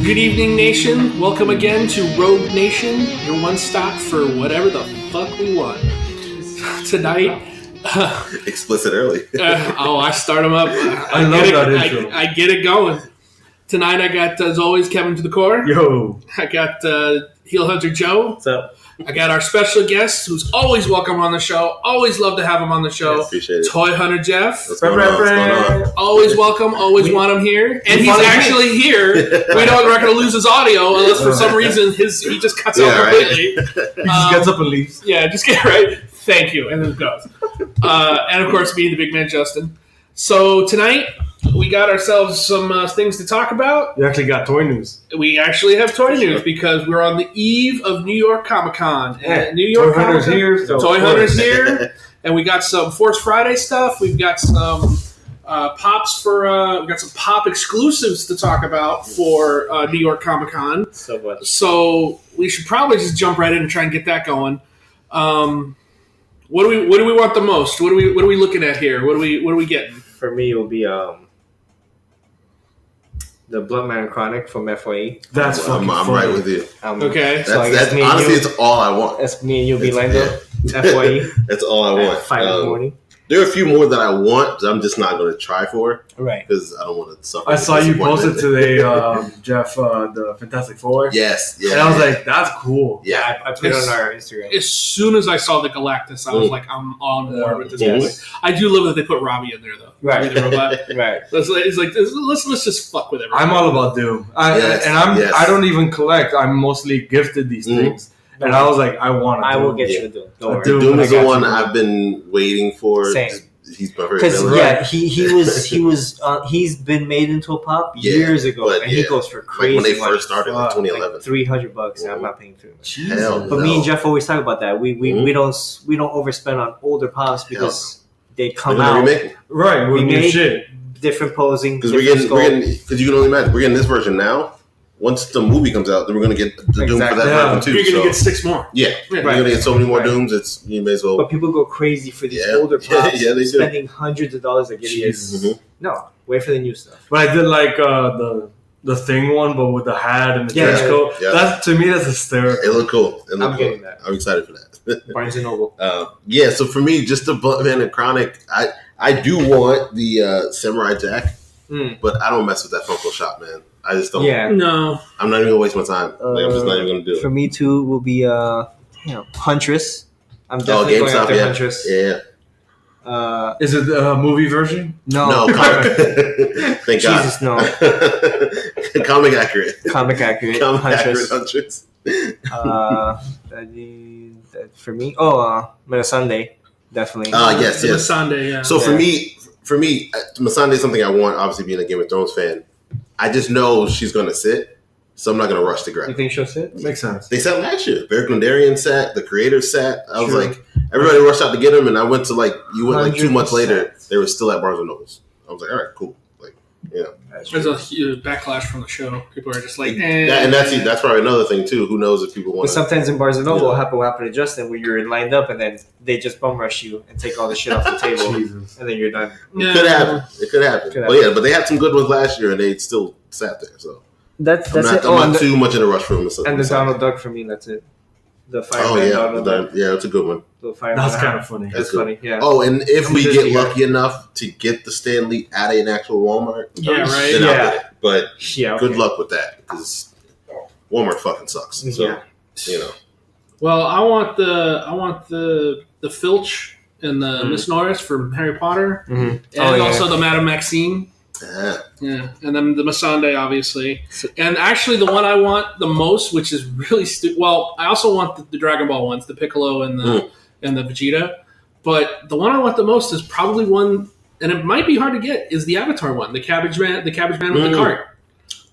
Good evening, Nation. Welcome again to Rogue Nation, your one stop for whatever the fuck we want. Tonight, explicit early. I start them up. I love that intro. I get it going. Tonight, I got, as always, Kevin to the core. Yo. I got Heel Hunter Joe. What's up? I got our special guest, who's always welcome on the show. Always love to have him on the show. Yes, appreciate it. Toy Hunter Jeff. What's going on? Always welcome. Always want him here. And he's actually here. We're not going to lose his audio unless for some reason he just cuts out completely. Right. He just gets up and leaves. Yeah, just get right. Thank you. And then goes. And of course, me, the big man, Justin. So tonight, we got ourselves some things to talk about. You actually got toy news. We actually have toy news because we're on the eve of New York Comic Con. Yeah. New York Toy Hunter's here. So Toy Hunter's here. And we got some Force Friday stuff. We've got some pops for. We've got some pop exclusives to talk about for New York Comic Con. So we should probably just jump right in and try and get that going. What do we want the most? What are we looking at here? What are we getting? For me, it will be the Bloodman Chronic from FYE. That's fucking I'm funny. right with you. Okay. So That's honestly, it's all I want. That's me and you be lined up. FYE. That's all I want. At 5 in the morning. There are a few more that I want, but I'm just not going to try for. Right. Because I don't want to suffer. I saw you posted today, Jeff, the Fantastic Four. Yes. Yeah. And I was like, that's cool. Yeah. I put it on our Instagram. As soon as I saw the Galactus, I was like, I'm on board with this Yes. movie. I do love that they put Robbie in there, though. Right. Robbie the robot. Right. It's like let's just fuck with everything. I'm all about Doom. Yes, yes. I don't even collect. I'm mostly gifted these things. And I was like, I want to. I will get you a Doom. Don't worry. Doom is I the got one you. I've been waiting for. Same. He's my favorite Because villain. he's been made into a pop Yeah, years ago, but and he goes for Like crazy. when they first started, like fuck, 2011. like $300, and I'm not paying too much. Hell But no. me and Jeff always talk about that. We don't overspend on older pops because they They're come gonna out remake it. Right, with We new made- shit. different posing. Because Because you can only imagine, we're getting this version now. Once the movie comes out, then we're going to get the Doom for Exactly. that Yeah. version too. You're gonna So, get 6 more. yeah, Yeah. you're going to get so many more Right. Dooms. You may as well. But people go crazy for these Yeah. older pops, Yeah, they do. spending hundreds of dollars like idiots. Mhm. No, wait for the new stuff. But I did like the Thing one, but with the hat and the Yeah, trench coat. yeah. That to me, that's hysterical. It looked cool. It looked I'm cool. getting that. I'm excited for that. Barnes and Noble. Yeah, so for me, just the Bloodman and Chronic, I do want the Samurai Jack, but I don't mess with that Funko shop, man. I just don't. Yeah. No. I'm not even going to waste my time. Like, I'm just not even going to do For it. me too will be Huntress. I'm definitely going GameStop, after yeah. Huntress. Yeah. Is it a movie version? No, comic, thank God. Jesus, no. Comic accurate. Comic accurate. Comic Huntress. accurate Huntress. For me, Melisande, definitely. Yes, The yes. Sunday, yeah. So for me, Masande is something I want. Obviously, being a Game of Thrones fan, I just know she's going to sit, so I'm not going to rush to grab You it. think she'll sit? Makes sense. They sat last year. Barry Glendarian sat. The creators sat. I was Sure. like, everybody rushed out to get them, and I went to you went like 2 months 100%. later. They were still at Barnes and Nobles. I was like, all right, cool. There's a huge backlash from the show. People are just like, Yeah, and that's probably another thing too. Who knows if people But want to? sometimes in Barnes and Noble, Yeah. will happen what happened to Justin, where you're lined up and then they just bum rush you and take all the shit off the table, Jesus. and then you're done. It could happen. It could happen. Could But yeah, but they had some good ones last year, and they still sat there. So That's I'm not, it. I'm and not too much in a rush for them. and the Donald Duck for me, that's it. The fireman Oh yeah, Donald Duck. yeah, it's a good one. The fireman. That's kind of funny. That's funny. Yeah. Oh, and if we Who get does it lucky enough to get the Stanley at an actual Walmart, Yeah, right. then I'll Yeah. get it. But Yeah. Okay. good luck with that because Walmart fucking sucks. So Yeah. you know, Well, I want the Filch and the Miss Norris from Harry Potter, Mhm. and also the Madame Maxine. yeah. Yeah, and then the Masande, obviously. And actually, the one I want the most, which is really stupid. Well, I also want the Dragon Ball ones, the Piccolo and the Vegeta. But the one I want the most is probably one, and it might be hard to get, is the Avatar one, the Cabbage Man with the cart.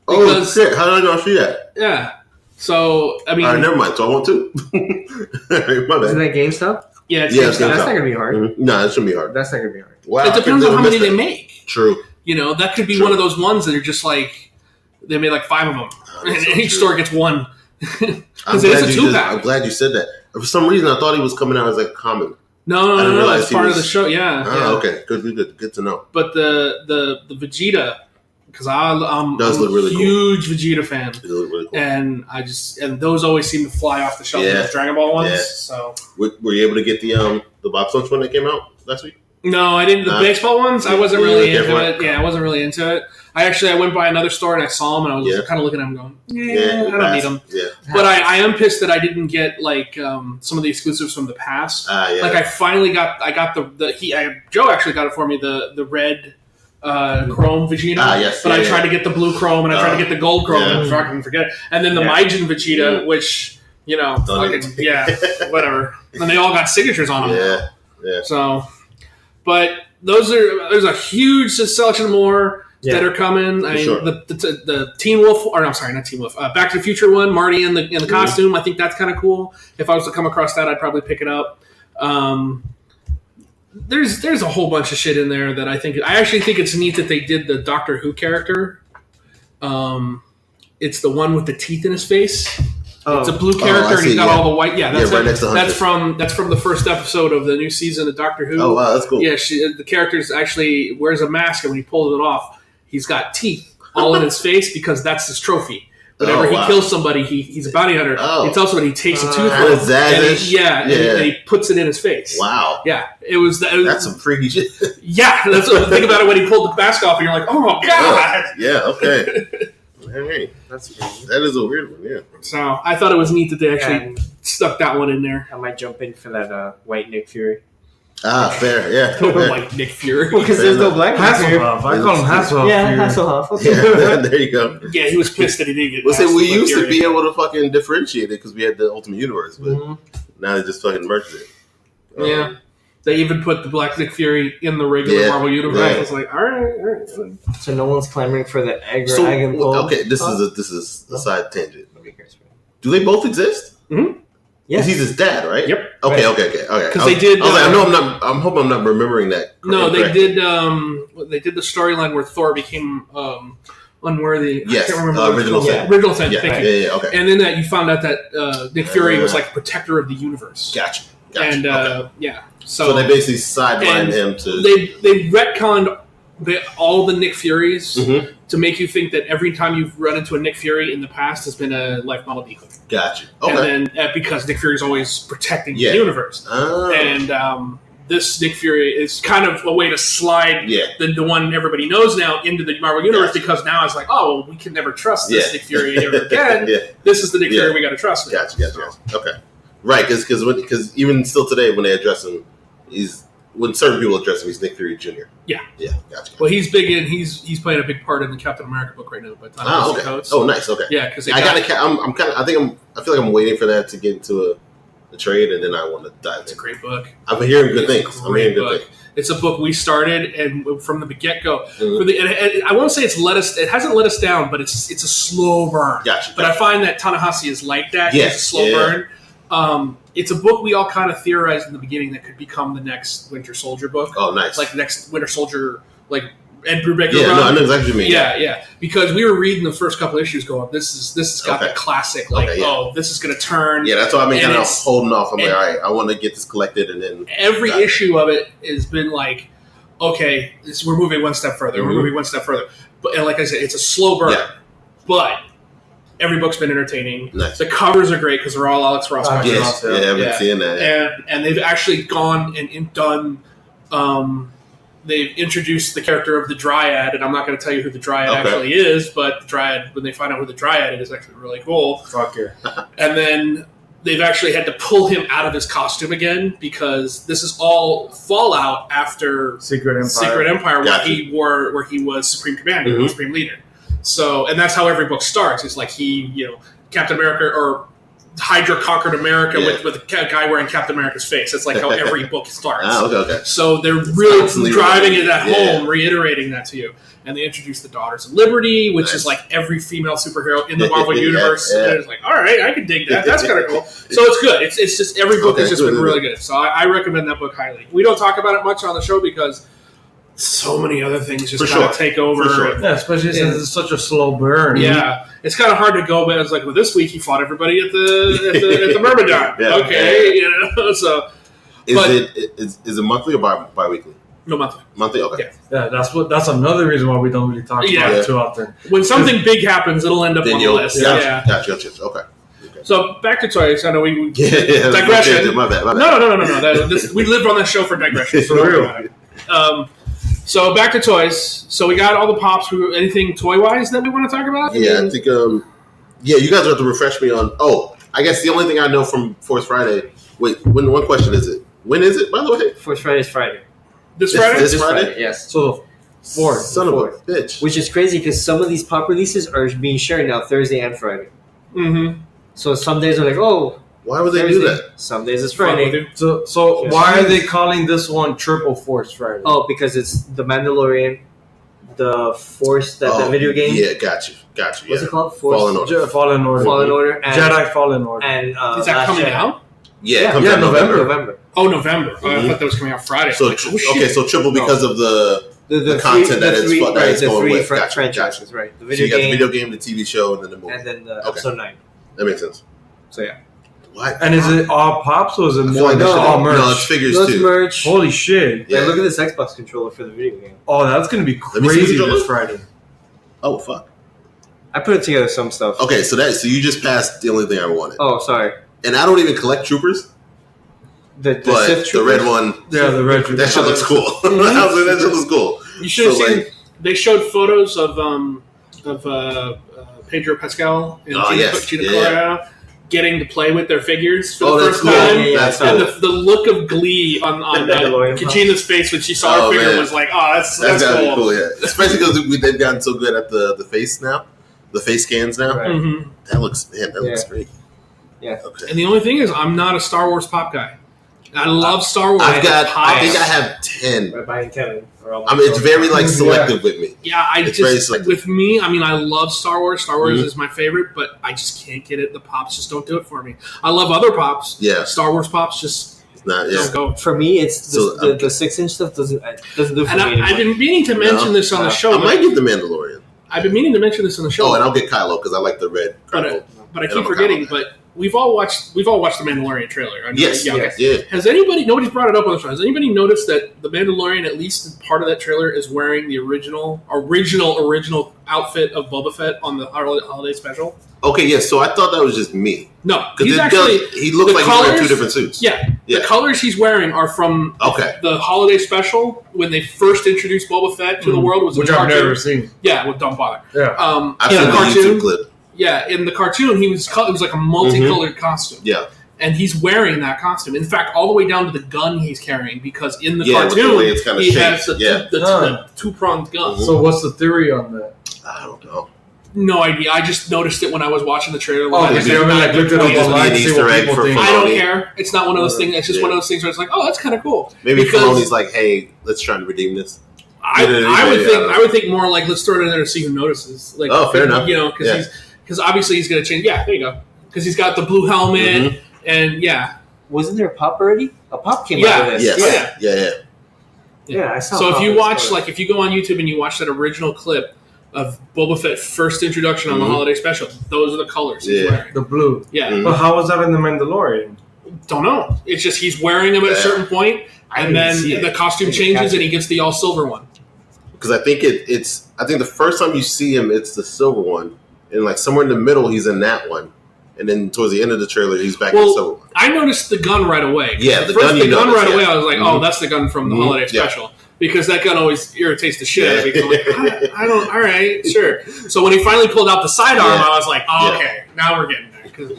Oh Because- shit! How did I not see that? Yeah. So I mean, All right, never mind. So I want two. My Isn't bad. that GameStop? yeah, it's Yeah, GameStop. it's That's not gonna be hard. No, it shouldn't be hard. That's not gonna be hard. Wow, It depends on how many they make. True. You know, that could be True. one of those ones that are just like they made like 5 of them, and that's so each true. store gets one. I'm Because it is a glad you 2-pack. I'm glad you said that. For some reason, I thought he was coming out as like common. No, didn't realize that's he part of was- the show. Yeah, Ah, yeah. okay, good to know. But the Vegeta because I'm Does a look really huge Vegeta fan, It look really cool. and those always seem to fly off the shelf. Yeah. Those Dragon Ball ones. Yeah. So Were you able to get the Bob Stokes one that came out last week? no, I didn't. The baseball ones, I wasn't really into different. it. Yeah, I wasn't really into it. I went by another store and I saw them, and I was kind of looking at them, going, I don't need them. Yeah. But I am pissed that I didn't get like some of the exclusives from the past. Yeah. Like I finally got Joe actually got it for me, the red Chrome Vegeta. Yes, but I tried to get the blue Chrome and I tried to get the gold Chrome and fucking forget it. And then the Majin Vegeta, which whatever. And they all got signatures on them. Yeah. So, but there's a huge selection more that are coming. I mean, the Teen Wolf, or I'm sorry, not Teen Wolf. Back to the Future one, Marty in the costume. I think that's kind of cool. If I was to come across that, I'd probably pick it up. There's a whole bunch of shit in there that I actually think it's neat that they did the Doctor Who character. It's the one with the teeth in his face. It's a blue character, and he's got all the white. Yeah, that's right next to that's from the first episode of the new season of Doctor Who. Oh wow, that's cool. Yeah, the character actually wears a mask, and when he pulls it off, he's got teeth all in his face because that's his trophy. Whenever he kills somebody, he's a bounty hunter. He tells somebody he takes a tooth from and he puts it in his face. Wow. Yeah, that's some freaky shit. Yeah, that's what think about it when he pulled the mask off, and you're like, oh god. Yeah. Okay. Hey, that is a weird one, yeah. So I thought it was neat that they actually stuck that one in there. I might jump in for that white Nick Fury. Fair, yeah. White Nick Fury. Well, because there's no black Hasselhoff. I call him Hasselhoff. Yeah, Hasselhoff. Okay. Yeah, there you go. Yeah, he was pissed that he didn't get. We used to be able to fucking differentiate it because we had the Ultimate Universe, but now they just fucking merged it. Yeah. They even put the Black Nick Fury in the regular Marvel Universe. I was like, all right. So no one's clamoring for the egg or egg and pull. Okay, this is a side tangent. Do they both exist? Mm-hmm. Yeah, he's his dad, right? Yep. Okay. Because they did. I was like, I'm hoping I'm not remembering that. No, they did. They did the storyline where Thor became unworthy. Yes, I can't remember original sin. Original sin. Thank you. Yeah. Okay. And then that you found out that Nick Fury was like a protector of the universe. Gotcha. And okay. So they basically sidelined him to. They retconned all the Nick Furies to make you think that every time you've run into a Nick Fury in the past has been a life model decoy. Gotcha. Okay. And then because Nick Fury is always protecting the universe, and this Nick Fury is kind of a way to slide the one everybody knows now into the Marvel universe because now it's like, oh, we can never trust this Nick Fury ever again. This is the Nick Fury we got to trust. Gotcha. Okay. Right, because even still today when they address him, when certain people address him, he's Nick Fury Jr. Yeah, gotcha. Well, he's big in he's playing a big part in the Captain America book right now. By okay. Coates. Oh, nice. Okay. Yeah, because I feel like I'm waiting for that to get into a trade, and then I want to dive. It's a great book. I'm hearing good things. It's a book we started, and from the get-go, I won't say it hasn't let us down, but it's a slow burn. Gotcha. But I find that Ta-Nehisi is like that. Yes. It's a slow burn. It's a book we all kind of theorized in the beginning that could become the next Winter Soldier book. Oh, nice. Like the next Winter Soldier, like Ed Brubaker. Yeah, no, I know exactly what you mean. Yeah. Because we were reading the first couple issues going, this has got the classic, this is going to turn. Yeah, that's why I've been kind of holding off. I'm like, all right, I want to get this collected. And then every issue of it has been like, okay, we're moving one step further. We're moving one step further. But and like I said, it's a slow burn. Yeah. But every book's been entertaining. Nice. The covers are great because they're all Alex Ross covers. Yes. I've been seeing that. And they've actually gone and done. They've introduced the character of the Dryad, and I'm not going to tell you who the Dryad actually is, but the Dryad, when they find out who the Dryad is actually really cool. Fuck yeah. And then they've actually had to pull him out of his costume again because this is all fallout after Secret Empire, where he was Supreme Commander, Supreme Leader. So, and that's how every book starts. It's like Captain America or Hydra conquered America with a guy wearing Captain America's face. That's like how every book starts. Okay. So they're really driving it at home, reiterating that to you. And they introduced the Daughters of Liberty, which is like every female superhero in the Marvel universe. And it's like, all right, I can dig that. That's kind of cool. So it's good. It's just every book has just been really good. So I recommend that book highly. We don't talk about it much on the show because so many other things just kind of take over. Yeah, especially since it's such a slow burn. Yeah, it's kind of hard to go. But it's like, well, this week he fought everybody at the Myrmidon. So is it monthly or bi-weekly? No, monthly. Monthly, okay. Yeah, that's another reason why we don't really talk about it too often. When something big happens, it'll end up on the list. Gotcha. Okay. So back to toys. I know we digression. My bad. No. We live on this show for digression. For real. So back to toys. So we got all the pops. Anything toy wise that we want to talk about? Yeah, I think. You guys have to refresh me on. Oh, I guess the only thing I know from Force Friday. Wait, one question is it? When is it? By the way, Force Friday is Friday. This Friday? This Friday? Yes. So fourth. Son of a bitch. Which is crazy because some of these pop releases are being shared now Thursday and Friday. Mm-hmm. So some days are like, oh, why would they Thursday. do that? Some days it's Friday. So why are they calling this one Triple Force Friday? Oh, because it's the Mandalorian, the Force that video game. Yeah, got you. What's it called? Force? Fallen Order. Fallen Order. And Jedi Fallen Order. And is that coming out? Yeah, it comes out November. Oh, November. Oh, I thought that was coming out Friday. So so triple because of the content that it's going with. Franchises, right? The video game. So you got the video game, the TV show, and then the movie. And then the episode 9. That makes sense. So yeah. What? And is it all pops or is it more like all merch? No, it's figures too. It's merch. Holy shit! Yeah, look at this Xbox controller for the video game. Oh, that's gonna be crazy this Friday. Oh fuck! I put it together some stuff. Okay, so you just passed the only thing I wanted. Oh, sorry. And I don't even collect troopers. The red one. Yeah, the red trooper. That shit looks cool. I was like, that shit looks cool. You should have seen. They showed photos of Pedro Pascal and Gina Carano getting to play with their figures for the first time. And the look of glee on Kachina's face when she saw her figure was like, oh, that's gotta cool. Be cool, yeah. Especially because they've gotten so good at the face now, the face scans now. Right. Mm-hmm. That looks great. Yeah. Okay. And the only thing is, I'm not a Star Wars pop guy. I love Star Wars. I think I have 10. Right behind Kevin. I mean, it's very selective with me. Yeah, with me. I mean, I love Star Wars. Star Wars is my favorite, but I just can't get it. The pops just don't do it for me. I love other pops. Yeah, Star Wars pops just don't go. For me, it's the 6-inch stuff doesn't do for me. And I've been meaning to mention this on the show. I might get the Mandalorian. I've been meaning to mention this on the show. Oh, and I'll get Kylo because I like the red. But I keep forgetting. But we've all watched the Mandalorian trailer. I mean, yes. Yeah. Has anybody? Nobody's brought it up on the show. Has anybody noticed that the Mandalorian, at least part of that trailer, is wearing the original outfit of Boba Fett on the holiday special? Okay, yes. So I thought that was just me. No, he looks like he's wearing two different suits. Yeah, the colors he's wearing are from the holiday special when they first introduced Boba Fett to the world. Which I've never seen. Yeah, well, don't bother. Yeah, I've seen the YouTube clip. Yeah, in the cartoon, it was like a multicolored costume. Yeah. And he's wearing that costume. In fact, all the way down to the gun he's carrying, because in the cartoon, he has the two-pronged gun. Mm-hmm. So what's the theory on that? I don't know. No idea. I just noticed it when I was watching the trailer. Oh, because you looked it up online to see what people think. I don't care. It's not one of those things. It's just one of those things where it's like, oh, that's kind of cool. Maybe Filoni's like, hey, let's try to redeem this. I would think more like, let's throw it in there to see who notices. Like, fair enough. You know, because obviously he's going to change. Yeah, there you go. Because he's got the blue helmet, and wasn't there a pop already? A pop came out of this. Yes. Yeah, I saw. So if you watch, if you go on YouTube and you watch that original clip of Boba Fett first introduction on the holiday special, those are the colors he's wearing. The blue. Yeah. But how was that in the Mandalorian? Don't know. It's just he's wearing them at a certain point, and then the costume changes and he gets the all silver one. Because I think I think the first time you see him, it's the silver one, and like somewhere in the middle, he's in that one, and then towards the end of the trailer, he's back in the silver one. I noticed the gun right away. Yeah, the gun right away. I was like, oh, that's the gun from the holiday special. Because that gun always irritates the shit out of me. I'm like, I don't. All right, sure. So when he finally pulled out the sidearm, I was like, oh, okay, now we're getting there. Because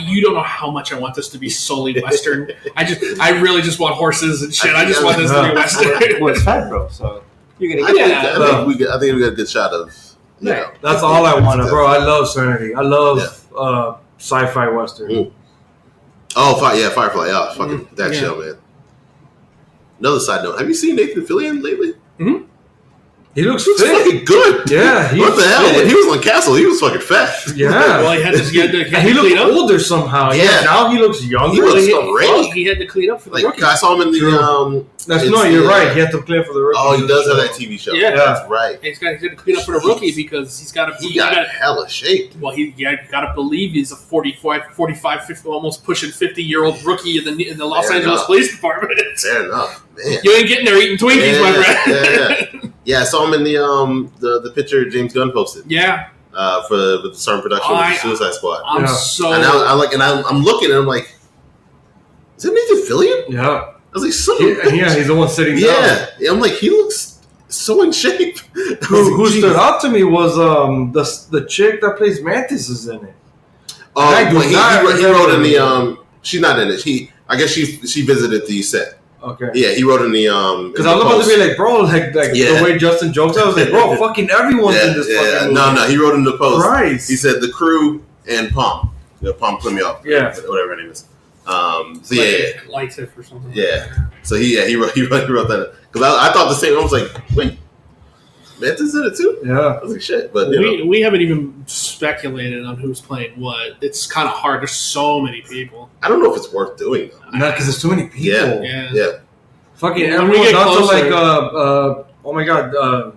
you don't know how much I want this to be solely Western. I really just want horses and shit. I just want this to be Western. Well, it's fat, bro. So you're gonna get that. I think we got a good shot of. That's all I wanted, bro. I love Serenity. I love sci-fi Western. Mm. Oh, Firefly. Oh, fucking that show, man. Another side note: have you seen Nathan Fillion lately? Mm-hmm. He looks He looks fit. fucking good. Yeah. What the hell? When he was on Castle, he was fucking fat. Yeah. Well, he had to he looked older somehow. Yeah. Now he looks younger. He looks great. He had to clean up for the rookie. I saw him in the You're right. He had to clean for the rookie. Oh, he does have that TV show. Yeah. That's right. He's got to clean up for the rookie because he's got to. He got hella shape. Well, you got to believe he's a 45, 50, almost pushing 50-year-old rookie in the Los Angeles Police Department. Fair enough, man. You ain't getting there eating Twinkies, my friend. Yeah, I saw him in the picture James Gunn posted. Yeah. For the Stern production of the Suicide Squad. I'm so. And I'm looking and I'm like, is that Nathan Fillion? Yeah. I was like, son. Yeah, he's the one sitting down. Yeah, I'm like, he looks so in shape. Who stood out to me was the chick that plays Mantis is in it. He wrote in the she's not in it. I guess she visited the set. Okay. Yeah, he wrote in the because I was about to be like, bro, the way Justin jokes, I was like, bro, fucking everyone's in this fucking movie. No, he wrote in the post. Christ. He said the crew and Palm. Palm Klimioff. Yeah. Whatever her name is. Lights it or something. Yeah. So he wrote that because I thought the same. I was like, wait, Mantis in it too? Yeah. I was like, shit. But we haven't even speculated on who's playing what. It's kind of hard. There's so many people. I don't know if it's worth doing though. Not because there's too many people. Yeah. Fucking when everyone's not to like oh my god,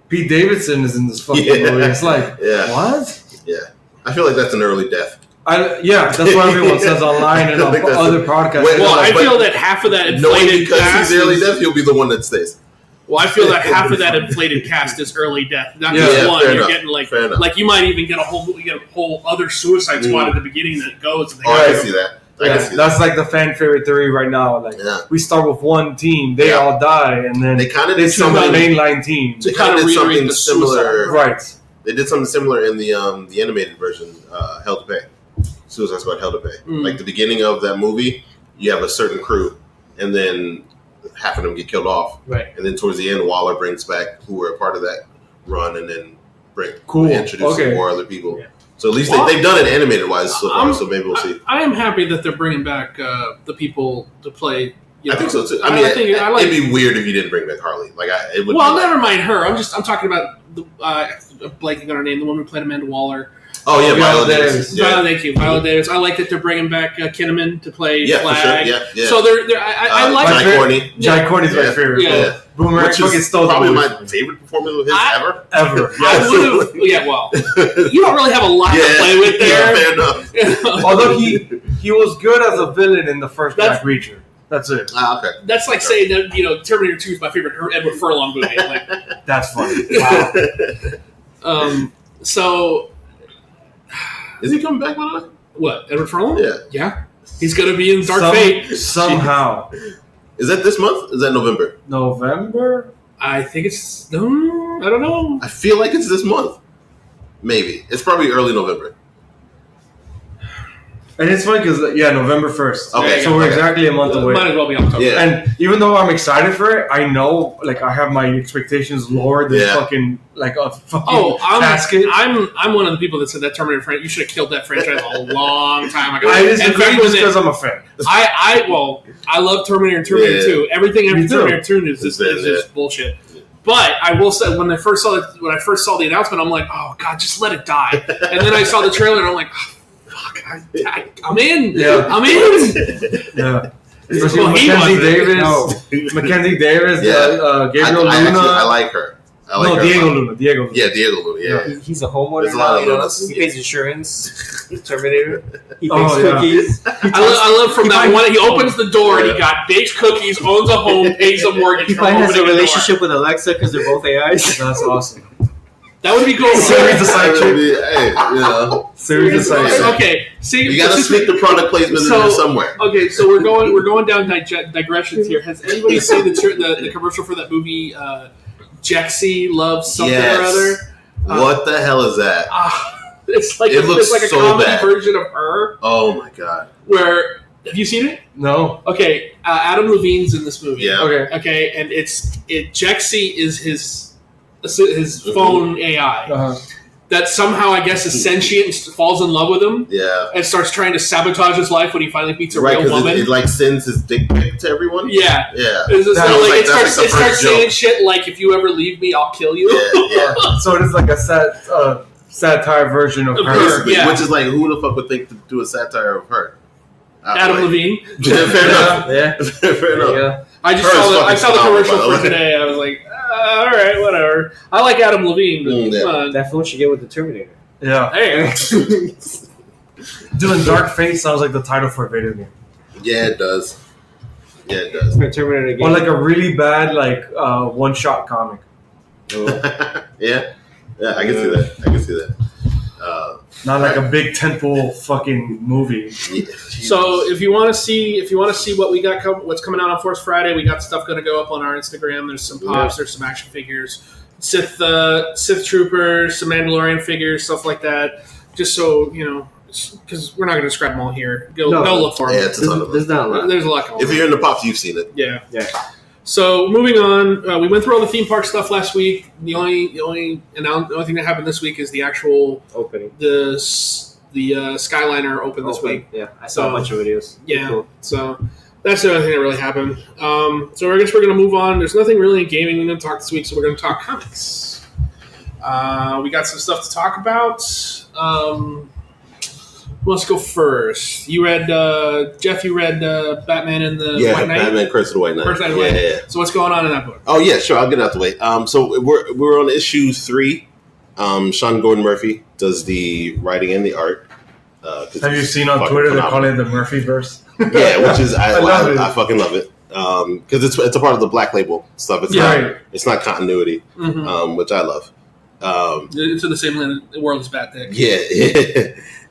Pete Davidson is in this fucking movie. It's like what? Yeah. I feel like that's an early death. That's what everyone says online and on other podcasts. I feel that half of that inflated cast he's early death, he'll be the one that stays. Well, I feel that half of that inflated cast is early death. Not just one. You're getting like you might even get a whole other Suicide Squad at the beginning that goes. I can see that. That's like the fan favorite theory right now. Like we start with one team, they all die, and then they kind of did some mainline teams. They kind of did something similar, right? They did something similar in the animated version, Hell to Pay. Suicide Squad Hell to Pay. Like the beginning of that movie, you have a certain crew, and then half of them get killed off. Right. And then towards the end, Waller brings back who were a part of that run, and then introduce more other people. Yeah. So at least they've done it animated wise so far. So maybe we'll see. I am happy that they're bringing back the people to play. I think so too. I mean, it'd be weird if you didn't bring back Harley. Never mind her. I'm talking about the blanking on her name, the woman who played Amanda Waller. Oh yeah, Viola Davis. Thank you, Viola Davis. I like that they're bringing back Kinnaman to play Flag. For sure. Yeah. So I like Jai Courtney. Jai Courtney's my favorite. Yeah. Boomerang fucking stole probably my favorite performance of his ever. I would have. Yeah, well, you don't really have a lot to play with there. Fair enough. Although he was good as a villain in the first Black Reacher. That's it. Okay. That's like saying that Terminator 2 is my favorite Edward Furlong movie. Like, that's funny. Wow. So. Is he coming back, by the way? What, Edward Furlong? Yeah. He's going to be in Dark Fate. Somehow. Is that this month? Is that November? November? I think it's... I don't know. I feel like it's this month. Maybe. It's probably early November. And it's funny because, November 1st. Okay. So we're exactly a month away. Might as well be October. Yeah. And even though I'm excited for it, I know, I have my expectations lower than fucking, a fucking casket. I'm one of the people that said that Terminator franchise, you should have killed that franchise a long time ago. I disagree just because I'm a fan. I love Terminator 2. Everything after Terminator 2 is just bullshit. But I will say, when I first saw the announcement, I'm like, oh god, just let it die. And then I saw the trailer, and I'm like, fuck, I'm in. Yeah. I'm in. Yeah. Especially Mackenzie Davis, Gabriel Luna. I like her. Diego Luna. Yeah, Diego Luna. Yeah. He's a homeowner There's a lot now. of He pays insurance. Terminator. He bakes cookies. I love from that one. He opens the door and he got baked cookies, owns a home, pays a mortgage. He probably has a relationship with Alexa because they're both AIs. That's awesome. That would be cool. Siri's the side chick. Siri's the side chick. Okay, see, you gotta sneak the product placement in there somewhere. Okay, so we're going down digressions here. Has anybody seen the commercial for that movie? Jexy loves something or other. What the hell is that? It's like it looks a so comedy bad. version of her. Oh my god! Have you seen it? No. Okay, Adam Levine's in this movie. Yeah. Okay, and Jexy is his phone AI, that somehow I guess is sentient and falls in love with him. Yeah. And starts trying to sabotage his life when he finally meets a real woman. It like sends his dick pic to everyone. Yeah. Yeah. It starts saying shit like, if you ever leave me, I'll kill you. Yeah. So it is like a satire version of her. Yeah. Which is like, who the fuck would think to do a satire of her? Adam Levine. Yeah, fair enough. Yeah. Fair enough. Yeah. I saw the commercial for today. I was like, all right, whatever. I like Adam Levine. But, That fool should get with the Terminator. Yeah. Hey. Doing Dark Fate sounds like the title for a video game. Yeah, it does. Yeah, it does. Terminator game. Or like a really bad one-shot comic. Yeah, I can see that. Not like a big tentpole fucking movie. Yeah. So if you want to see what we got, what's coming out on Force Friday, we got stuff going to go up on our Instagram. There's some pops, there's some action figures, Sith troopers, some Mandalorian figures, stuff like that. Just so you know, because we're not going to describe them all here. Go look for them. Yeah, it's a ton of them. There's not a lot. There's a lot going on. If you're in the pops, you've seen it. Yeah. So moving on, we went through all the theme park stuff last week. The only thing that happened this week is the actual opening. The Skyliner opened this week. Yeah, I saw a bunch of videos. Yeah, cool. So that's the only thing that really happened. So I guess we're going to move on. There's nothing really in gaming we're going to talk this week, so we're going to talk comics. We got some stuff to talk about. Let's go first. You read, Jeff, Batman and the White Knight? Batman Curse of the White Knight. Yeah. So what's going on in that book? Oh, yeah, sure. I'll get it out the way. So we're on issue 3. Sean Gordon Murphy does the writing and the art. Have you seen on Twitter they call it the Murphyverse? Yeah, which is I fucking love it because it's a part of the Black Label stuff. It's not continuity, which I love. It's in the same world as Bat Dick.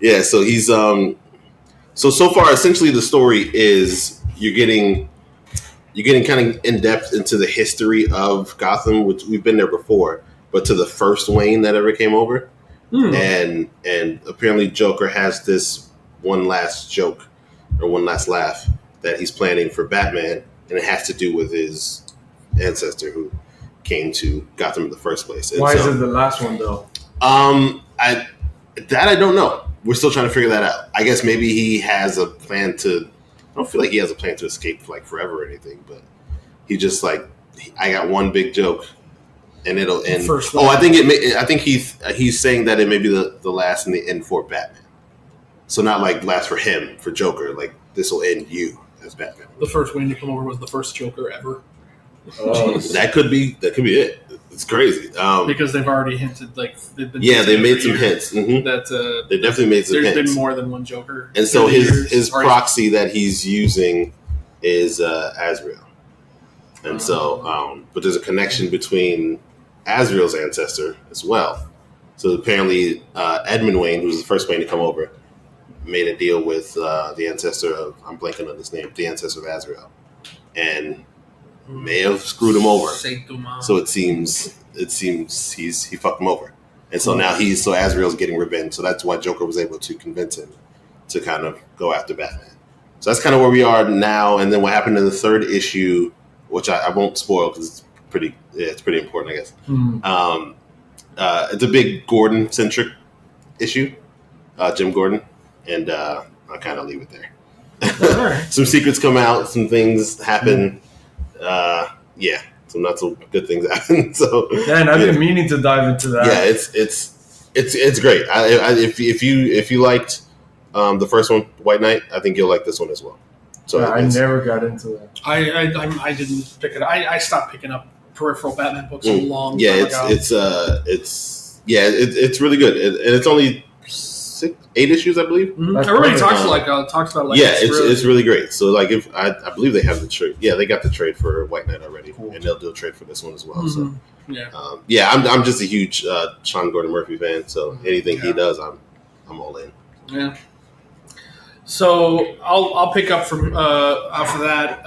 Yeah. So he's so far essentially the story is you're getting kind of in depth into the history of Gotham, which we've been there before, but to the first Wayne that ever came over. And apparently Joker has this one last joke or one last laugh that he's planning for Batman, and it has to do with his ancestor who came to Gotham in the first place. And why is it the last one though? I don't know. We're still trying to figure that out. I guess maybe he has a plan to. I don't feel like he has a plan to escape like forever or anything, but he just like I got one big joke. And it'll end. I think he's saying that it may be the last and the end for Batman. So not like last for him, for Joker. Like this will end you as Batman. The first Wayne to come over was the first Joker ever. That could be it. It's crazy because they've already hinted they've been they made some hints that they definitely made some hints. There's been more than one Joker, and so his proxy that he's using is Azrael, and but there's a connection between Azrael's ancestor as well. So apparently Edmund Wayne, who's the first Wayne to come over, made a deal with the ancestor of, I'm blanking on his name, the ancestor of Azrael, and may have screwed him over. So it seems he fucked him over. And so now Azrael's getting revenge. So that's why Joker was able to convince him to kind of go after Batman. So that's kind of where we are now. And then what happened in the third issue, which I won't spoil because it's pretty important, I guess. It's a big Gordon-centric issue, Jim Gordon, and I'll kind of leave it there. Right. Some secrets come out, some things happen. Some not so good things happen. So and I've been meaning to dive into that. Yeah, it's great. If you liked the first one, White Knight, I think you'll like this one as well. So I never got into that. I didn't pick it. I stopped picking up peripheral Batman books a long time ago. It's really good, and it's only 8 issues, I believe. Mm-hmm. Everybody talks about it. It's really great. So like, if I believe they have the trade. Yeah, they got the trade for White Knight already, and they'll do a trade for this one as well. Mm-hmm. So I'm just a huge Sean Gordon Murphy fan. So anything he does, I'm all in. Yeah. So I'll pick up from after that.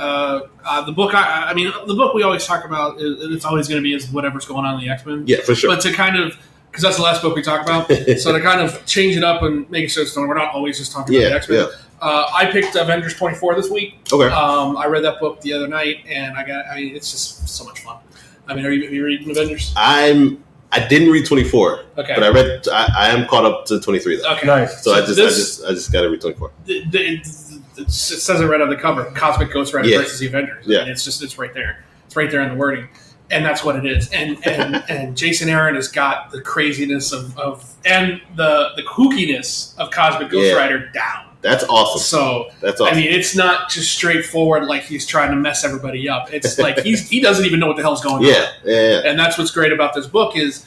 The book the book we always talk about it's always going to be is whatever's going on in the X-Men. Yeah, for sure. But to kind of, because that's the last book we talk about, so to kind of change it up and make it so we're not always just talking about the X-Men. Yeah. I picked Avengers 24 this week. Okay. I read that book the other night, and it's just so much fun. I mean, are you reading Avengers? I I didn't read 24. Okay. But I am caught up to 23 though. Okay. Nice. So I just got to read 24. It says it right on the cover: Cosmic Ghost Rider versus the Avengers. Yeah. And it's right there. It's right there in the wording, and that's what it is. And Jason Aaron has got the craziness of and the kookiness of Cosmic Ghost Rider down. That's awesome. So that's awesome. I mean, it's not just straightforward like he's trying to mess everybody up. It's like he doesn't even know what the hell's going on. Yeah. And that's what's great about this book is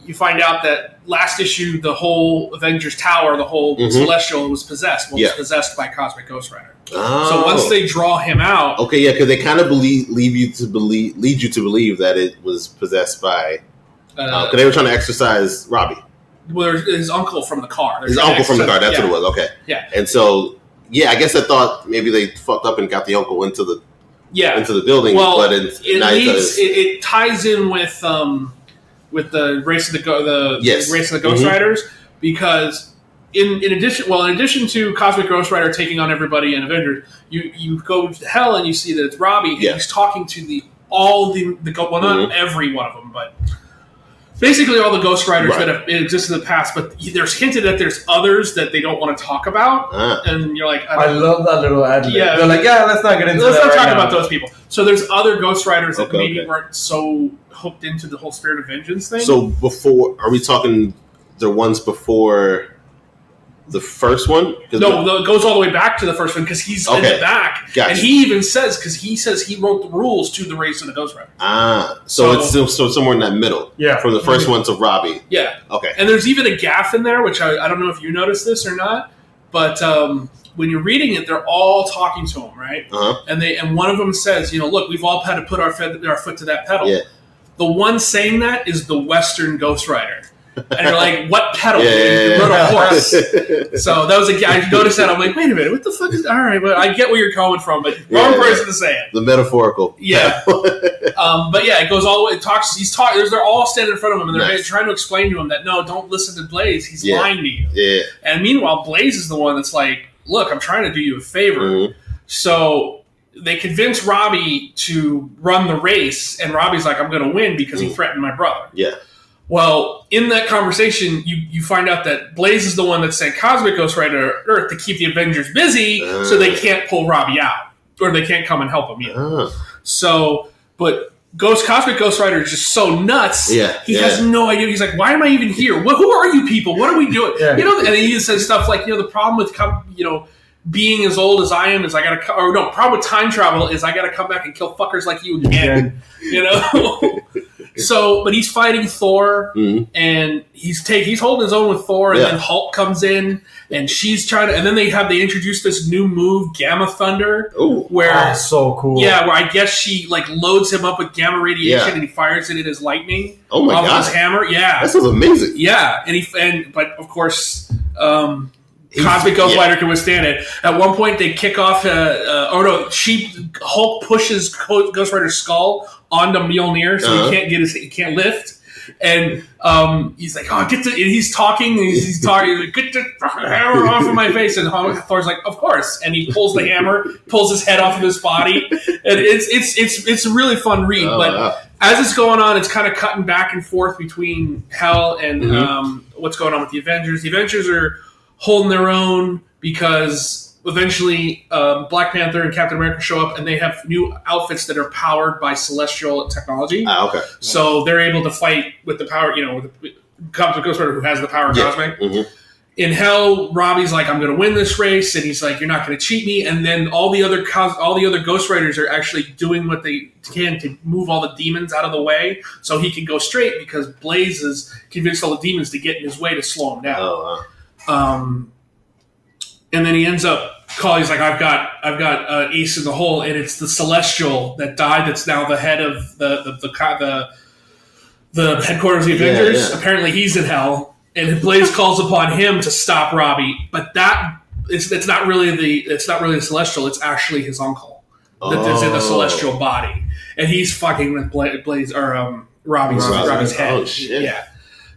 you find out that last issue, the whole Avengers Tower, the whole Celestial was possessed. Well, it was possessed by Cosmic Ghost Rider. Oh. So once they draw him out, okay, yeah, because they kind of lead you to believe that it was possessed by because they were trying to exorcise Robbie. Well, his uncle from the car. His uncle from the car. That's what it was. Okay. Yeah. And so, I guess I thought maybe they fucked up and got the uncle into the building. Well, but it ties in with the race of the Ghost Riders because in addition to Cosmic Ghost Rider taking on everybody in Avengers, you go to hell and you see that it's Robbie. And he's talking to not every one of them, but. Basically, all the Ghost Riders that have existed in the past, but there's hinted that there's others that they don't want to talk about, and you're like, I love that little ad. Yeah, they're like, let's not get into that. Let's not talk now. about those people. So there's other Ghost Riders that maybe weren't so hooked into the whole Spirit of Vengeance thing. So are we talking the ones before the first one? No, it goes all the way back to the first one because he's in the back. Gotcha. And he even says he wrote the rules to the race of the Ghost Rider. So it's still somewhere in that middle. Yeah. From the first one to Robbie. Yeah. Okay. And there's even a gaff in there, which I don't know if you noticed this or not, but when you're reading it, they're all talking to him, right? Uh-huh. And one of them says, look, we've all had to put our foot to that pedal. Yeah. The one saying that is the Western Ghost Rider. And you're like, what pedal? Yeah. You rode a horse. So that was I noticed that. I'm like, wait a minit, what the fuck is... All right, but I get where you're coming from, but wrong person to say it. The metaphorical. Yeah. But yeah, it goes all the way... They're all standing in front of him, and they're trying to explain to him that, no, don't listen to Blaze. He's lying to you. Yeah. And meanwhile, Blaze is the one that's like, look, I'm trying to do you a favor. Mm-hmm. So they convince Robbie to run the race, and Robbie's like, I'm going to win because he threatened my brother. Yeah. Well, in that conversation, you find out that Blaze is the one that sent Cosmic Ghost Rider to Earth to keep the Avengers busy so they can't pull Robbie out. Or they can't come and help him either. So, but Cosmic Ghost Rider is just so nuts. Yeah. He has no idea. He's like, why am I even here? Who are you people? What are we doing? Yeah. And he says stuff like, the problem with, being as old as I am is problem with time travel is I got to come back and kill fuckers like you again. So, but he's fighting Thor, and he's holding his own with Thor, and then Hulk comes in, and she's trying to, and then they introduce this new move, Gamma Thunder, where so cool. Yeah, where I guess she loads him up with gamma radiation, and he fires it as lightning. Oh my god, his hammer, that sounds amazing. Yeah, but of course. Cosmic Ghost Rider can withstand it. At one point, they kick off. Hulk pushes Ghost Rider's skull onto Mjolnir, so he can't lift. And he's like, "Oh, get the!" And he's talking. He's talking. He's like, "Get the hammer off of my face!" And Thor's like, "Of course!" And he pulls the hammer, pulls his head off of his body, and it's a really fun read. As it's going on, it's kind of cutting back and forth between Hell and what's going on with the Avengers. The Avengers are holding their own because eventually Black Panther and Captain America show up and they have new outfits that are powered by celestial technology. Okay. So they're able to fight with the power, with the Cosmic Ghost Rider who has the power of Cosmic. Mm-hmm. In Hell, Robbie's like, I'm going to win this race, and he's like, you're not going to cheat me. And then all the other Ghost Riders are actually doing what they can to move all the demons out of the way, so he can go straight because Blaze has convinced all the demons to get in his way to slow him down. Oh, wow. And then he ends up calling. He's like, I've got ace in the hole, and it's the Celestial that died. That's now the head of the headquarters of the Avengers. Yeah. Apparently, he's in Hell, and Blaze calls upon him to stop Robbie. But it's not really the Celestial. It's actually his uncle that's in the Celestial body, and he's fucking with Blaze or Robbie's head. Oh shit! Yeah.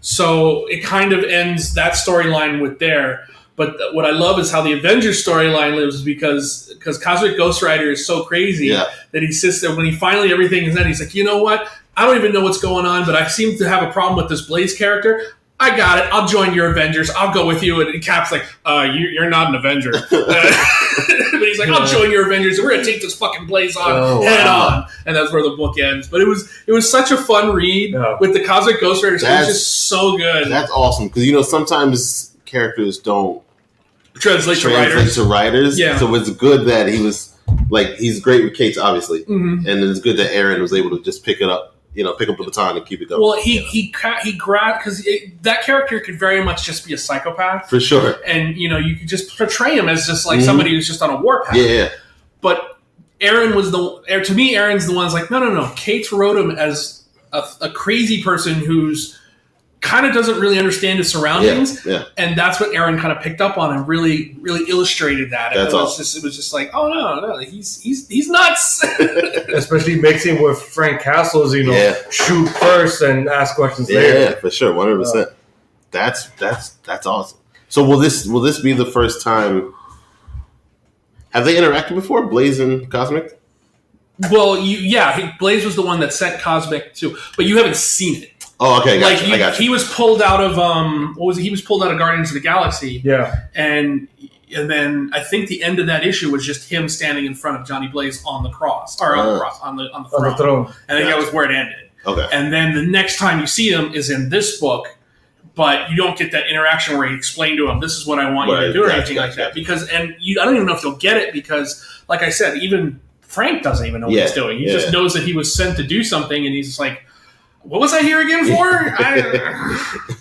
So it kind of ends that storyline with there. But what I love is how the Avengers storyline lives because Cosmic Ghost Rider is so crazy that he sits there when he finally everything is done. He's like, you know what? I don't even know what's going on, but I seem to have a problem with this Blaze character. I got it. I'll join your Avengers. I'll go with you. And Cap's like, you're not an Avenger. But he's like, I'll join your Avengers. We're going to take this fucking Blaze on head on. And that's where the book ends. But it was such a fun read with the Cosmic Ghost Riders. It was just so good. That's awesome. Because, sometimes characters don't translate to writers. Yeah. So it's good that he was, he's great with Kate's, obviously. Mm-hmm. And it's good that Aaron was able to just pick up the baton and keep it going. Well, he grabbed, because that character could very much just be a psychopath. For sure. And, you could just portray him as just somebody who's just on a warpath. Yeah. But Aaron's the one that's like, no. Kate wrote him as a crazy person who's kind of doesn't really understand his surroundings. Yeah. And that's what Aaron kind of picked up on and really, really illustrated that. That's awesome. It was just like, oh no, he's nuts. Especially mixing with Frank Castle's, shoot first and ask questions later. Yeah, for sure, 100%. That's awesome. So will this be the first time? Have they interacted before, Blaze and Cosmic? Well, Blaze was the one that sent Cosmic to, but you haven't seen it. Oh, okay, I got you. He was pulled out of He was pulled out of Guardians of the Galaxy. Yeah, and then I think the end of that issue was just him standing in front of Johnny Blaze on the cross or on the throne. And I think that was where it ended. Okay, and then the next time you see him is in this book, but you don't get that interaction where he explained to him, "This is what I want you to do," or anything like that. I don't even know if you'll get it because, like I said, even Frank doesn't even know what he's doing. He just knows that he was sent to do something, and he's just like, what was I here again for? I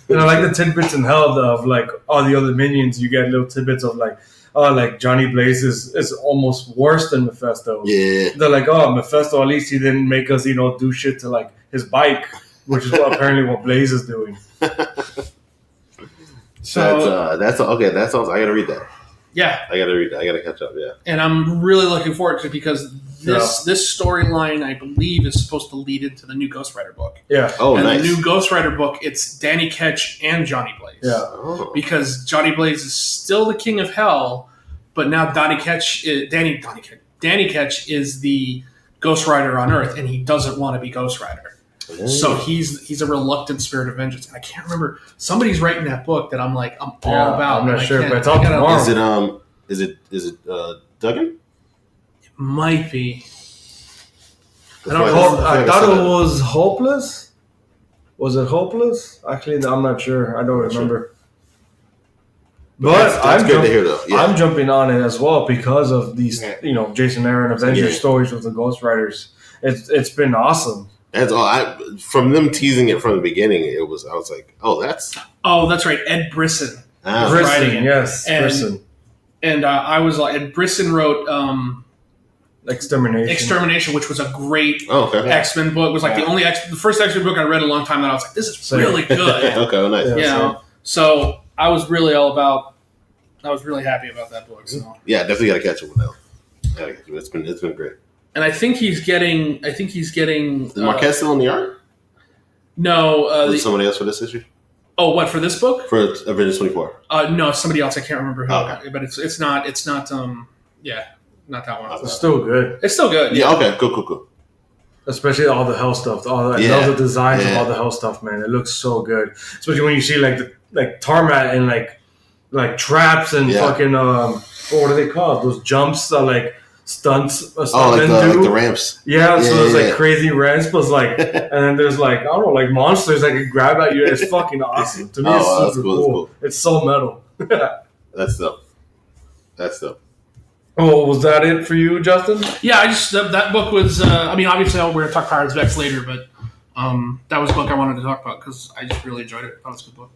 like the tidbits in Hell of all the other minions. You get little tidbits of Johnny Blaze is almost worse than Mephisto. Yeah, they're like, Mephisto, at least he didn't make us do shit to his bike, which is apparently what Blaze is doing. So that's okay. That's awesome. I gotta read that. Yeah, I gotta read that. I gotta catch up. Yeah, and I'm really looking forward to it because this storyline, I believe, is supposed to lead into the new Ghost Rider book. Yeah. Oh, and nice. The new Ghost Rider book, it's Danny Ketch and Johnny Blaze. Yeah. Oh. Because Johnny Blaze is still the king of hell, but now Danny Ketch is the Ghost Rider on Earth, and he doesn't want to be Ghost Rider. Oh. So he's a reluctant spirit of vengeance. And I can't remember. Somebody's writing that book that I'm all about. I'm not sure, but it's all tomorrow. Is it Duggan? Might be. I thought it was Hopeless. Was it Hopeless? Actually, I'm not sure. I don't remember. But that's good to hear, though. Yeah. I'm jumping on it as well because of these, Jason Aaron Avengers stories with the Ghost Riders. It's been awesome. That's all. From them teasing it from the beginning, I was like, that's right, Ed Brisson. Brisson, yes, Brisson. And I was like, and Brisson wrote Extermination, which was a great X-Men book. It was the first X-Men book I read in a long time, and I was like, this is really good. Okay, nice. So I was really happy about that book. So. Yeah, definitely got to catch up with that. It's been great. And I think he's getting. Is Marquez still in the art? No. Was somebody else for this issue? Oh, what, for this book? For Avengers 24. No, somebody else. I can't remember who. Okay. But it's not. Not that one. It's still good. It's still good. Yeah. Okay. Cool. Especially all the Hell stuff. I love the designs of all the Hell stuff, man. It looks so good. Especially when you see Tarmat and traps and fucking what are they called? Those jumps that stunts. Like the ramps. Yeah. So there's crazy ramps, but and then there's I don't know, monsters that can grab at you. It's fucking awesome. To me, it's super cool. It's so metal. That's dope. Oh, was that it for you, Justin? Yeah, I just that book was. Obviously, we're gonna talk Pirates of X later, but that was a book I wanted to talk about because I just really enjoyed it. I thought it was a good book.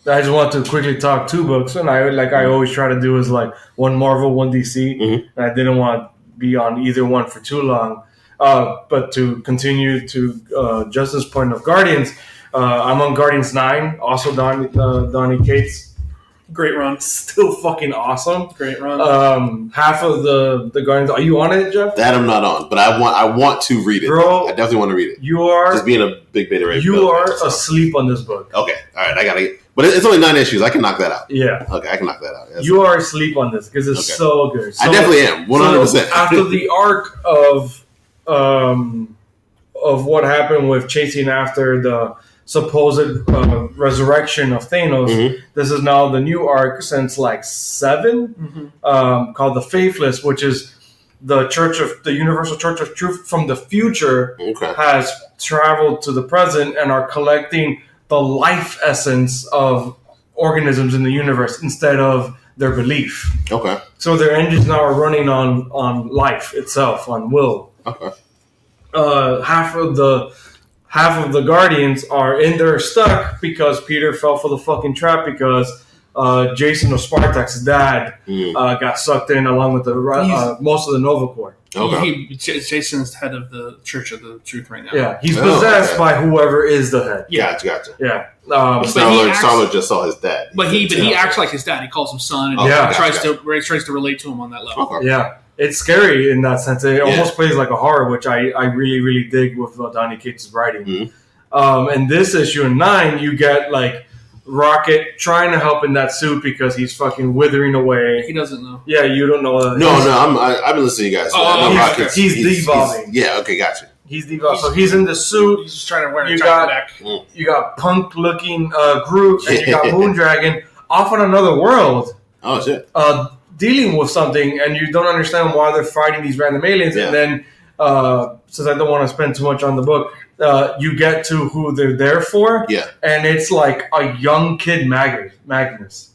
I just want to quickly talk 2 books, and I always try to do is one Marvel, one DC, and I didn't want to be on either one for too long. But to continue to Justin's point of Guardians, I'm on Guardians 9, also Donny Cates. Great run. Still fucking awesome. Great run. Half of the Guardians. Are you on it, Jeff? That I'm not on, but I want to read it. Bro, I definitely want to read it. You are just being a big beta ray. You are asleep on this book. Okay, all right. I gotta get, but it's only 9 issues. I can knock that out. Yeah. Okay, I can knock that out. You are asleep on this because it's so good. So, I definitely am. 100%. After the arc of of what happened with chasing after the supposed resurrection of Thanos. This is now the new arc since like 7, called the Faithless, which is the Universal Church of Truth from the future has traveled to the present and are collecting the life essence of organisms in the universe instead of their belief. Okay. So their engines now are running on life itself, on will. Okay. Half of the Guardians are in there stuck because Peter fell for the fucking trap because Jason of Spartak's dad got sucked in along with the most of the Nova Corps. Okay. Jason's head of the Church of the Truth right now. Yeah, he's possessed by whoever is the head. Yeah, gotcha. Yeah. Star-Lord just saw his dad. But he acts like his dad. He calls him son, and he tries to relate to him on that level. Okay. Yeah. It's scary in that sense. It almost plays like a horror, which I really, really dig with Donny Cates' writing. And this issue in 9, you get like Rocket trying to help in that suit because he's fucking withering away. He doesn't know. Yeah, you don't know. I've been listening to you guys. He's devolving. Okay, gotcha. He's devolving. So he's in the suit. He's just trying to wear a jacket back. You got punk-looking Groot, and you got Moondragon off on another world. Oh, shit. Dealing with something, and you don't understand why they're fighting these random aliens. And then, since I don't want to spend too much on the book, you get to who they're there for. Yeah. And it's like a young kid Magus. Magus.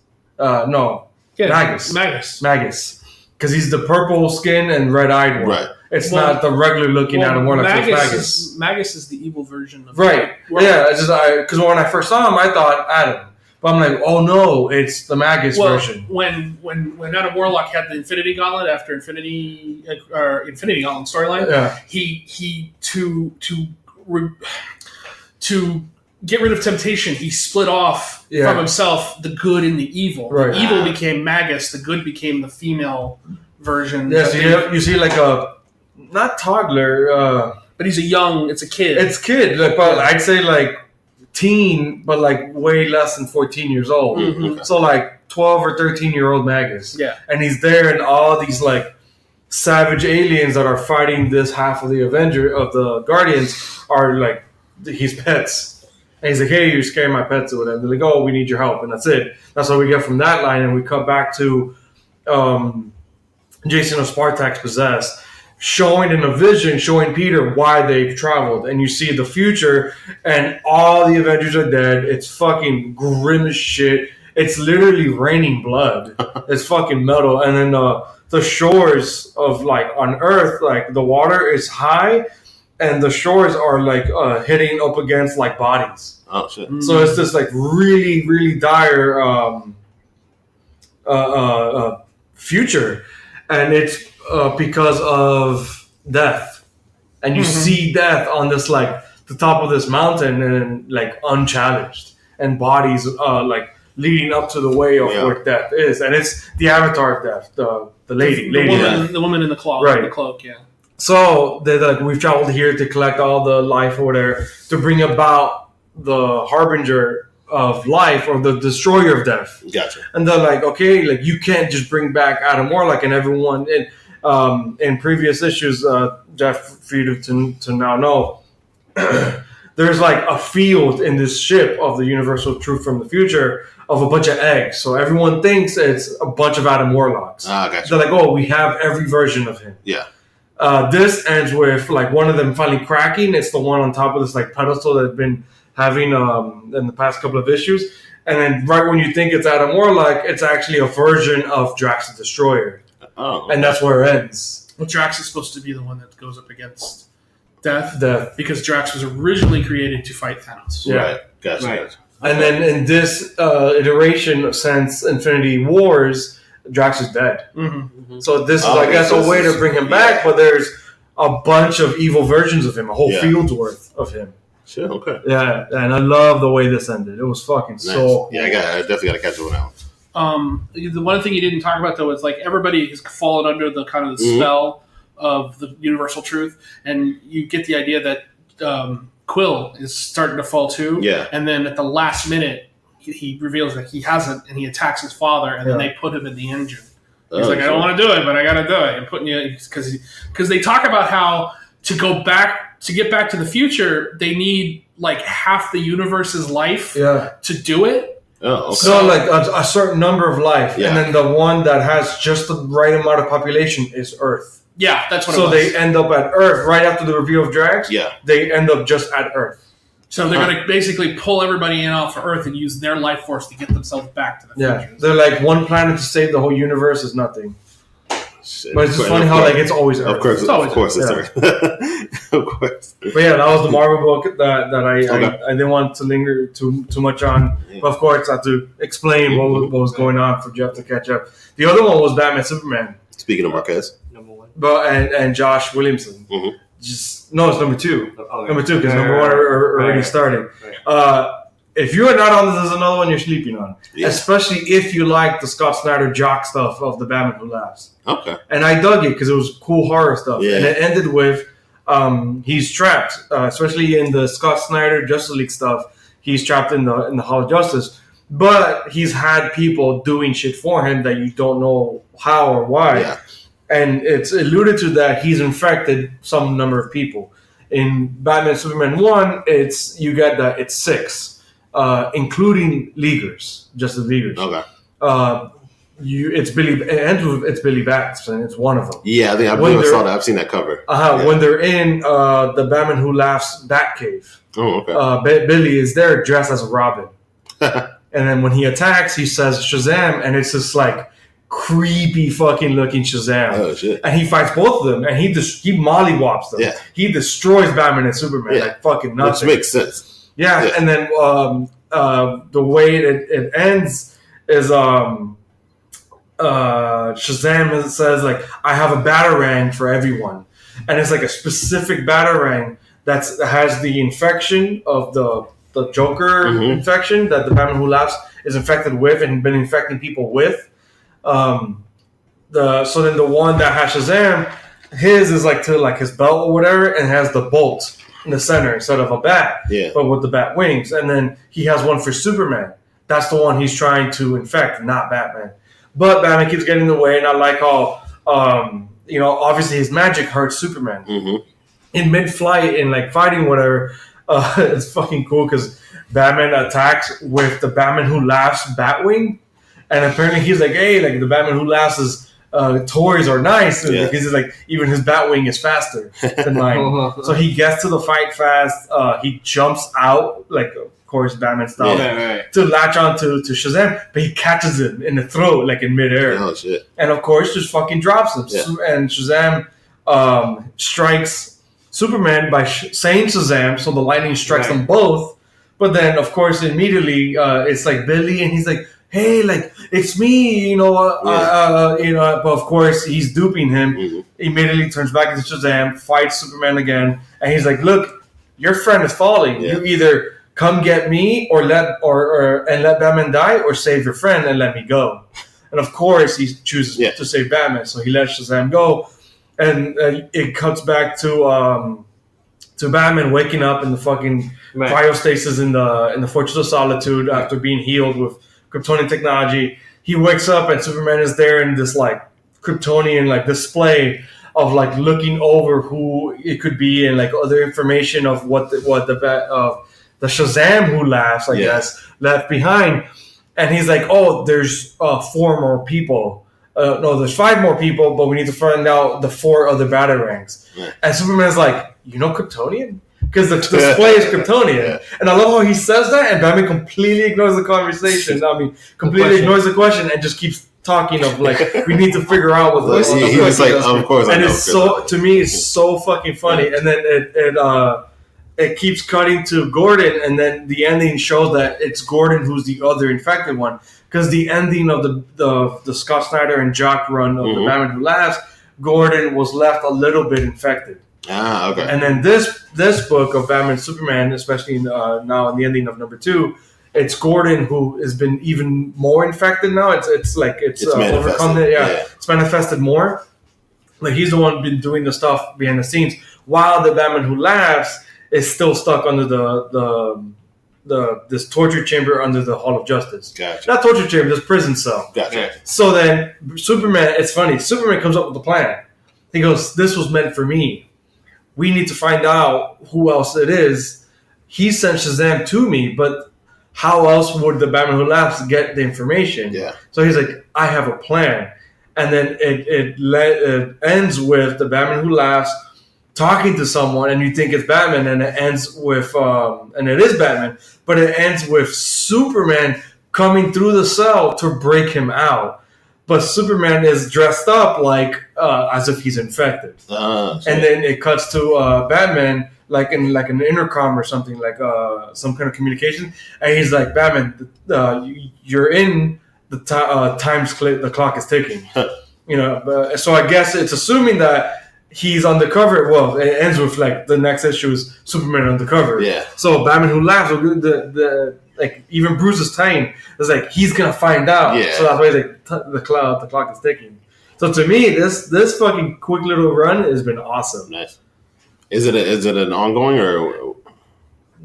Because he's the purple skin and red-eyed one. Right. It's not the regular looking Adam Warlock. Magus. Magus is the evil version of because when I first saw him, I thought Adam. But I'm like, oh no, it's the Magus version. When Adam Warlock had the Infinity Gauntlet after Infinity Gauntlet storyline, he to get rid of temptation, he split off from himself the good and the evil. Right. The evil became Magus, the good became the female version. Yeah, so you see like a not toddler, but he's it's a kid. It's kid, but I'd say like teen, but like way less than 14 years old. Mm-hmm. So like 12 or 13-year-old Magus. Yeah. And he's there, and all these like savage aliens that are fighting this half of the Guardians are like his pets. And he's like, hey, you're scaring my pets with them. They're like, oh, we need your help. And that's it. That's what we get from that line. And we come back to Jason of Spartak's possessed, showing in a vision, showing Peter why they've traveled. And you see the future, and all the Avengers are dead. It's fucking grim as shit. It's literally raining blood. It's fucking metal. And then the shores of, like, on Earth, like, the water is high, and the shores are, like, hitting up against, like, bodies. Oh, shit. So it's this, like, really, really dire future. And it's because of death. And you see death on this, like, the top of this mountain and, like, unchallenged. And bodies, like, leading up to the way of where death is. And it's the avatar of death, the lady. The woman in the cloak. Right. The cloak, yeah. So they're like, we've traveled here to collect all the life or whatever, to bring about the harbinger of life or the destroyer of death. Gotcha. And they're like, okay, like you can't just bring back Adam Warlock and everyone. In previous issues, Jeff, for you to now know, there's like a field in this ship of the Universal Truth from the future of a bunch of eggs. So everyone thinks it's a bunch of Adam Warlocks. Ah, gotcha. They're like, oh, we have every version of him. Yeah. This ends with like one of them finally cracking. It's the one on top of this like pedestal that I've been having in the past couple of issues. And then right when you think it's Adam Warlock, it's actually a version of Drax the Destroyer. Oh. Okay. And that's where it ends. Well, Drax is supposed to be the one that goes up against Death. Because Drax was originally created to fight Thanos. Yeah. Right. Gotcha. Right. Gotcha. And then in this iteration since Infinity Wars, Drax is dead. Mm-hmm. So this is, I guess, a way to bring him back, but there's a bunch of evil versions of him, a whole field's worth of him. Sure, okay. Yeah, and I love the way this ended. It was fucking so cool. Yeah, I definitely got to catch it now. The one thing you didn't talk about, though, is like everybody has fallen under the kind of the spell of the Universal Truth, and you get the idea that Quill is starting to fall too. Yeah. And then at the last minute, he reveals that he hasn't, and he attacks his father, and then they put him in the engine. He's like, I don't want to do it, but I got to do it. And putting you because they talk about how to go back to get Back to the Future, they need like half the universe's life to do it. Oh, okay. So like a certain number of life, and then the one that has just the right amount of population is Earth. Yeah, that's what. So it was. they end up at Earth right after the reveal of Drax. Yeah, they end up just at Earth. So they're going to basically pull everybody in off of Earth and use their life force to get themselves back to the future. Yeah, they're like one planet to save the whole universe is nothing. Shit. But it's just funny how like it's always Earth. Of course, it's Earth. Of course. But yeah, that was the Marvel book that I didn't want to linger too much on. Yeah. But of course, I had to explain what was going on for Jeff to catch up. The other one was Batman Superman. Speaking of Marquez, number 1. But and Josh Williamson. Mm-hmm. It's number 2. Okay. Number 2 because number 1 already started. Right. If you're not on this, there's another one you're sleeping on. Yeah. Especially if you like the Scott Snyder jock stuff of the Batman Who Laughs. Okay. And I dug it because it was cool horror stuff. Yeah. And it ended with he's trapped, especially in the Scott Snyder Justice League stuff. He's trapped in the Hall of Justice. But he's had people doing shit for him that you don't know how or why. Yeah. And it's alluded to that he's infected some number of people. In Batman Superman 1, it's 6, including Leaguers, just the Leaguers. Okay. It's Billy Batson. It's one of them. Yeah, I think I saw that. I've seen that cover. When they're in the Batman Who Laughs Batcave. Oh, okay. Billy is there dressed as a Robin. And then when he attacks, he says Shazam, and it's just like creepy fucking looking Shazam. Oh shit! And he fights both of them, and he mollywops them. Yeah. He destroys Batman and Superman like fucking nothing. Which makes sense. Yeah. And then the way it ends is Shazam says like, I have a Batarang for everyone, and it's like a specific Batarang that has the infection of the Joker infection that the Batman Who Laughs is infected with and been infecting people with. So then the one that has Shazam, his is like to like his belt or whatever, and has the bolt in the center instead of a bat, but with the bat wings. And then he has one for Superman. That's the one he's trying to infect, not Batman. But Batman keeps getting in the way, and I like how obviously his magic hurts Superman. Mm-hmm. In mid-flight, in like fighting whatever, it's fucking cool because Batman attacks with the Batman Who Laughs Batwing. And apparently he's like, hey, like the Batman Who Laughs is toys are nice because he's like, even his Batwing is faster than mine. So he gets to the fight fast. He jumps out, like of course Batman style, to latch on to Shazam, but he catches him in the throat, like in midair. Oh shit! And of course, just fucking drops him. Yeah. And Shazam strikes Superman by saying Shazam, so the lightning strikes them both. But then, of course, immediately it's like Billy, and he's like, hey, like, it's me, but of course he's duping him. Mm-hmm. Immediately turns back into Shazam, fights Superman again, and he's like, look, your friend is falling. Yeah. You either come get me and let Batman die, or save your friend and let me go. And of course he chooses to save Batman, so he lets Shazam go, and it cuts back to Batman waking up in the fucking cryostasis in the Fortress of Solitude after being healed with Kryptonian technology. He wakes up and Superman is there in this like Kryptonian like display of like looking over who it could be and like other information of what the Shazam Who Laughs, I guess, left behind. And he's like, oh, there's 4 more people. No, there's 5 more people, but we need to find out the 4 other Batarangs. Yeah. And Superman's like, Kryptonian? Because the display is Kryptonian. Yeah. And I love how he says that, and Batman completely ignores the conversation. Completely ignores the question and just keeps talking of, like, we need to figure out what this is. He was like, of course. And it's so, to me, it's so fucking funny. And then it keeps cutting to Gordon, and then the ending shows that it's Gordon who's the other infected one. Because the ending of the Scott Snyder and Jock run of the Batman Who Laughs, Gordon was left a little bit infected. Ah, okay. And then this book of Batman Superman, especially now in the ending of number 2, it's Gordon who has been even more infected now. It's overcome it. Yeah, it's manifested more. Like he's the one been doing the stuff behind the scenes, while the Batman Who Laughs is still stuck under this torture chamber under the Hall of Justice. Gotcha. Not torture chamber, this prison cell. Gotcha. So then Superman, it's funny. Superman comes up with a plan. He goes, "This was meant for me." we need to find out who else it is. He sent Shazam to me, but how else would the Batman Who Laughs get the information? Yeah. So he's like, I have a plan. And then it ends with the Batman Who Laughs talking to someone, and you think it's Batman, and it ends with, and it is Batman, but it ends with Superman coming through the cell to break him out. But Superman is dressed up like as if he's infected. And then it cuts to Batman like in an intercom or something, like some kind of communication, and he's like, Batman, you're in the the clock is ticking. So I guess it's assuming that he's undercover. Well, it ends with like the next issue is Superman undercover. Yeah. So Batman Who Laughs, like even Bruce is saying, is like he's gonna find out. Yeah. So that's why the clock is ticking. So to me, this fucking quick little run has been awesome. Nice. Is it an ongoing or?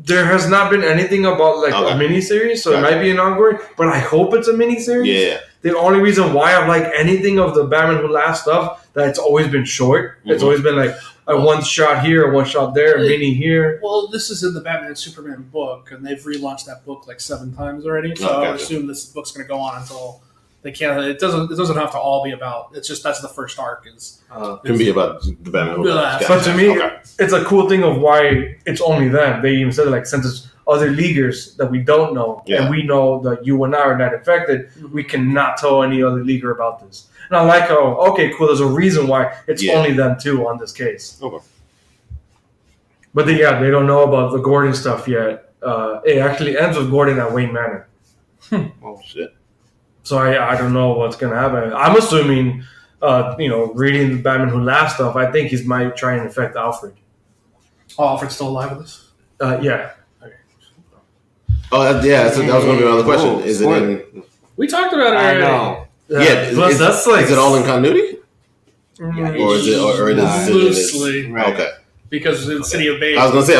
There has not been anything about like a miniseries, so it might be an ongoing. But I hope it's a miniseries. Yeah. The only reason why I like anything of the Batman Who Laughs stuff, that it's always been short. Mm-hmm. It's always been like a one shot here, a one shot there, a mini here. Well, this is in the Batman and Superman book, and they've relaunched that book like 7 times already. So I assume this book's going to go on until they can't. It doesn't have to all be about. It's just that's the first arc is. Can be about the Batman Who Laughs. But to me, it's a cool thing of why it's only them. They even said like since it's other leaguers that we don't know, and we know that you and I are not infected, we cannot tell any other leaguer about this. And I like how, okay, cool, there's a reason why it's only them two on this case. Okay. But they don't know about the Gordon stuff yet. It actually ends with Gordon at Wayne Manor. Oh, shit. So I don't know what's going to happen. I'm assuming, reading the Batman Who Laughs stuff, I think he might try and infect Alfred. Oh, Alfred's still alive with us? Yeah. Oh, yeah, so that was going to be another question. Is it in... We talked about it already. I know. Plus that's like... Is it all in continuity? Yeah, Or is it... loosely. Right. Okay. Because in City of Babes... I was going to say,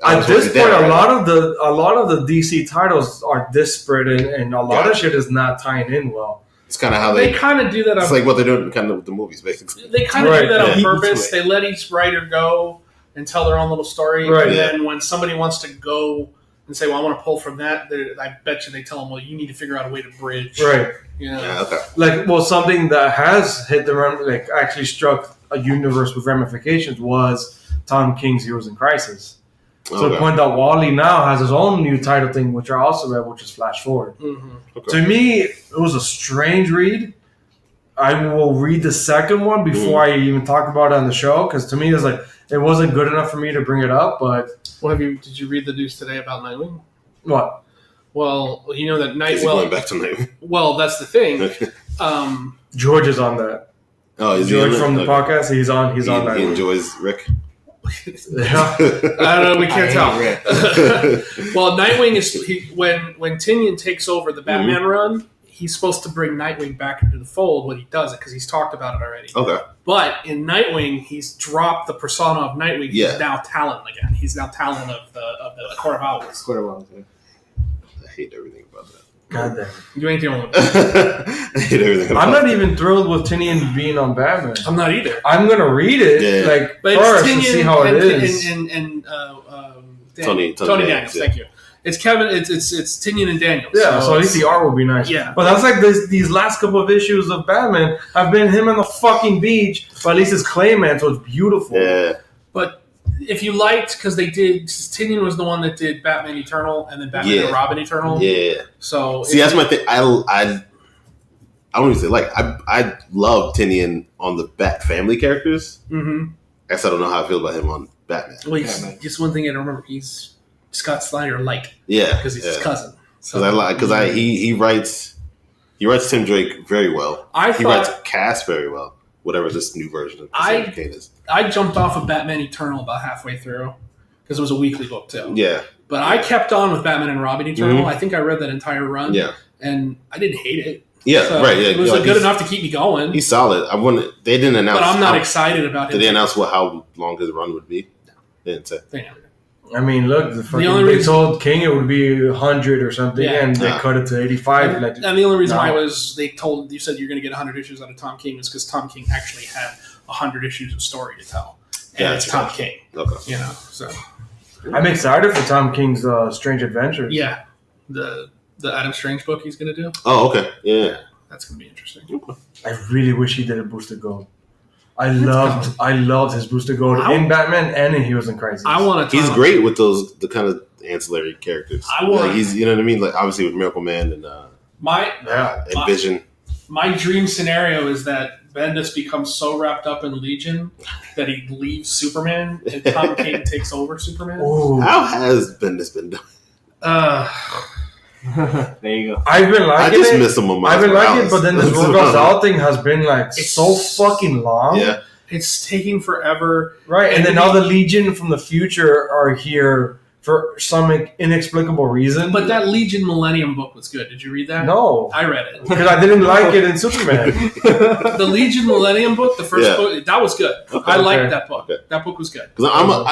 at this point, a lot of the DC titles are disparate, and a lot of shit is not tying in well. It's kind of how they kind of do that. It's like what they're doing kind of with the movies, basically. They kind of do that on purpose. They let each writer go and tell their own little story. Right. And then when somebody wants to go and say, well, I want to pull from that, I bet you they tell them, well, you need to figure out a way to bridge. Right. Yeah, okay. Like, well, something that has hit the run, like actually struck a universe with ramifications was Tom King's Heroes in Crisis. So the point that Wally now has his own new title thing, which I also read, which is Flash Forward. Mm-hmm. Okay. To me, it was a strange read. I will read the second one before I even talk about it on the show, because to me, it's like it wasn't good enough for me to bring it up. But did you read the news today about Nightwing? What? Well, you know that going back to Nightwing. Well, that's the thing. George is on that. Oh, is George from the podcast? He's on that. He enjoys Rick. Yeah. I don't know. We can't tell. Well, Nightwing is when Tynion takes over the Batman run. He's supposed to bring Nightwing back into the fold when he does it because he's talked about it already. Okay. But in Nightwing, he's dropped the persona of Nightwing. Yeah. He's now Talon again. He's now Talon of the Court of Owls. Court of Owls. Yeah. I hate everything about that. God damn. You ain't the only one. I hate everything about I'm not even thrilled with Tynion being on Batman. I'm not either. I'm gonna read it but first to see how it is. Tony Daniels. Yeah. Thank you. It's Kevin. It's Tynion and Daniels. Yeah, so at least the art will be nice. Yeah. But that's like these last couple of issues of Batman have been him on the fucking beach, but at least his Clayman was beautiful. Yeah. But if you liked, because Tynion was the one that did Batman Eternal and then Batman and Robin Eternal. Yeah. So see, that's my thing. I don't even say I love Tynion on the Bat Family characters. Mm-hmm. I guess I don't know how I feel about him on Batman. Well, just one thing I don't remember. He's Scott Snyder light. Yeah, because he's his cousin. He writes Tim Drake very well. He writes Cass very well. Whatever this new version of Cassandra Cain is. I jumped off of Batman Eternal about halfway through because it was a weekly book too. Yeah, but I kept on with Batman and Robin Eternal. Mm-hmm. I think I read that entire run. Yeah, and I didn't hate it. Yeah, so right. Yeah, it was good enough to keep me going. He's solid. They didn't announce, but I'm not excited about it. Did they announce how long his run would be? They didn't say. I mean, look, they told King it would be 100 or something, and they cut it to 85. And the only reason why was you said you're going to get 100 issues out of Tom King is because Tom King actually had 100 issues of story to tell. and it's Tom King. Okay. You know, so I'm excited for Tom King's Strange Adventures. yeah, the Adam Strange book he's gonna do. Oh, okay. Yeah. That's gonna be interesting. I really wish he did a Booster Gold. I loved his Booster Gold in Batman and in Heroes in Crisis. I want to. He's great with the kind of ancillary characters. I want. Like he's, you know what I mean? Like obviously with Miracle Man and Vision. My dream scenario is that Bendis becomes so wrapped up in Legion that he leaves Superman and Tom King takes over Superman. Ooh. How has Bendis been done? There you go. I've been liking it. I just miss him on my. I've been liking it, but then this Rogue Zal thing has been like so fucking long. Yeah. It's taking forever. Right, and then all the Legion from the future are here for some inexplicable reason. But that Legion Millennium book was good. Did you read that? No. I read it. Because I didn't like it in Superman. The Legion Millennium book, the first book, that was good. Okay. I liked that book. Okay. That book was good. Because I'm a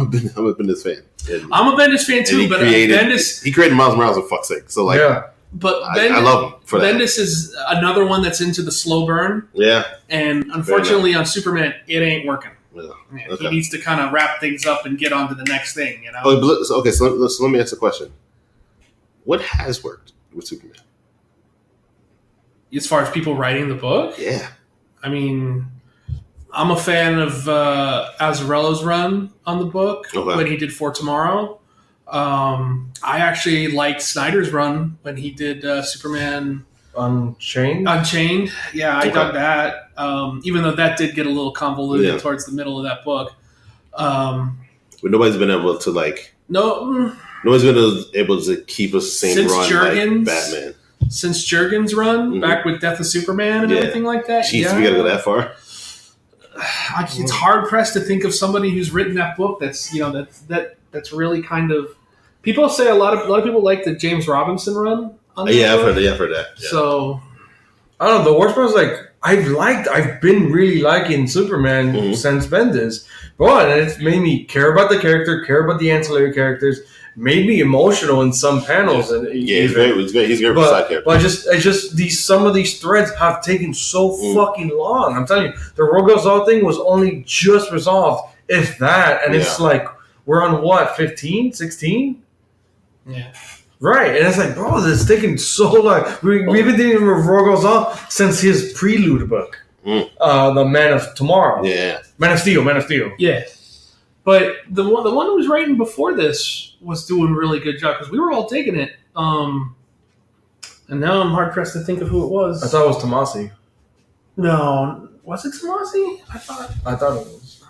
Bendis fan. I'm a Bendis fan too, but Bendis... He created Miles Morales for fuck's sake. So like... Yeah. But I love him for that. Bendis is another one that's into the slow burn. Yeah. And unfortunately on Superman, it ain't working. Yeah. Yeah, Okay. He needs to kind of wrap things up and get on to the next thing, you know? Okay, so let me ask a question. What has worked with Superman? As far as people writing the book? Yeah. I mean, I'm a fan of Azzarello's run on the book when he did For Tomorrow. I actually liked Snyder's run when he did Superman Unchained. Yeah, I dug that. Even though that did get a little convoluted towards the middle of that book. But nobody's been able to nobody's been able to keep us the same run like Batman. Since Jurgens' run, back with Death of Superman and everything like that. Jeez, we gotta go that far. It's hard pressed to think of somebody who's written that book that's that's really kind of. People say a lot of people like the James Robinson run. On I've heard that. Yeah. So I don't know. The worst part is like I've been really liking Superman since Bendis, but it's made me care about the character, care about the ancillary characters, made me emotional in some panels. And he's great. He's great for side characters. But some of these threads have taken so fucking long. I'm telling you, the Rogue Zal thing was only just resolved, if that, and it's like we're on what 15, 16? Yeah. Right, and it's like, bro, this is taking so long. We've been dealing with Rogue Zal since his prelude book, the Man of Tomorrow. Yeah, Man of Steel. Yeah, but the one who was writing before this was doing a really good job because we were all digging it. And now I'm hard pressed to think of who it was. I thought it was Tomasi. No, was it Tomasi? I thought it was.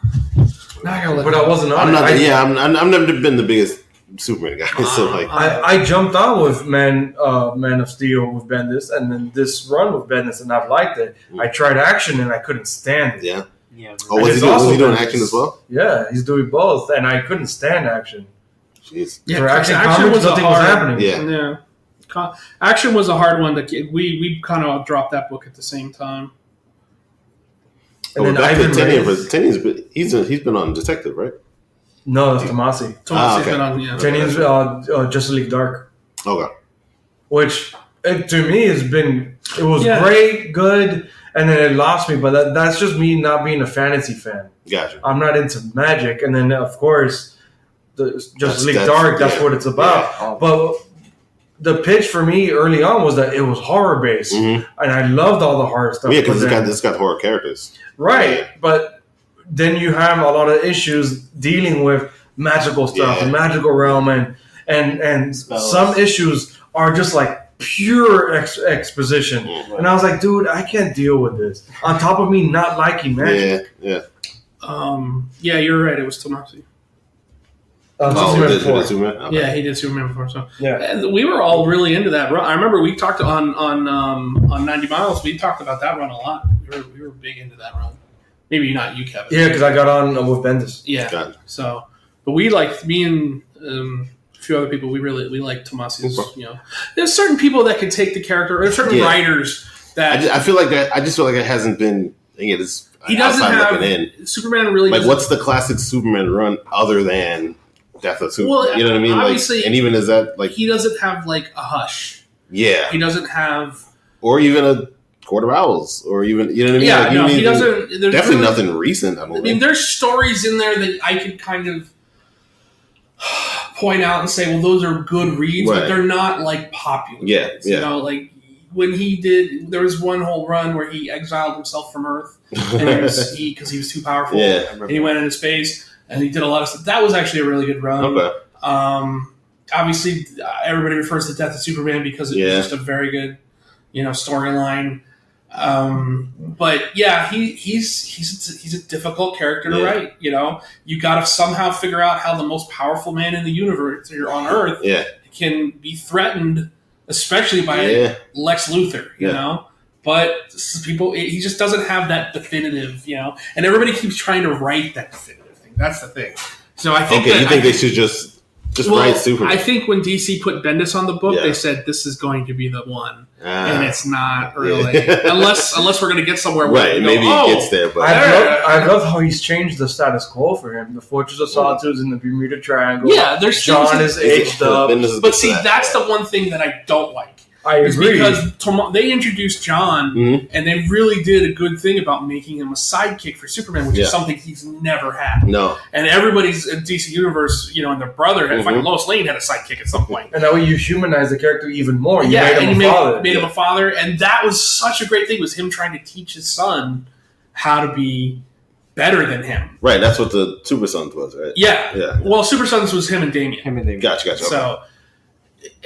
Now I gotta look. But I wasn't on I'm it. not. I've never been the biggest Superman guy. So like, I jumped on with Man of Steel with Bendis, and then this run with Bendis, and I've liked it. I tried Action, and I couldn't stand it. Yeah. Oh, was he doing Action as well? Yeah, he's doing both, and I couldn't stand Action. Jeez. Yeah, for Action comics, nothing was happening. Yeah. Action was a hard one to. We kind of dropped that book at the same time. And then Ivan he's been on Detective, right? No, that's Tomasi. Tomasi's been on, Tenian's Justice League Dark. Okay. Which, to me, it was great, good, and then it lost me, but that's just me not being a fantasy fan. Gotcha. I'm not into magic, and then, of course, Justice League Dark, that's what it's about. Yeah. But the pitch for me early on was that it was horror-based, and I loved all the horror stuff. Yeah, because it's got horror characters. Right, but then you have a lot of issues dealing with magical stuff and magical realm, and some issues are just like pure exposition. And I was like, dude, I can't deal with this. On top of me not liking magic. Yeah. Yeah, you're right. It was Tomasi. Superman. Okay. Yeah, he did Superman before. So and we were all really into that run. I remember we talked on 90 Miles. We talked about that run a lot. We were big into that run. Maybe not you, Kevin. Yeah, because I got on with Bendis. Yeah. So, but we liked me and a few other people. We liked Tomasi's. You know, there's certain people that could take the character, or certain writers that I feel like that. I just feel like it hasn't been. He doesn't have Superman. Really, like what's the classic Superman run other than Death of Superman? Well, you know what I mean? Obviously, like, and even is that like he doesn't have like a Hush. Yeah, he doesn't have, or even a Court of Owls, or even you know what I mean. Yeah, like, no, he doesn't. There's Definitely nothing recent. I mean, there's stories in there that I could kind of point out and say, well, those are good reads, but they're not like popular. Reads, you know, like when he did, there was one whole run where he exiled himself from Earth, and because he was too powerful, and he went into space, and he did a lot of stuff. That was actually a really good run. Okay. Obviously, everybody refers to Death of Superman because it was just a very good, storyline. But yeah, he's a difficult character to write. You got to somehow figure out how the most powerful man in the universe here on Earth can be threatened, especially by Lex Luthor. You know, but people, he just doesn't have that definitive. And everybody keeps trying to write that definitive thing. That's the thing. So I think you think they should just write Superman? I think when DC put Bendis on the book, they said this is going to be the one, and it's not really unless we're going to get somewhere where maybe it gets there. But I love how he's changed the status quo for him. The Fortress of Solitude is in the Bermuda Triangle. Yeah, there's John is aged up. But see, that's the one thing that I don't like. I agree. Because they introduced John, and they really did a good thing about making him a sidekick for Superman, which is something he's never had. No. And everybody's in DC Universe, and their brother, fucking Lois Lane had a sidekick at some point. And that way you humanize the character even more. You made him a father. And that was such a great thing, was him trying to teach his son how to be better than him. Right, that's what the Super Sons was, right? Yeah. Well, Super Sons was him and Damian. Gotcha. So...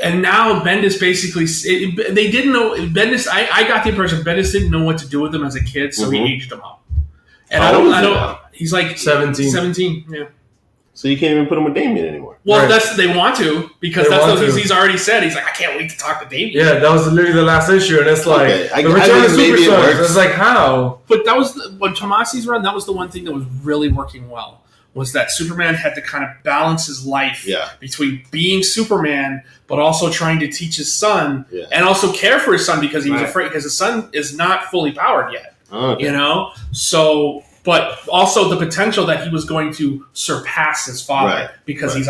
And now Bendis basically, they didn't know, Bendis, I got the impression Bendis didn't know what to do with him as a kid, so he aged him up. And I don't, he's like 17, yeah. So you can't even put him with Damian anymore. Well, they want to, because that's what he's already said. He's like, I can't wait to talk to Damian. Yeah, that was literally the last issue, and it's like, the Return of Superstars, it's like, how? But that was, when Tomasi's run, that was the one thing that was really working well. Was that Superman had to kind of balance his life between being Superman, but also trying to teach his son, and also care for his son because he was afraid, because his son is not fully powered yet. So, but also the potential that he was going to surpass his father because he's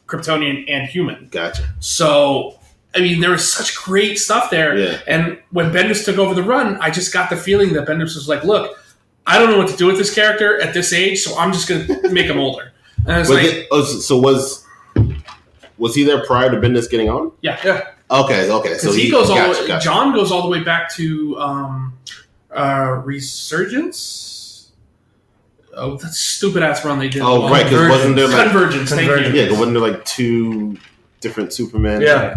Kryptonian and human. Gotcha. So, I mean, there was such great stuff there. And when Bendis took over the run, I just got the feeling that Bendis was like, look, I don't know what to do with this character at this age, so I'm just going to make him older. And I was so was he there prior to Bendis getting on? Yeah. Okay. So he goes John goes all the way back to Resurgence. Oh, that stupid ass run they did. Oh, right, because wasn't there like Convergence? Thank you. Yeah, wasn't there like two different Superman? Yeah.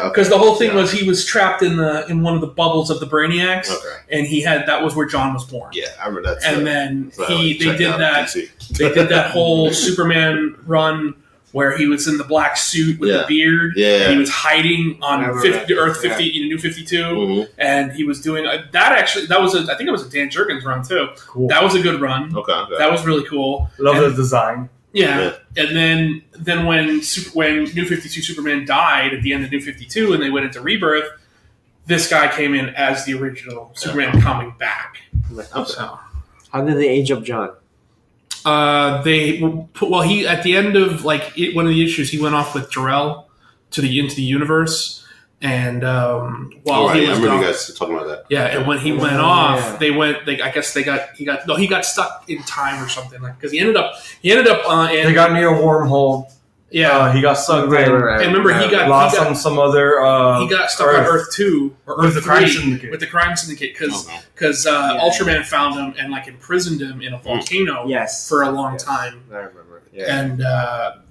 Because the whole thing was he was trapped in one of the bubbles of the Brainiacs, and that was where John was born. Yeah, I remember that. And then they did that whole Superman run where he was in the black suit with the beard. Yeah, and he was hiding on Earth 50 in New 52, and he was doing that. Actually, I think it was a Dan Jurgens run too. Cool. That was a good run. Okay. That was really cool. Love the design. Yeah, and then when New 52 Superman died at the end of New 52 and they went into Rebirth, this guy came in as the original Superman coming back. So, how did they age up John? He at the end of one of the issues he went off with Jor-El into the universe. And while he was I remember gone, you guys talking about that. Yeah, and when he went off, he got stuck in time or something, because he ended up they got near a wormhole. Yeah, he got sucked in. And remember, he got lost on some other. He got stuck on Earth 2 or Earth 3 with the Crime Syndicate because Ultraman found him and imprisoned him in a volcano for a long time. I remember. Yeah. And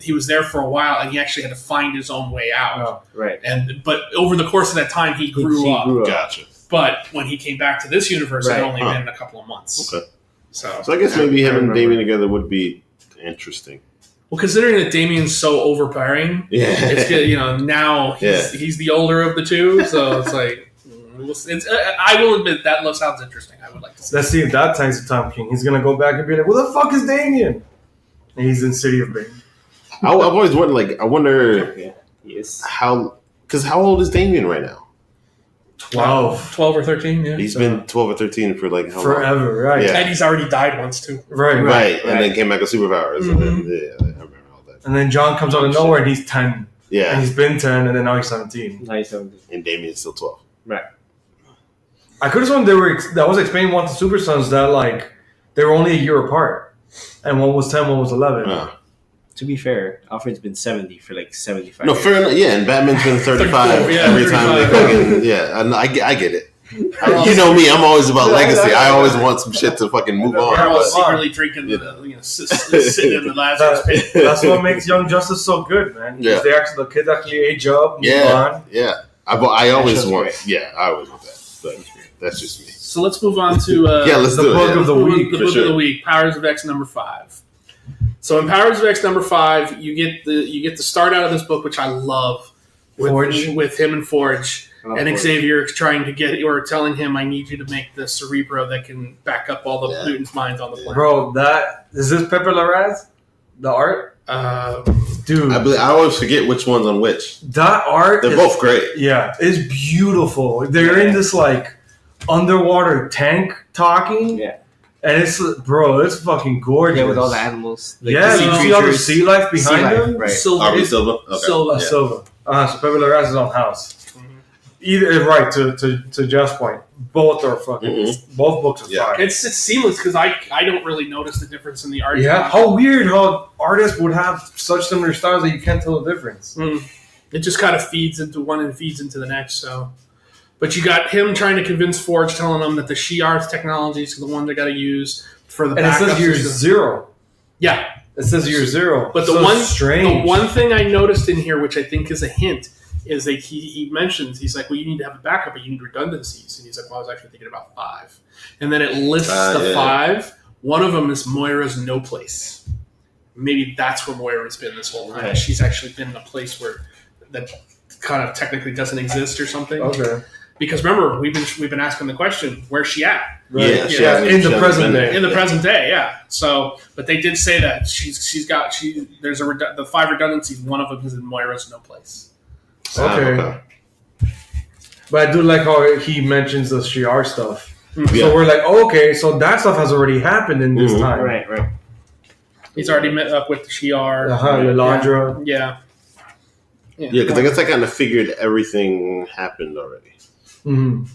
he was there for a while, and he actually had to find his own way out. Oh, right. But over the course of that time, he grew up. Gotcha. But when he came back to this universe, it had only been a couple of months. Okay. So I guess maybe him and Damian together would be interesting. Well, considering that Damian's so overbearing, it's good. Now he's the older of the two, so it's like. I will admit that sounds interesting. I would like to see. Let's see if that ties to Tom King. He's gonna go back and be like, "Where the fuck is Damian?" And he's in City of Bane. I've always wondered, I wonder how old is Damian right now? 12 or 13. Yeah, he's been 12 or 13 for how forever, long? right? Yeah. And he's already died once too. Right. And then came back with superpowers. Mm-hmm. And then, I remember all that. And then John comes out of nowhere and he's 10. Yeah, and he's been 10, and then now he's 17. Nice. And Damian's still 12. Right. I could have sworn that was explaining one to Super Sons that like they were only a year apart, and one was 10, one was 11. To be fair, Alfred's been 70 for like 75. No, fair enough. Yeah, and Batman's been 35 every time they fucking. Yeah, I get it. You know me, I'm always about legacy. I always want some shit to fucking move on. I was secretly drinking, sitting in the Lazarus pit. That's what makes Young Justice so good, man. Yeah, the kids actually age up, move on. Yeah. I always want. Yeah, I always want that. But that's just me. So let's move on to let's the do book it. of the week. The book of the week, Powers of X number 5. So in Powers of X number 5, you get the start out of this book, which I love, with him and Forge. And Xavier trying to get or telling him, "I need you to make the Cerebro that can back up all the mutants' minds on the planet." Bro, is this Pepe Larraz? The art, dude. I always forget which one's on which. That art, they're both great. Yeah, it's beautiful. They're in this like underwater tank talking. Yeah. And it's fucking gorgeous. Yeah, with all the animals. Like you see all the sea life behind them. Right. Silva. Okay. Silva. So Pepe Larraz's own house. Either right to Jeff's point, both are fucking. Both books are fire. It's seamless because I don't really notice the difference in the art. Yeah, how weird how artists would have such similar styles that you can't tell the difference. It just kind of feeds into one and feeds into the next. So, but you got him trying to convince Forge, telling them that the Shi'ar technology is the one they got to use for the. And it says year 0. Yeah, it says year 0. But the one thing I noticed in here, which I think is a hint, is that he mentions, he's like, well, you need to have a backup, but you need redundancies. And he's like, well, I was actually thinking about 5. And then it lists the 5. One of them is Moira's no place. Maybe that's where Moira's been this whole time. Right. She's actually been in a place where that kind of technically doesn't exist or something. Okay. Because remember, we've been asking the question, where's she at? Right. Yeah, in the present day. In the present day, yeah. So, but they did say that there's the 5 redundancies. One of them is in Moira's no place. Okay. But I do like how he mentions the Shi'ar stuff. Mm-hmm. So we're like, okay, so that stuff has already happened in this time. Right. He's already met up with the Shi'ar. Lilandra. Yeah, because I guess I kind of figured everything happened already. Mm-hmm.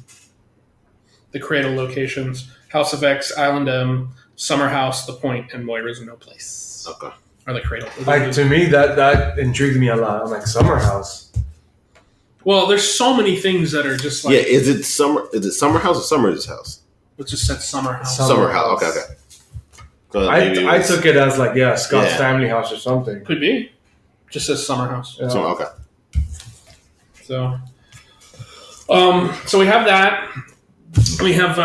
The cradle locations: House of X, Island M, Summer House, The Point, and Moira's no place. Okay. Or the cradle. Like, to me, that intrigued me a lot. I'm like, Summer House. Well, there's so many things that are just like... Yeah, is it Summer House or Summer's house? It just said Summer House. Summer House. Okay. So I took it as like, Scott's family house or something. Could be. Just says Summer House. Yeah. Okay. So we have that. We have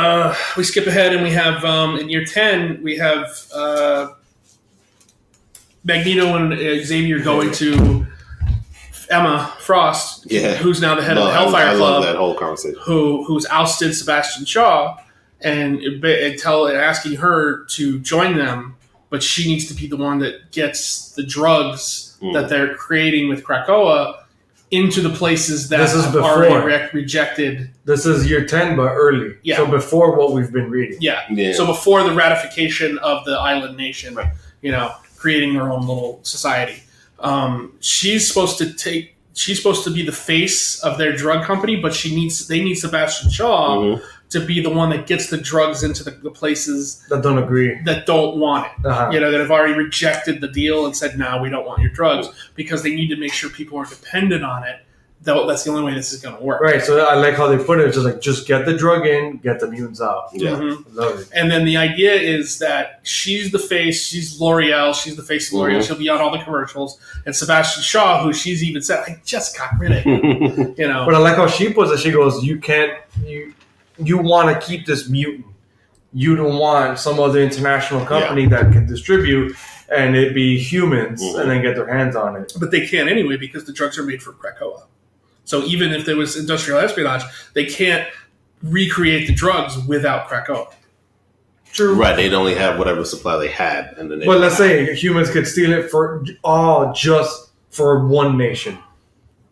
we skip ahead and we have in year 10 we have Magneto and Xavier going to Emma Frost, who's now the head of the Hellfire Club. I love that whole conversation. Who's ousted Sebastian Shaw and asking her to join them, but she needs to be the one that gets the drugs that they're creating with Krakoa into the places that have already rejected. This is year 10, but early. Yeah. So before what we've been reading. Yeah. So before the ratification of the island nation, creating their own little society. She's supposed to be the face of their drug company, but they need Sebastian Shaw to be the one that gets the drugs into the places that don't agree, that don't want it, that have already rejected the deal and said, no, we don't want your drugs, because they need to make sure people are dependent on it. That's the only way this is going to work. Right. So I like how they put it. It's just like, just get the drug in, get the mutants out. Yeah. Mm-hmm. Love it. And then the idea is that she's the face. She's L'Oreal. She's the face of L'Oreal. She'll be on all the commercials. And Sebastian Shaw, who she's even said, I just got rid of him. But I like how she puts it. She goes, you want to keep this mutant. You don't want some other international company that can distribute and it be humans and then get their hands on it. But they can't anyway, because the drugs are made from Krakoa. So even if there was industrial espionage, they can't recreate the drugs without Krakoa. True. Right, they'd only have whatever supply they had. And then but let's say humans could steal it just for one nation.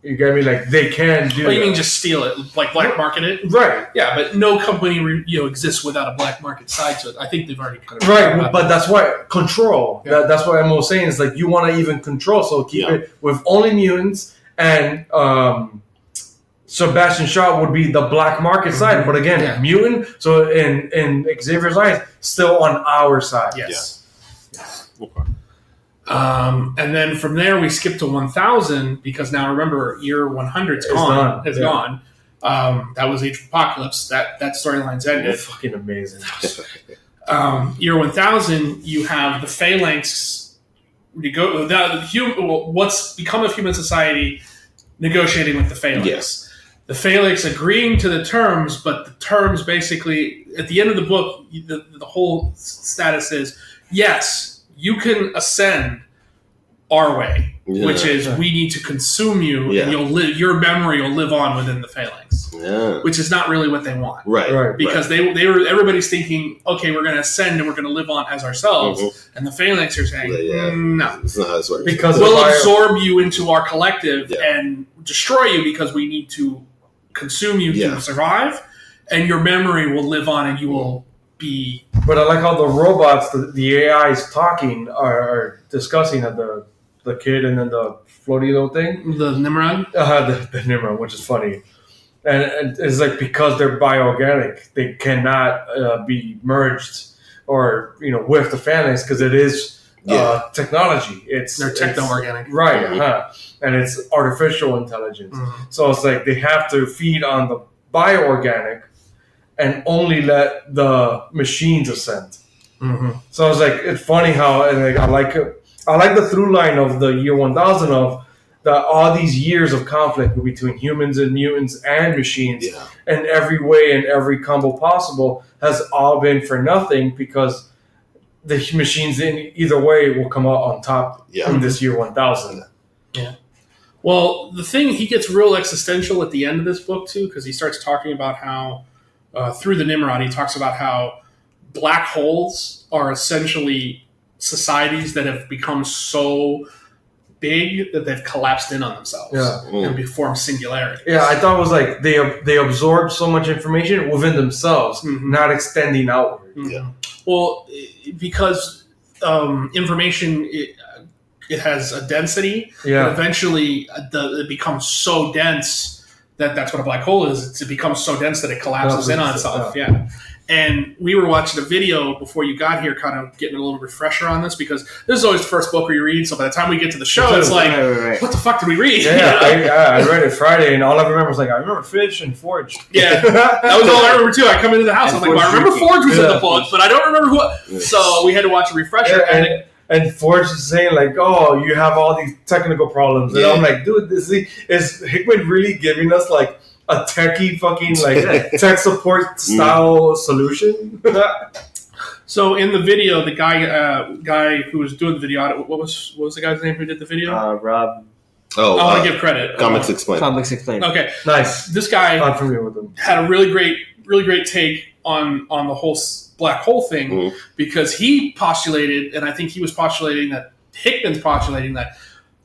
You get me? Like, they can do you mean just steal it, like black market it? Right. Yeah, but no company exists without a black market side to it. I think they've already kind of... Right, but that's why control. Yeah. That's what I'm saying. Is like, you want to even control, so keep it with only mutants and Sebastian Shaw would be the black market side, but again, mutant. So in Xavier's eyes, still on our side. Yes. Okay. And then from there we skip to 1000 because now remember year 100's gone. It's gone. That was Age of Apocalypse. That storyline's ended. It's fucking amazing. Year 1000, you have the Phalanx. What's become of human society negotiating with the Phalanx. Yes. The Phalanx agreeing to the terms, but the terms basically, at the end of the book, the whole status is, yes, you can ascend our way, which is we need to consume you, and your memory will live on within the Phalanx, which is not really what they want, right? Because they were everybody's thinking, okay, we're going to ascend and we're going to live on as ourselves, and the Phalanx are saying, no, it's not how this works. Because we'll absorb you into our collective and destroy you because we need to consume you to survive, and your memory will live on, and you will be. But I like how the robots, the AIs talking are discussing at the kid and then the floaty little thing, the Nimrod, the Nimrod, which is funny, and it's like because they're bioorganic, they cannot be merged or with the Phalanx because it is technology. They're techno-organic, right? And it's artificial intelligence. So it's like they have to feed on the bioorganic and only let the machines ascend. So it's like it's funny how I like the through line of the year 1000 of all these years of conflict between humans and mutants and machines, and every way and every combo possible has all been for nothing because the machines in either way will come out on top in this year 1000. Yeah. Well, the thing, he gets real existential at the end of this book, too, because he starts talking about how, through the Nimrod, he talks about how black holes are essentially societies that have become so big that they've collapsed in on themselves and formed singularity. Yeah, I thought it was like they absorb so much information within themselves, not extending outward. Well, because information... It has a density. And eventually, it becomes so dense that's what a black hole is. It becomes so dense that it collapses in on itself. And we were watching a video before you got here, kind of getting a little refresher on this, because this is always the first book we read. So by the time we get to the show, it's like, what the fuck did we read? I read it Friday, and all I remember was like, I remember Fish and Forge. Yeah, that was all I remember too. I come into the house, I'm like, well, I remember Forge was in the book, but I don't remember who. So we had to watch a refresher. And Forge is saying like, "Oh, you have all these technical problems," and I'm like, "Dude, is Hickman really giving us like a techie fucking like tech support style solution?" So in the video, the guy who was doing the video, what was the guy's name who did the video? Rob. Oh, I want to give credit. Comics Explained. Okay, nice. This guy I'm familiar with him. Had a really great take on the whole black hole thing, because he postulated, and I think he was postulating that Hickman's postulating that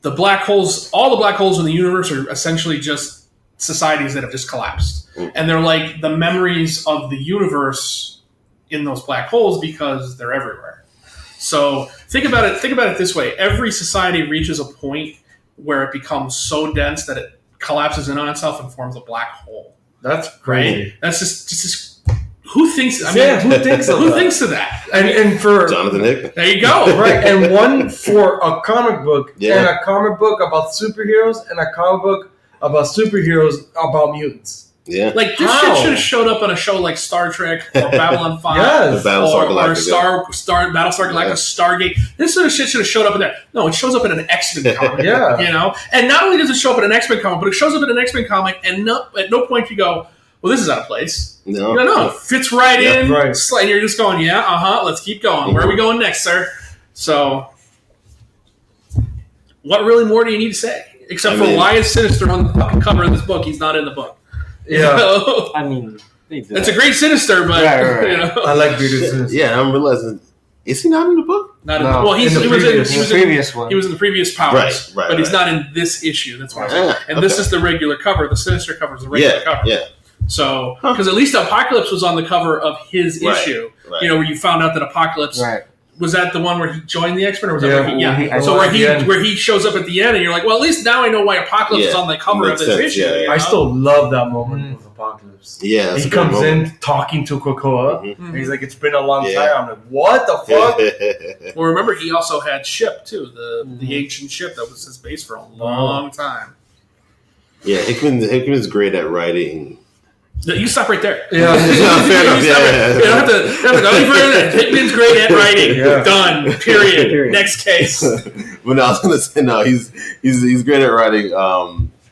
all the black holes in the universe are essentially just societies that have just collapsed, and they're like the memories of the universe in those black holes because they're everywhere. So think about it this way: every society reaches a point where it becomes so dense that it collapses in on itself and forms a black hole. That's crazy. Right? That's just who thinks? Who thinks of who thinks of that? And for Jonathan Hickman. There you go. Right, and one for a comic book, and a comic book about superheroes, and a comic book about superheroes about mutants. Yeah, like this shit should have showed up on a show like Star Trek or Babylon 5, yes. or Star Battlestar Galactica, Stargate. This sort of shit should have showed up in there. No, it shows up in an X-Men comic. And not only does it show up in an X-Men comic, but it shows up in an X-Men comic, and at no point you go, well, this is out of place. No, it fits right in. Right. And you're just going, let's keep going. Where are we going next, sir? So, what really more do you need to say? Except for why is Sinister on the fucking cover of this book? He's not in the book. Yeah. I mean, it's a great Sinister, but I like Peter Sinister. Yeah, I'm realizing. Is he not in the book? Not in the, well, he was in the previous one. He was in the previous Powers, right, but he's not in this issue. That's what I'm saying. And this is the regular cover. The Sinister cover is the regular cover. Yeah. So, because at least Apocalypse was on the cover of his issue, where you found out that Apocalypse Was that the one where he joined the X-Men, or was that where he shows up at the end, and you're like, well, at least now I know why Apocalypse is on the cover of this issue. Yeah. You know? I still love that moment with Apocalypse. Yeah, he comes in talking to Krakoa, and he's like, "It's been a long time." I'm like, "What the fuck?" Well, remember he also had Ship too, the ancient ship that was his base for a long time. Yeah, Hickman's great at writing. You stop right there. Yeah, fair enough. You don't have to go any further. Hickman's great at writing. Yeah. Done. Period. Next case. But no, I was gonna say no. He's great at writing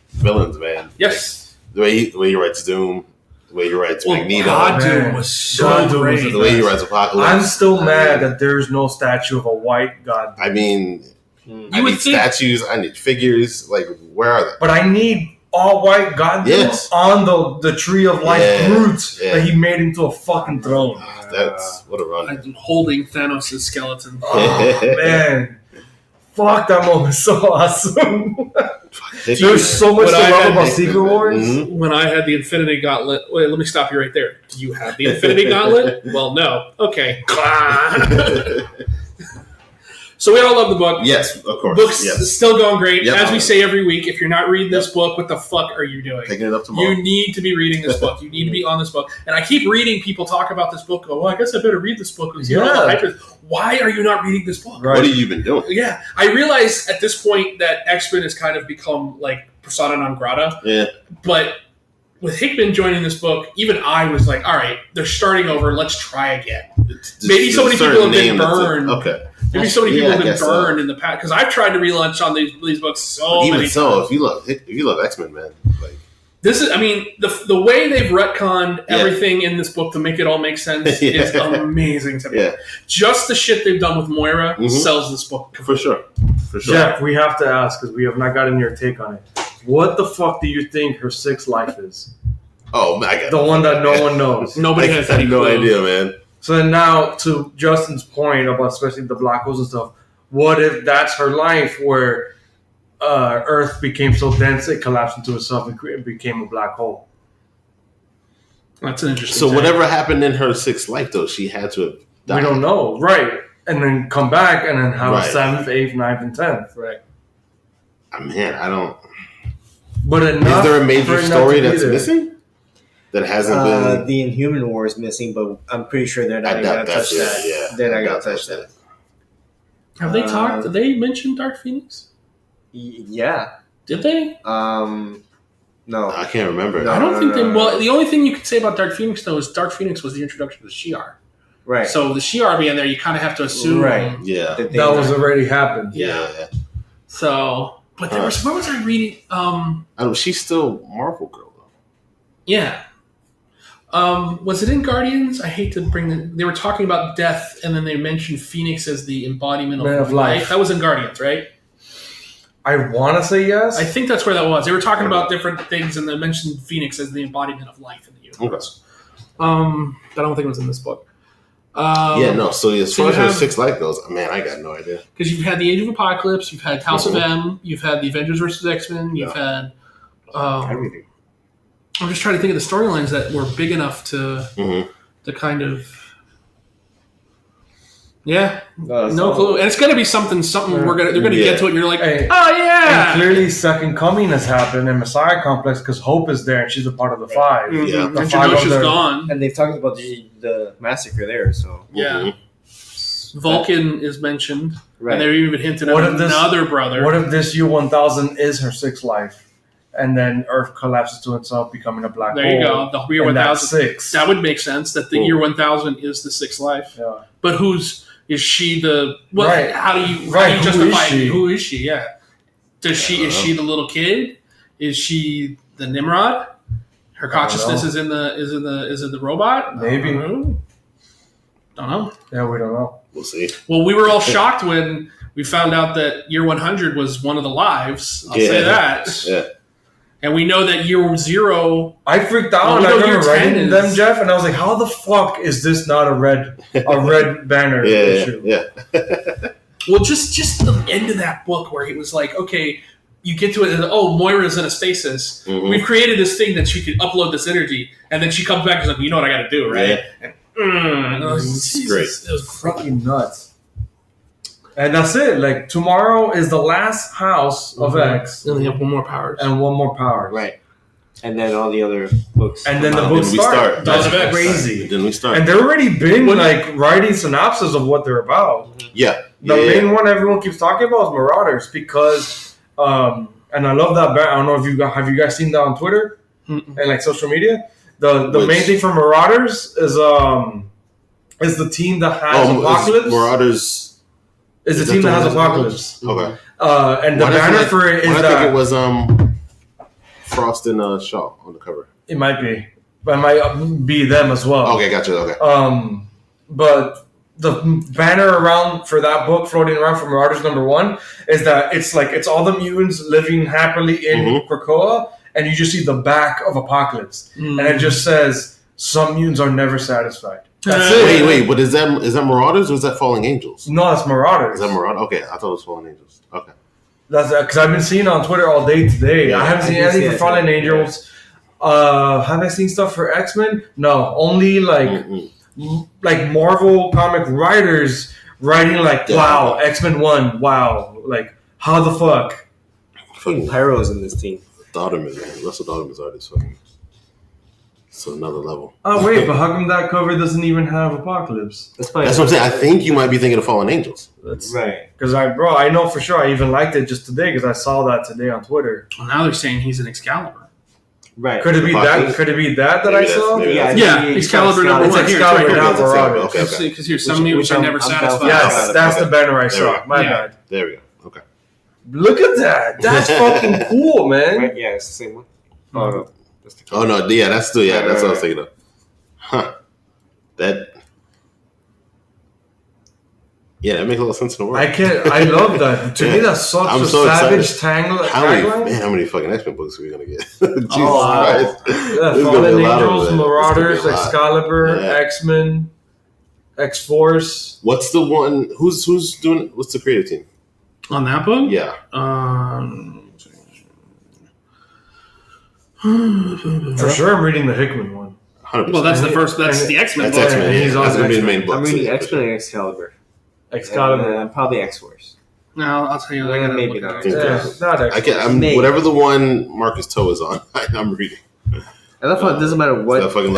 villains, man. Yes. Like, the way he writes Doom, the way he writes Magneto. God, Doom was so great. The way he writes Apocalypse. I'm still mad that there's no statue of a white God. I mean, I need statues. I need figures. Like, where are they? But I need all white God on the Tree of Life roots that he made into a fucking throne. That's what a run. I'm holding Thanos' skeleton. Oh, man. Fuck, that moment's so awesome. There's so much to love about Secret Wars. Mm-hmm. When I had the Infinity Gauntlet, wait, let me stop you right there. Do you have the Infinity Gauntlet? Well, no. Okay. So we all love the book. Yes, of course. Book's still going great. Yep. As we say every week, if you're not reading this book, what the fuck are you doing? Picking it up tomorrow. You need to be reading this book. You need to be on this book. And I keep reading people talk about this book. Go, well, I guess I better read this book. Why are you not reading this book? Right. What have you been doing? Yeah. I realize at this point that X-Men has kind of become like persona non grata. Yeah. But with Hickman joining this book, even I was like, all right, they're starting over. Let's try again. Maybe so many people have been burned. Okay. Maybe so many people have been burned in the past, because I've tried to relaunch on these books many times. If you love X-Men, man, like this is, I mean, the way they've retconned everything in this book to make it all make sense is amazing to me. Yeah. Just the shit they've done with Moira sells this book for sure. Jeff, we have to ask because we have not gotten your take on it. What the fuck do you think her sixth life is? Oh, I got the one that no one knows. Nobody has any no idea, man. So then now, to Justin's point about especially the black holes and stuff, what if that's her life where Earth became so dense it collapsed into itself and became a black hole? That's an interesting So whatever happened in her sixth life, though, she had to have died. We don't know. Right. And then come back and then have a 7th, 8th, 9th, and 10th. Right. Man, I don't... But is there a major story that's missing? That hasn't been... The Inhuman War is missing, but I'm pretty sure they're not going to touch that. Yeah. They're not going to touch that. Have they talked? Did they mention Dark Phoenix? Yeah. Did they? No. I can't remember. No, I don't think they... Well, the only thing you could say about Dark Phoenix, though, is Dark Phoenix was the introduction to the Shi'ar. Right. So the Shi'ar being there, you kind of have to assume... Right. Yeah. That was already happened. Yeah. So... But there was... Where was I reading... she's still Marvel Girl, though. Yeah. Was it in Guardians? I hate to bring the... They were talking about death, and then they mentioned Phoenix as the embodiment of life. That was in Guardians, right? I want to say yes. I think that's where that was. They were talking about different things, and they mentioned Phoenix as the embodiment of life in the universe. Okay. I don't think it was in this book. So as far as her sixth life goes, man, I got no idea. Because you've had the Age of Apocalypse, you've had House of M, you've had the Avengers vs. X-Men, you've had... everything. I'm just trying to think of the storylines that were big enough to kind of... Yeah, no clue. And it's going to be something they're going to get to it and you're like, oh yeah! And clearly Second Coming has happened in Messiah Complex because Hope is there and she's a part of the Five. Yeah. And Genosha's gone. And they've talked about the massacre there, so... Yeah. Vulcan is mentioned. Right. And they're even hinted at another brother. What if this U-1000 is her sixth life? And then Earth collapses to itself, becoming a black hole. There you go. The year 1000. That would make sense, that the year 1000 is the sixth life. Yeah. But is she the... Well, right. How do you justify it? Who is she? Yeah. Is she the little kid? Is she the Nimrod? Her consciousness is in the robot? Maybe. Don't know. Yeah, we don't know. We'll see. Well, we were all shocked when we found out that year 100 was one of the lives. I'll say that. Yeah. And we know that year 0... I freaked out and I remember writing them, Jeff, and I was like, how the fuck is this not a red banner issue? Yeah. Well, just the end of that book where it was like, okay, you get to it and, Moira's in a stasis. Mm-hmm. We've created this thing that she could upload this energy, and then she comes back and is like, you know what I got to do, right? Yeah. And, it was great. It was fucking nuts. And that's it. Like, tomorrow is the last house of X. And they have one more power. And one more power. Right. And then all the other books. And then the books start. That's crazy. Then we start. And there already been, writing synopsis of what they're about. Yeah. The main one everyone keeps talking about is Marauders because, and I love that. I don't know if have you guys seen that on Twitter and like social media. The main thing for Marauders is the team that has Apocalypse. Marauders is the team that has Apocalypse. Okay. And the banner for it is that. I think it was Frost and Shaw on the cover. It might be, but it might be them as well. Okay, gotcha. Okay. But the banner around for that book floating around for Marauders #1 is that it's all the mutants living happily in Krakoa, and you just see the back of Apocalypse, and it just says some mutants are never satisfied. That's it. Wait, but is that Marauders or is that Falling Angels? No, it's Marauders. Is that Marauders? Okay, I thought it was Fallen Angels. Okay. That's because I've been seeing it on Twitter all day today. Yeah, I haven't seen anything for Fallen Angels. Have I seen stuff for X-Men? No, only like Marvel comic writers writing wow, X-Men 1, wow, like how the fuck? Fucking Pyro's in this team. Dodderman, man. Russell Dodderman's artist fucking. It's another level. Oh wait, but how come that cover doesn't even have Apocalypse? That's what I'm saying. I think you might be thinking of Fallen Angels. That's right. Because I know for sure. I even liked it just today because I saw that today on Twitter. Well, now they're saying he's an Excalibur. Right. Could it be that? Could it be that I saw? Yeah, Excalibur #1. It's Excalibur now, Marauders. Because here's some mutants are never satisfied. Yes, that's the banner I saw. My bad. There we go. Okay. Look at that. That's fucking cool, man. Right, yeah, it's the same one. Oh no. Oh no, yeah, that's what I was thinking of. Huh. That makes a lot of sense in the world. I love that. To me, that's such a savage tagline. How many fucking X-Men books are we gonna get? Jesus Christ. Yeah, Fallen Angels, Marauders, Excalibur, X-Men, X-Force. What's the one? Who's doing? What's the creative team on that book? Yeah. For sure, I'm reading the Hickman one. 100%. Well, that's the first. That's the X-Men. That's X-Men. That's gonna be the main book. I'm reading X-Men and Excalibur. Excalibur. Probably X-Force. No, I'll tell you. Maybe not. Not X-Men. Whatever the one Marcus Toe is on, I'm reading. And that's why it doesn't matter what. And Fallen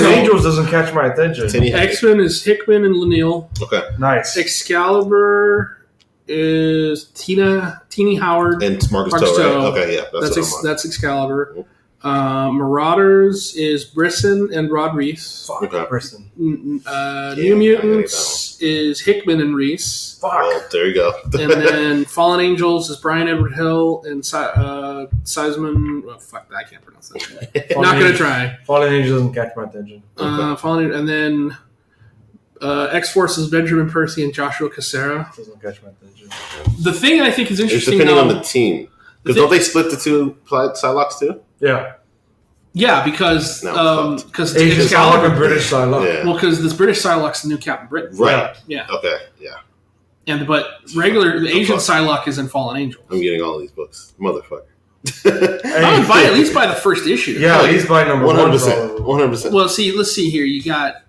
Angels doesn't catch my attention. X-Men is Hickman and Laniel. Okay. Nice. Excalibur is Teeny Howard and Marcus Toe. Right? Okay, yeah, that's Excalibur. Marauders is Brisson and Rod Reese. Fuck, Brisson. New Mutants is Hickman and Reese. Fuck. Well, there you go. And then Fallen Angels is Brian Edward Hill and Seisman. Oh, fuck that, I can't pronounce that. Not gonna try. Fallen Angels doesn't catch my attention. And then X-Force is Benjamin Percy and Joshua Cassera. Doesn't catch my attention. The thing I think is interesting, it's depending on the team. Because don't they split the two Psylocks too? Yeah. Yeah, because Asian Psylocke and British Psylocke. Yeah. Well, because this British Psylocke's the new Captain Britain. Right. Yeah. Okay. Yeah. But the Asian Psylocke is in Fallen Angels. I'm getting all these books, motherfucker. I would buy at least by the first issue. Yeah, at least by number 100%. 100%. Well, let's see here. You got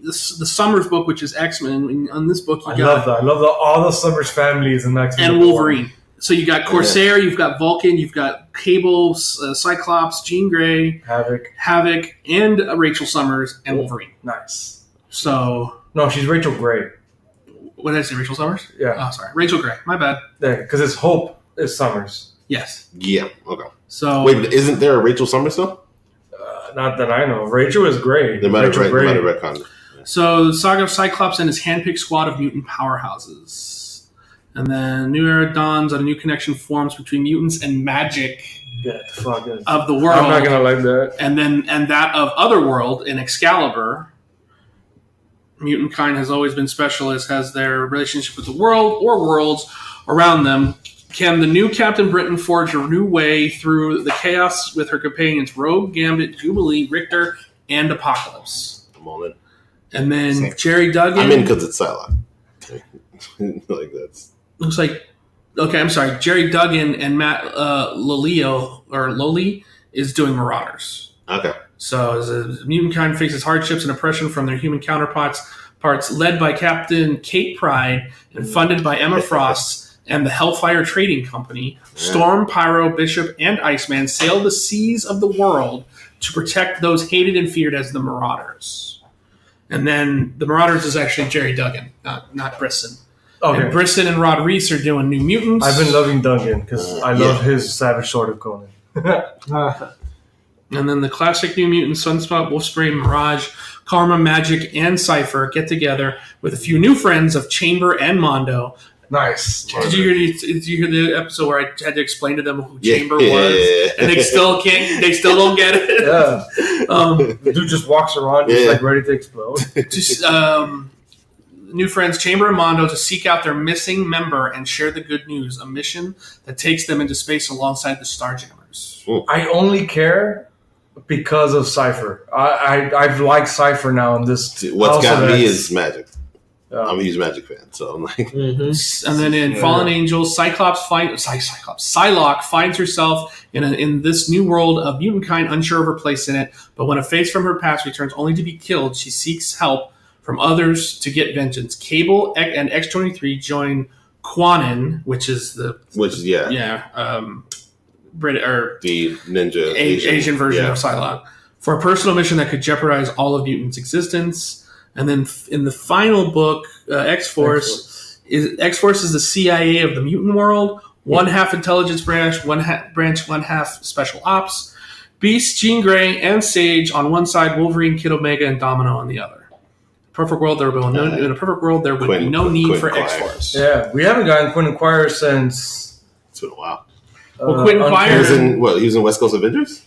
the Summers book, which is X-Men. On this book, I love that. I love all the Summers families in X-Men. And Wolverine. So you got Corsair, you've got Vulcan, you've got Cable, Cyclops, Jean Grey, Havoc, and Rachel Summers, and Wolverine. Nice. So no, she's Rachel Grey. What did I say? Rachel Summers? Yeah. Oh, sorry, Rachel Grey. My bad. Yeah, because it's Hope is Summers. Yes. Yeah. Okay. So wait, but isn't there a Rachel Summers though? Not that I know. Rachel is Grey. They might have retconned. So the saga of Cyclops and his handpicked squad of mutant powerhouses. And then new era dawns and a new connection forms between mutants and magic of the world. I'm not gonna like that. And that of Otherworld in Excalibur. Mutant kind has always been specialist, has their relationship with the world or worlds around them. Can the new Captain Britain forge a new way through the chaos with her companions Rogue, Gambit, Jubilee, Richter, and Apocalypse? I'm all in. And then Jerry Duggan. I'm in because it's Psylocke. Like that's. Looks like, okay, I'm sorry. Jerry Duggan and Matt Loli is doing Marauders. Okay. So as a mutant kind faces hardships and oppression from their human counterparts, parts led by Captain Kate Pride and funded by Emma Frost and the Hellfire Trading Company. Storm, Pyro, Bishop, and Iceman sail the seas of the world to protect those hated and feared as the Marauders. And then the Marauders is actually Jerry Duggan, not Brisson. Okay. And Brisson and Rod Reese are doing New Mutants. I've been loving Duggan because I love his Savage Sword of Conan. And then the classic New Mutants, Sunspot, Wolfsbane, Mirage, Karma, Magic, and Cypher get together with a few new friends of Chamber and Mondo. Nice. Did you hear the episode where I had to explain to them who Chamber was, and they still don't get it? Yeah. The dude just walks around, just like ready to explode. Just new friends, Chamber and Mondo, to seek out their missing member and share the good news. A mission that takes them into space alongside the Starjammers. I only care because of Cypher. I've liked Cypher now in this. What's got me is Magic. I'm a huge Magic fan, so I'm like. Mm-hmm. And then in Fallen Angels, Psylocke finds herself in this new world of mutant kind, unsure of her place in it. But when a face from her past returns only to be killed, she seeks help from others to get vengeance. Cable and X-23 join Quanon, which is the ninja Asian version of Psylocke, for a personal mission that could jeopardize all of mutants' existence. And then in the final book, X-Force is the CIA of the mutant world. One half intelligence branch, one half special ops. Beast, Jean Grey, and Sage on one side, Wolverine, Kid Omega, and Domino on the other. In a perfect world, there would be no need for X-Force. Yeah, we haven't gotten Quinn Inquirer since... It's been a while. Well, Quinn Inquirer... He was in West Coast Avengers?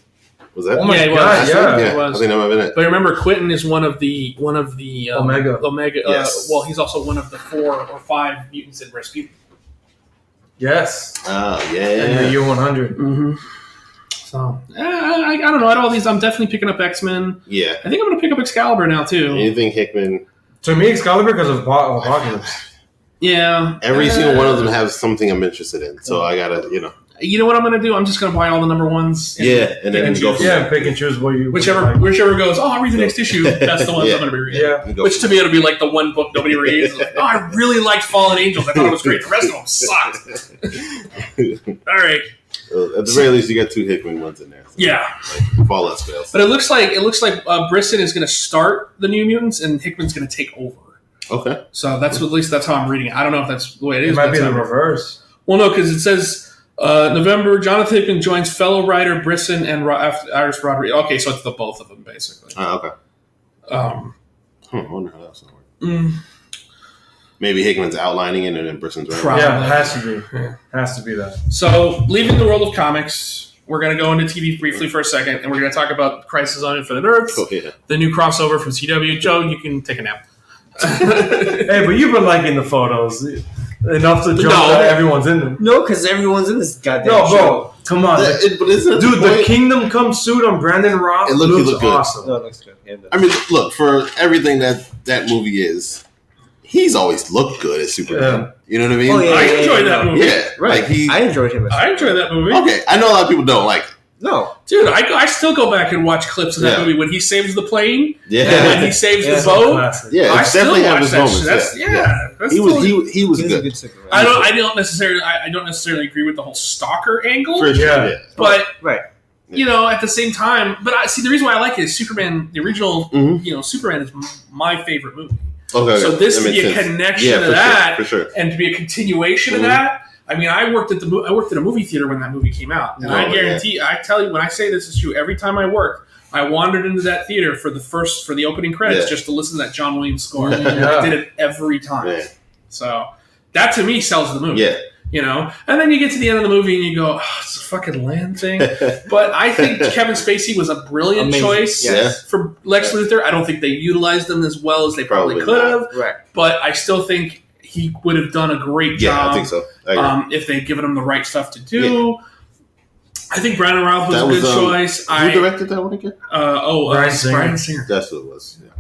Was that? Oh my God! Yeah, it was. I think that might have been it. But remember, Quentin is one of the Omega. Yes. Well, he's also one of the 4 or 5 mutants in Rasputin. Yes. Oh yeah. In the year 100. Mm-hmm. So I don't know. Out of all these, I'm definitely picking up X-Men. Yeah. I think I'm going to pick up Excalibur now too. Anything Hickman? To me, Excalibur because of Apocalypse. Yeah. Every single one of them has something I'm interested in, so I gotta, You know what I'm going to do? I'm just going to buy all the number ones. And then go. Yeah, pick and choose what you. Whichever goes. Oh, I'll read the next issue. That's the ones I'm going to be reading. Yeah. Which to me it'll be like the one book nobody reads. Like, oh, I really liked Fallen Angels. I thought it was great. The rest of them sucked. All right. At the very least, you got 2 Hickman ones in there. So yeah. If all else fails. But it looks like Brisson is going to start the New Mutants and Hickman's going to take over. Okay. So at least that's how I'm reading it. I don't know if that's the way it is. It might be the reverse. Well, no, because it says. November, Jonathan Hickman joins fellow writer Brisson and Iris Rodriguez. Okay, so it's the both of them, basically. Oh, okay. I wonder how that's going to work. Maybe Hickman's outlining it and then Brisson's writing. Yeah, it has to be. Yeah. Has to be that. So, leaving the world of comics, we're going to go into TV briefly for a second, and we're going to talk about Crisis on Infinite Earths, the new crossover from CW. Joe, you can take a nap. Hey, but you've been liking the photos. Enough to jump that everyone's in them. No, because everyone's in this goddamn show. Bro, come on. The Kingdom Come suit on Brandon Routh looks awesome. No, it looks good. Yeah, I mean, look, for everything that movie is, he's always looked good as Superman. Yeah. You know what I mean? Oh, yeah, I enjoyed that movie. Yeah, right. I enjoyed him. I enjoyed that movie. Okay, I know a lot of people don't like it. No. Dude, I still go back and watch clips of that movie when he saves the plane. Yeah. And when he saves the boat. Yeah, I definitely have his moments. He was good. I don't necessarily agree with the whole stalker angle. For sure, but at the same time, but the reason why I like it is Superman, the original, Superman is my favorite movie. Okay. So this to be a connection to that, for sure. And to be a continuation of that. I mean, I worked at a movie theater when that movie came out, and I guarantee, I tell you, when I say this is true, every time I worked, I wandered into that theater for the opening credits just to listen to that John Williams score. I did it every time. Yeah. So that to me sells the movie. Yeah. And then you get to the end of the movie and you go, oh, it's a fucking land thing. But I think Kevin Spacey was a brilliant choice for Lex Luthor. I don't think they utilized him as well as they probably could have. Right. But I still think he would have done a great job. Yeah, I think so. If they'd given him the right stuff to do. Yeah. I think Brandon Routh was a good choice. Who directed that one again? Brian Singer. That's what it was. Yeah.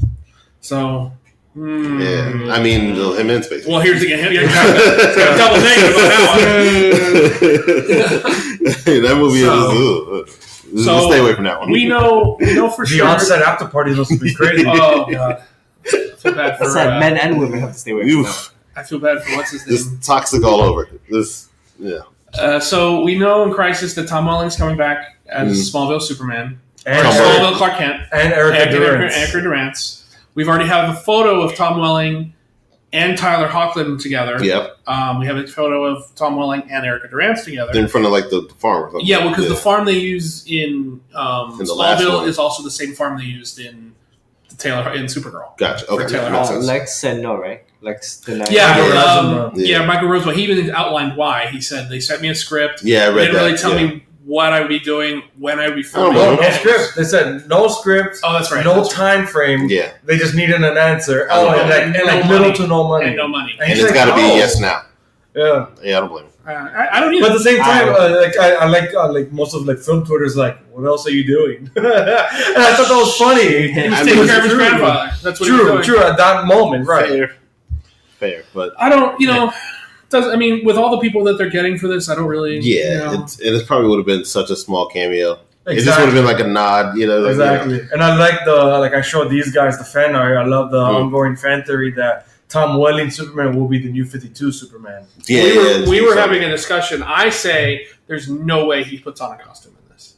So... Yeah, I mean, him and Spacey. Well, here's again. It's got a double negative on that one. That movie is. Stay away from that one. We know for sure. The on-set after party must be crazy. Oh god. I feel bad for men and women have to stay away from that. I feel bad for what's his name. This toxic all over. This, yeah. So we know in Crisis that Tom Welling's coming back as Smallville Superman. And Smallville Clark Kent. And Erica Durance. We've already have a photo of Tom Welling and Tyler Hoechlin together. Yep. We have a photo of Tom Welling and Erica Durance together. They're in front of like the farm. Or something. Yeah, well, because the farm they use in Smallville is also the same farm they used in Supergirl. Gotcha. Okay. Lex said no, right? Lex denied. Yeah, Michael Rosenbaum. He even outlined why. He said they sent me a script. Yeah, I read They didn't that. really tell me what I would be doing, when I would be filming. No script. They said no script. Oh, that's right. No time frame. Yeah. They just needed an answer. and little to no money. And no money. And it's got to be yes now. Yeah. Yeah, I don't blame him. I don't either. But at the same time, I like most of film Twitter's like, what else are you doing? And I thought that was funny. He was taking care of his grandfather. That's what he was doing. True. At that moment, right? Fair, but I don't. With all the people that they're getting for this, I don't really. yeah, it probably would have been such a small cameo. Exactly. It just would have been like a nod, Exactly. And I like I showed these guys the fan art. I love the ongoing fan theory that Tom Welling Superman will be the new 52 Superman. Yeah, we were having a discussion. I say there's no way he puts on a costume in this.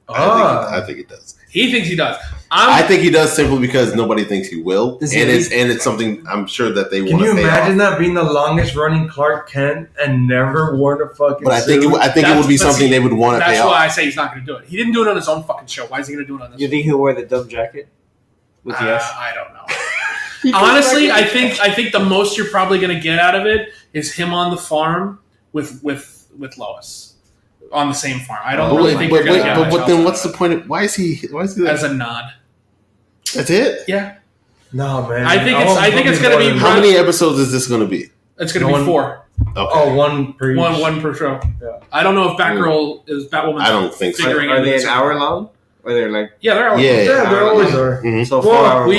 I think it does. He thinks he does. I think he does simply because nobody thinks he will, and it's something I'm sure that they want to pay off. Can you imagine that being the longest running Clark Kent and never worn a fucking But I think suit? it would be something they would want to pay off. That's why I say he's not going to do it. He didn't do it on his own fucking show. Why is he going to do it on this? You think he'll wear the dumb jacket? With the S? I don't know. Honestly, I think the most you're probably going to get out of it is him on the farm with Lois. On the same farm. I don't really think you're going to get much But then what's else the point? Why is he there? as a nod. That's it? Yeah. No, man. I think it's going to be... How many episodes is this going to be? It's going to be 4. Okay. Oh, one per each. One per show. Yeah. I don't know if Batwoman. I don't think so. Are they an hour long? Or they're like... Yeah, they're hours. Yeah, they always are. Mm-hmm. So 4 hours.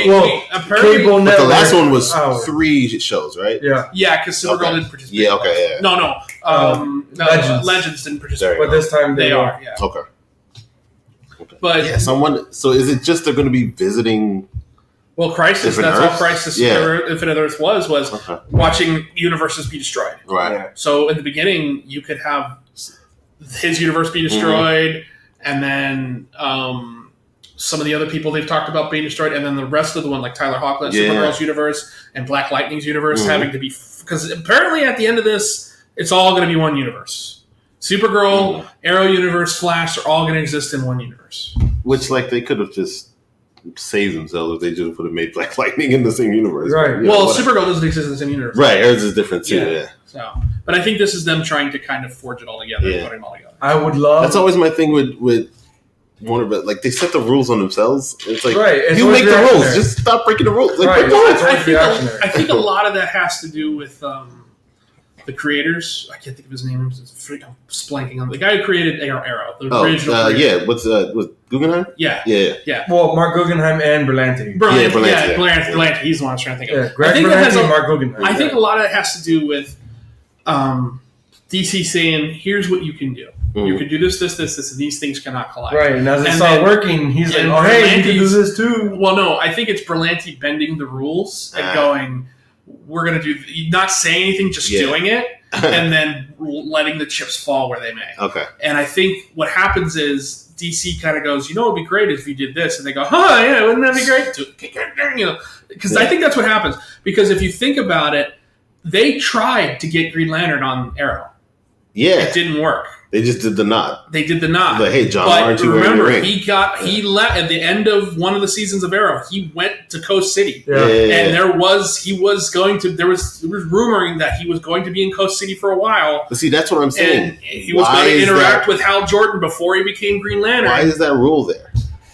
Apparently... Cable But the network, last one was hour. 3 shows, right? Yeah. Yeah, because Supergirl didn't participate. Yeah, okay, yeah. No. Legends didn't participate. But this time they are, yeah. Okay. But yeah, so is it just they're going to be visiting? Well, Crisis. Different That's Earths? all Crisis. Yeah. Infinite Earth was watching universes be destroyed. Right. Yeah. So in the beginning, you could have his universe be destroyed, and then some of the other people they've talked about being destroyed, and then the rest of the one, like Tyler Hoechlin, Supergirl's universe, and Black Lightning's universe, having to be... Because apparently at the end of this, it's all going to be one universe. Supergirl, Arrow universe, Flash are all going to exist in one universe. Which, they could have just saved themselves if they just would have made Black Lightning in the same universe. Right. Supergirl doesn't exist in the same universe. Right, hers is different too, yeah. So, but I think this is them trying to kind of forge it all together and put it all together. I would love... That's always my thing with Warner Bros. Like, they set the rules on themselves. It's like, it's you make the rules. Just stop breaking the rules. Like, I think a lot of that has to do with the creators. I can't think of his name. I'm blanking on the guy who created Arrow. The original creator. With Guggenheim? Yeah. Well, Mark Guggenheim and Berlanti. Berlanti. He's the one I was trying to think of. Yeah, Greg Berlanti and Mark Guggenheim. I think a lot of it has to do with DC saying, here's what you can do. You can do this, and these things cannot collide. Right, and as it started working, he's like, oh, hey, you can do this too. Well, no, I think it's Berlanti bending the rules and going, we're going to do, not saying anything, just doing it, and then letting the chips fall where they may. Okay. And I think what happens is DC kind of goes, it would be great if you did this, and they go, yeah, wouldn't that be great? Because I think that's what happens. Because if you think about it, they tried to get Green Lantern on Arrow. Yeah. It didn't work. They just did the nod. They did the nod. But hey, John, why aren't you wearing your ring? He left at the end of one of the seasons of Arrow. He went to Coast City, Yeah. and there was rumoring that he was going to be in Coast City for a while. But see, that's what I'm saying. And he was going to interact with Hal Jordan before he became Green Lantern. Why is that rule there?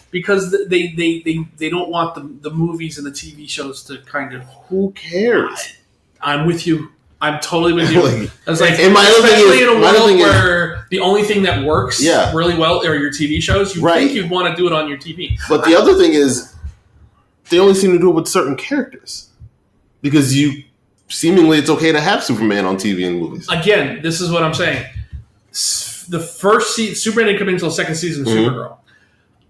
Because they don't want the movies and the TV shows to kind of. Who cares? I'm with you. I'm totally with you. Especially in a world where the only thing that works really well are your TV shows, you think you'd want to do it on your TV. But the other thing is, they only seem to do it with certain characters. Because seemingly it's okay to have Superman on TV and movies. Again, this is what I'm saying. The first season, Superman didn't come until the second season of Supergirl.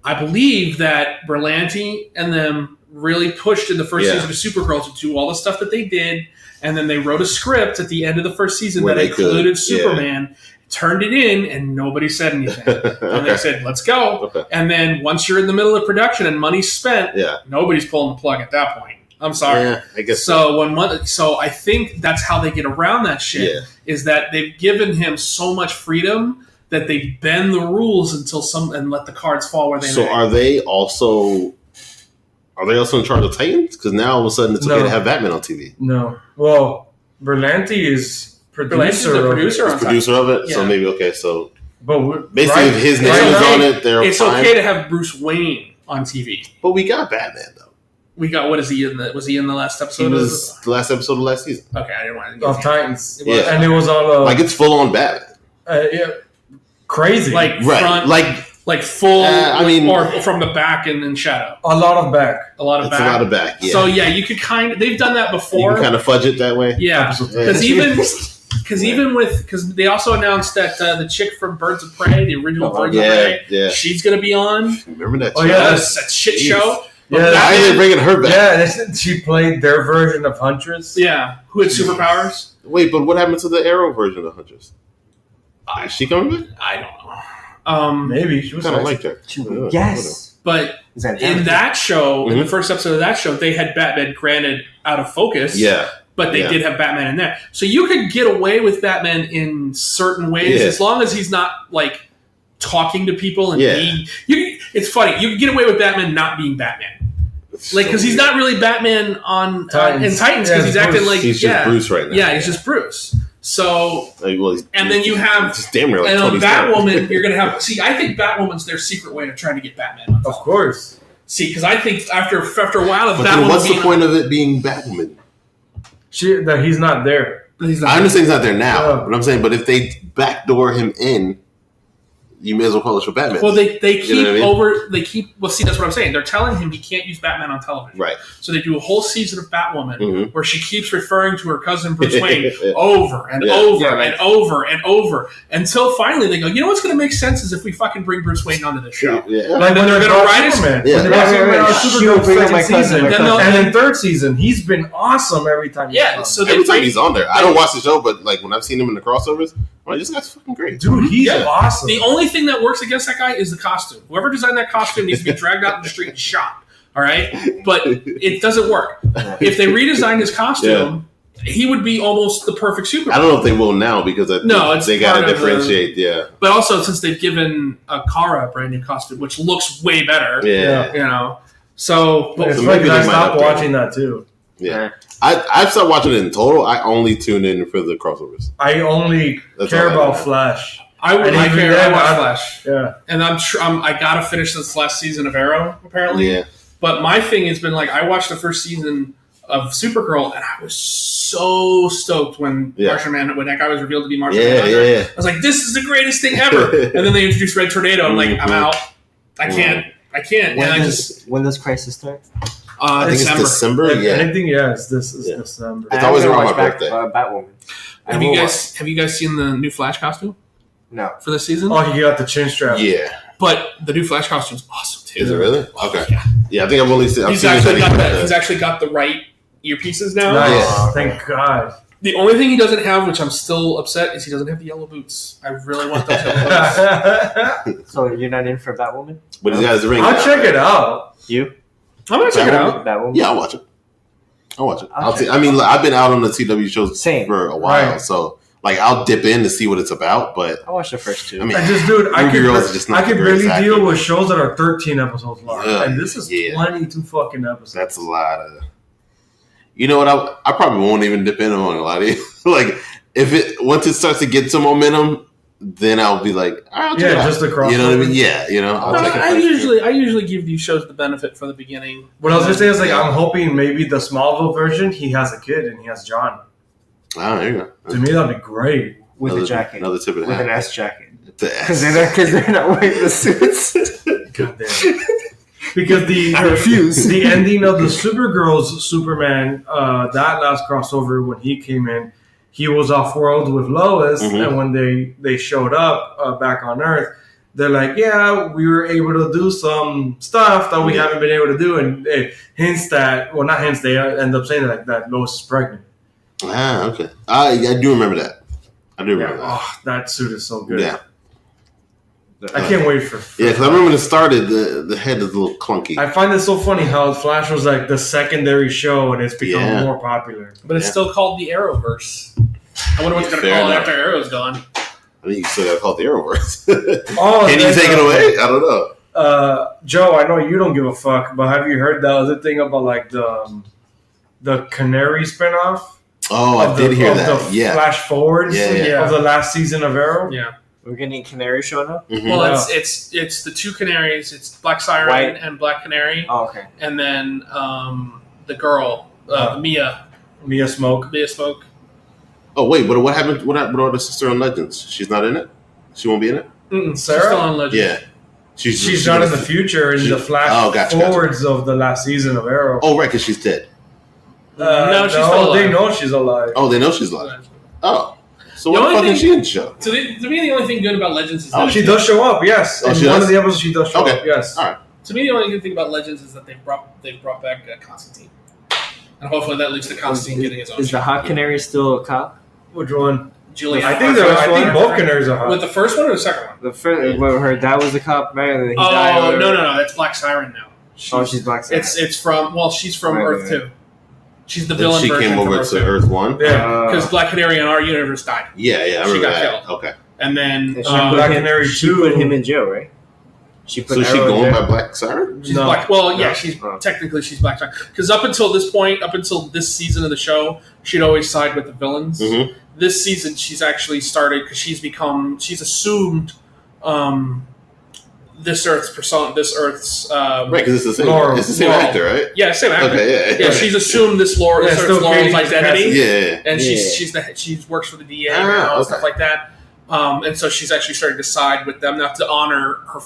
I believe that Berlanti and them really pushed in the first season of Supergirl to do all the stuff that they did, and then they wrote a script at the end of the first season that included Superman, turned it in, and nobody said anything. And they said, let's go. Okay. And then once you're in the middle of production and money's spent, nobody's pulling the plug at that point. I'm sorry. Yeah, I guess so I think that's how they get around that shit, is that they've given him so much freedom that they bend the rules and let the cards fall where they may. So are they also in charge of Titans? Because now all of a sudden it's okay to have Batman on TV. No. Well, Berlanti is producer of it. Yeah. So maybe but basically if his name is on it, it's fine. Okay to have Bruce Wayne on TV. But we got Batman though. We got was he in the last episode? He was the last episode of last season. Okay, I didn't want to of Titans. And it was all like it's full on Batman. Crazy, front, like full. Or from the back and in shadow. A lot of back. A lot of back. Yeah. So you could they've done that before. You can kind of fudge it that way. Yeah, because they also announced that the chick from Birds of Prey, the original Birds of Prey, she's going to be on. Remember that? That shit show. Yeah, why are they bringing her back? Yeah, she played their version of Huntress. Yeah, who had superpowers. Wait, but what happened to the Arrow version of Huntress? Is she coming back? I don't know. Maybe she was kind of like her. Yes, but in that show, in the first episode of that show, they had Batman granted out of focus. Yeah. But they did have Batman in there. So you could get away with Batman in certain ways as long as he's not like talking to people and being. It's funny. You can get away with Batman not being Batman. Because he's not really Batman in Titans because he's acting like he's just Bruce right now. Yeah, he's just Bruce. So and then you have just damn near like and on Batwoman, you're gonna have. See, I think Batwoman's their secret way of trying to get Batman. Of course. See, because I think after a while of Batwoman, what's the point of it being Batwoman? That he's not there. I understand he's not there now, but I'm saying, but if they backdoor him in, you may as well publish for Batman. Well, they keep well, see, that's what I'm saying. They're telling him he can't use Batman on television. Right. So they do a whole season of Batwoman where she keeps referring to her cousin Bruce Wayne over and over and over and over until finally they go, you know what's going to make sense is if we fucking bring Bruce Wayne onto the show. Yeah. Like when they're going to write his man. And in third season, he's been awesome every time. So every time he's on there. I don't watch the show, but like when I've seen him in the crossovers, this guy's fucking great. Dude, he's awesome. The only thing that works against that guy is the costume. Whoever designed that costume needs to be dragged out in the street and shot. All right? But it doesn't work. If they redesigned his costume, he would be almost the perfect Superman. I don't know if they will now because they got to differentiate. But also, since they've given Kara a brand new costume, which looks way better. Yeah. You know. So, it's maybe I stopped watching that too. Yeah. I've stopped watching it in total. I only tune in for the crossovers. I only care about Flash. I care about Flash. Yeah. And I gotta finish this last season of Arrow, apparently. Yeah. But my thing has been like, I watched the first season of Supergirl, and I was so stoked when Martian Man, when that guy was revealed to be Martian Manhunter. I was like, this is the greatest thing ever. And then they introduced Red Tornado. I'm like, I'm out. I can't. When does Crisis start? I think it's December. Anything? Yes, this is December. It's always around my birthday. Batwoman. Have you guys seen the new Flash costume? No. For this season? Oh, he got the chin strap. Yeah. But the new Flash costume's awesome too. Is it really? Okay. Yeah, I think I've only seen. He's actually got the right earpieces now. Nice. Thank God. The only thing he doesn't have, which I'm still upset, is he doesn't have the yellow boots. I really want those yellow boots. So you're not in for Batwoman? But he's got his ring. I'll check it out. You? I'm gonna check it out. Batwoman? Yeah, I'll watch it. I mean, I've been out on the CW shows for a while, so like I'll dip in to see what it's about. But I watched the first two. I mean, I could really deal with shows that are 13 episodes long, and this is 22 fucking episodes. That's a lot of. You know what? I probably won't even dip in on a lot of it. Like once it starts to get some momentum, then I'll be like, I'll check it out. Just the crossover. You know what I mean? Yeah, you know. I usually give these shows the benefit for the beginning. What I was gonna say is I'm hoping maybe the Smallville version he has a kid and he has John. Oh, there you go. To me, that'd be great with a jacket, another tip of the with hat. an S jacket, because they're not wearing the suits. God damn. Because I refuse. The ending of the Supergirl's Superman, that last crossover when he came in, he was off world with Lois, and when they showed up back on Earth, they're like, yeah, we were able to do some stuff that we haven't been able to do, and it hints that, well, not hints, they end up saying that Lois is pregnant. Ah, okay. I do remember that. I do remember that. Oh, that suit is so good. Yeah. I can't wait for Yeah, because I remember when it started, the head is a little clunky. I find it so funny how Flash was like the secondary show and it's become more popular. But it's still called the Arrowverse. I wonder what they're going to call it after Arrow's gone. I think you still got to call it the Arrowverse. Can you take it away? I don't know. Joe, I know you don't give a fuck, but have you heard that other thing about like the Canary spinoff? Oh, I did hear that. The flash forwards of the last season of Arrow. Yeah. We're getting Canary showing up? Mm-hmm. Well, it's the two canaries. It's Black Siren and Black Canary. Oh, okay. And then the girl, Mia Smoke. Oh, wait, but what happened? What happened with the sister on Legends? She's not in it? She won't be in it? Sarah? She's still on Legends. Yeah. She's not in the future in the flash forwards of the last season of Arrow. Oh, right, because she's dead. No, she's still alive. They know she's alive. Oh, they know she's alive. Oh. So what the fuck is she in the show? To me, the only thing good about Legends is that she does show up, yes. In one of the episodes, she does show up, yes. All right. To me, the only good thing about Legends is that they've brought back Constantine. And hopefully that leads to Constantine getting his own Is the Hot Canary still a cop? Which one? Julian. I think both canaries are hot. With the first one or the second one? The first, her dad was a cop, right? And then he died. No, that's Black Siren now. She's Black Siren. It's from she's from Earth 2. She's the villain version. She came over to Earth 1? Yeah, because Black Canary in our universe died. Yeah, I remember she got that. killed. Okay. And then Black Canary 2. She put him in jail, right? She going by Black Siren? She's Black. Well, yeah, technically she's Black Siren. Because up until this point, up until this season of the show, she'd always side with the villains. Mm-hmm. This season, she's actually started because she's assumed this Earth's persona, this Earth's right, because it's the same actor, right? Yeah, same actor. Okay, yeah. She's assumed this Earth's Laurel's identity. Yeah, and she works for the DA now, stuff like that. And so she's actually starting to side with them now to honor her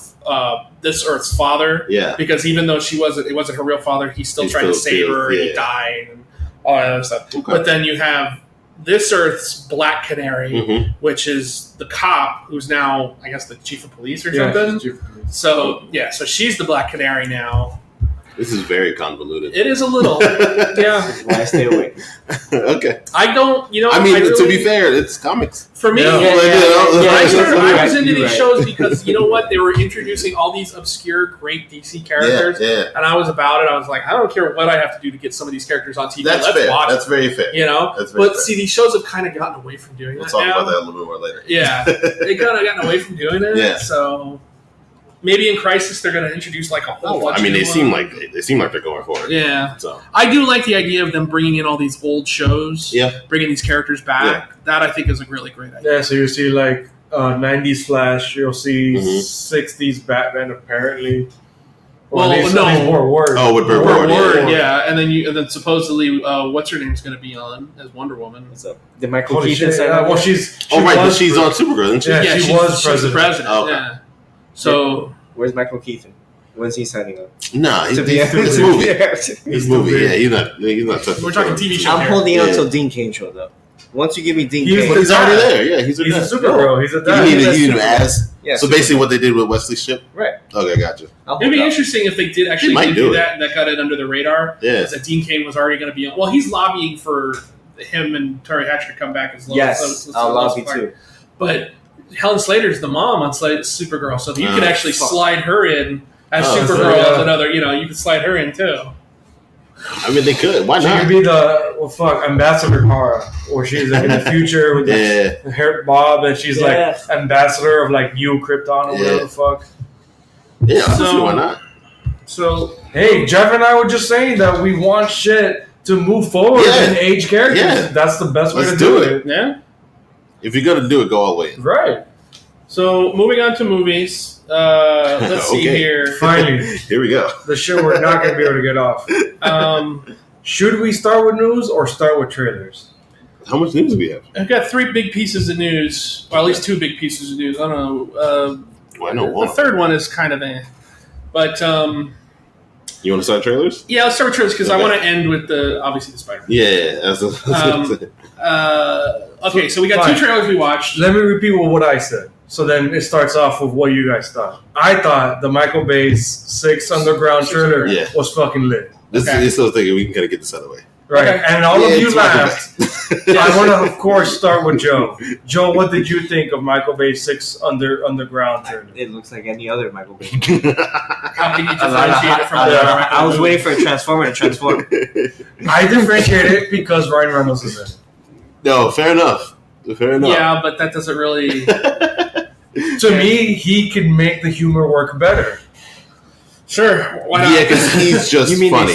this Earth's father. Yeah, because even though it wasn't her real father, he's still trying to save her. And he died and all that other stuff. Okay. But then you have this Earth's Black Canary, which is the cop who's now, I guess, the chief of police or something. Chief of police. So she's the Black Canary now. This is very convoluted. It is a little. Yeah. That's why I stay awake. Okay. I don't, I mean, to be fair, it's comics. For me, I was into these shows because, you know what? They were introducing all these obscure, great DC characters. And I was about it. I was like, I don't care what I have to do to get some of these characters on TV. Let's fair. Watch That's very fair. You know? But see, these shows have kind of gotten away from doing that. We'll talk about that a little bit more later. Yeah. They kind of gotten away from doing it. Yeah. So maybe in Crisis they're going to introduce like a whole bunch. I mean, they seem like they're going for it. Yeah. So I do like the idea of them bringing in all these old shows. Yeah. Bringing these characters back. Yeah. That I think is a really great idea. Yeah. So you see like 90s Flash. You'll see 60s Batman apparently. Well, no. More Word. Oh, with Burt Ward. Yeah. And then supposedly, what's her name's going to be on as Wonder Woman? What's up? Did Michael Keaton say that? Well, she's but she's on Supergirl, isn't she? Yeah, she was president. Oh, okay. Yeah. So where's Michael Keaton? When's he signing up? Nah, he's movie. He's movie. Yeah, he's not touching. We're talking TV show. I'm holding out until Dean Cain shows up. Once you give me Dean Cain, he's already there. Yeah, he's a Supergirl. He's a dad. You need him as. Yeah, so basically, what they did with Wesley Shipp. Right. Okay, gotcha. It'd be interesting if they did actually do that. That got it under the radar. Yeah. That Dean Cain was already going to be on. Well, he's lobbying for him and Terry Hatcher to come back as Yes, I'll lobby too. But Helen Slater's the mom on Supergirl, so you could actually slide her in as Supergirl as another. You know, you could slide her in too. I mean, they could. Why not? She could be the Ambassador Kara, or she's like in the future with her Bob, and she's like ambassador of like New Krypton or whatever the fuck. Yeah, so why not? So hey, Jeff and I were just saying that we want shit to move forward and age characters. Yeah. That's the best way to do it. Yeah. If you're gonna do it, go all the way in. Right. So moving on to movies. Let's see here. Finally, here we go. The show we're not going to be able to get off. Should we start with news or start with trailers? How much news do we have? I've got 3 big pieces of news. Well, at least 2 big pieces of news. I don't know. I know one. The third one is kind of but you want to start trailers? Yeah, let's start with trailers because I want to end with obviously the Spider-Man. Yeah. Okay, so we got 2 trailers we watched. Let me repeat what I said. So then it starts off with what you guys thought. I thought the Michael Bay's 6 Underground trailer was fucking lit. This is still thinking we can kind of get this out of the way. Right, and all of you laughed. I want to, of course, start with Joe. Joe, what did you think of Michael Bay's 6 Underground trailer? It looks like any other Michael Bay. How can you differentiate it from I was waiting for a Transformer to transform. I differentiate it because Ryan Reynolds is in it. No, fair enough. Yeah, but that doesn't really... To me, he can make the humor work better. Sure, why not? Yeah, because he's just funny.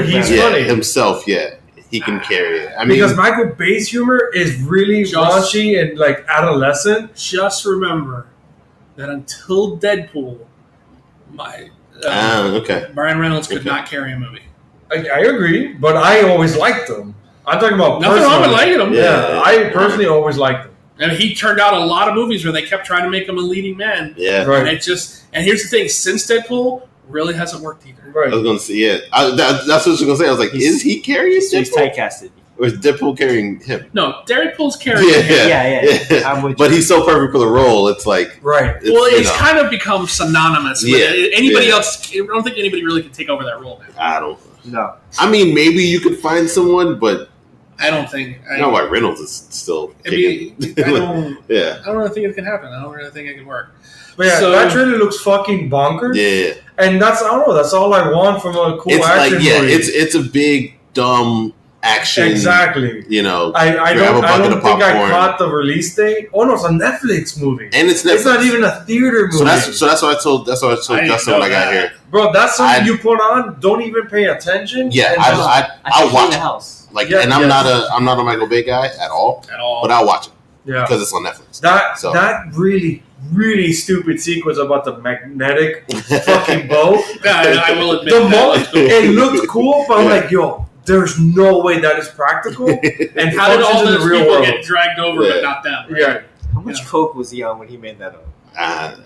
He's funny himself. Yeah, he can carry it. I mean, because Michael Bay's humor is really raunchy and like adolescent. Just remember that until Deadpool, Ryan Reynolds could not carry a movie. I agree, but I always liked him. I'm talking about nothing wrong with liking him. Yeah, I personally always liked him. And he turned out a lot of movies where they kept trying to make him a leading man. Yeah, right. And here's the thing: since Deadpool, really hasn't worked either. Right. I was going to say, that's what I was going to say. I was like, is he carrying Deadpool? He's typecasted. Or is Deadpool carrying him? No, Deadpool's carrying him. Yeah. I'm with but you. He's so perfect for the role. It's like It's kind of become synonymous with anybody else. I don't think anybody really can take over that role now. I don't. No. I mean, maybe you could find someone, but I don't think. why Reynolds is still kicking. I don't really think it can happen. I don't really think it can work. But that trailer looks fucking bonkers. Yeah. And that's all I want from a cool action movie. It's a big dumb action. Exactly. I don't think I caught the release date. Oh no, it's a Netflix movie. And it's Netflix. It's not even a theater movie. So that's what I told Justin when I got here. Bro, that's something you put on, don't even pay attention. Yeah, I'll watch the house. And I'm not a Michael Bay guy at all. But I'll watch it. Yeah. Because it's on Netflix. That really, really stupid sequence about the magnetic fucking bow. I will admit it looked cool, but I'm like, yo, there's no way that is practical. And how did all those people get dragged over, but not them? Right? Yeah. How much coke was he on when he made that up?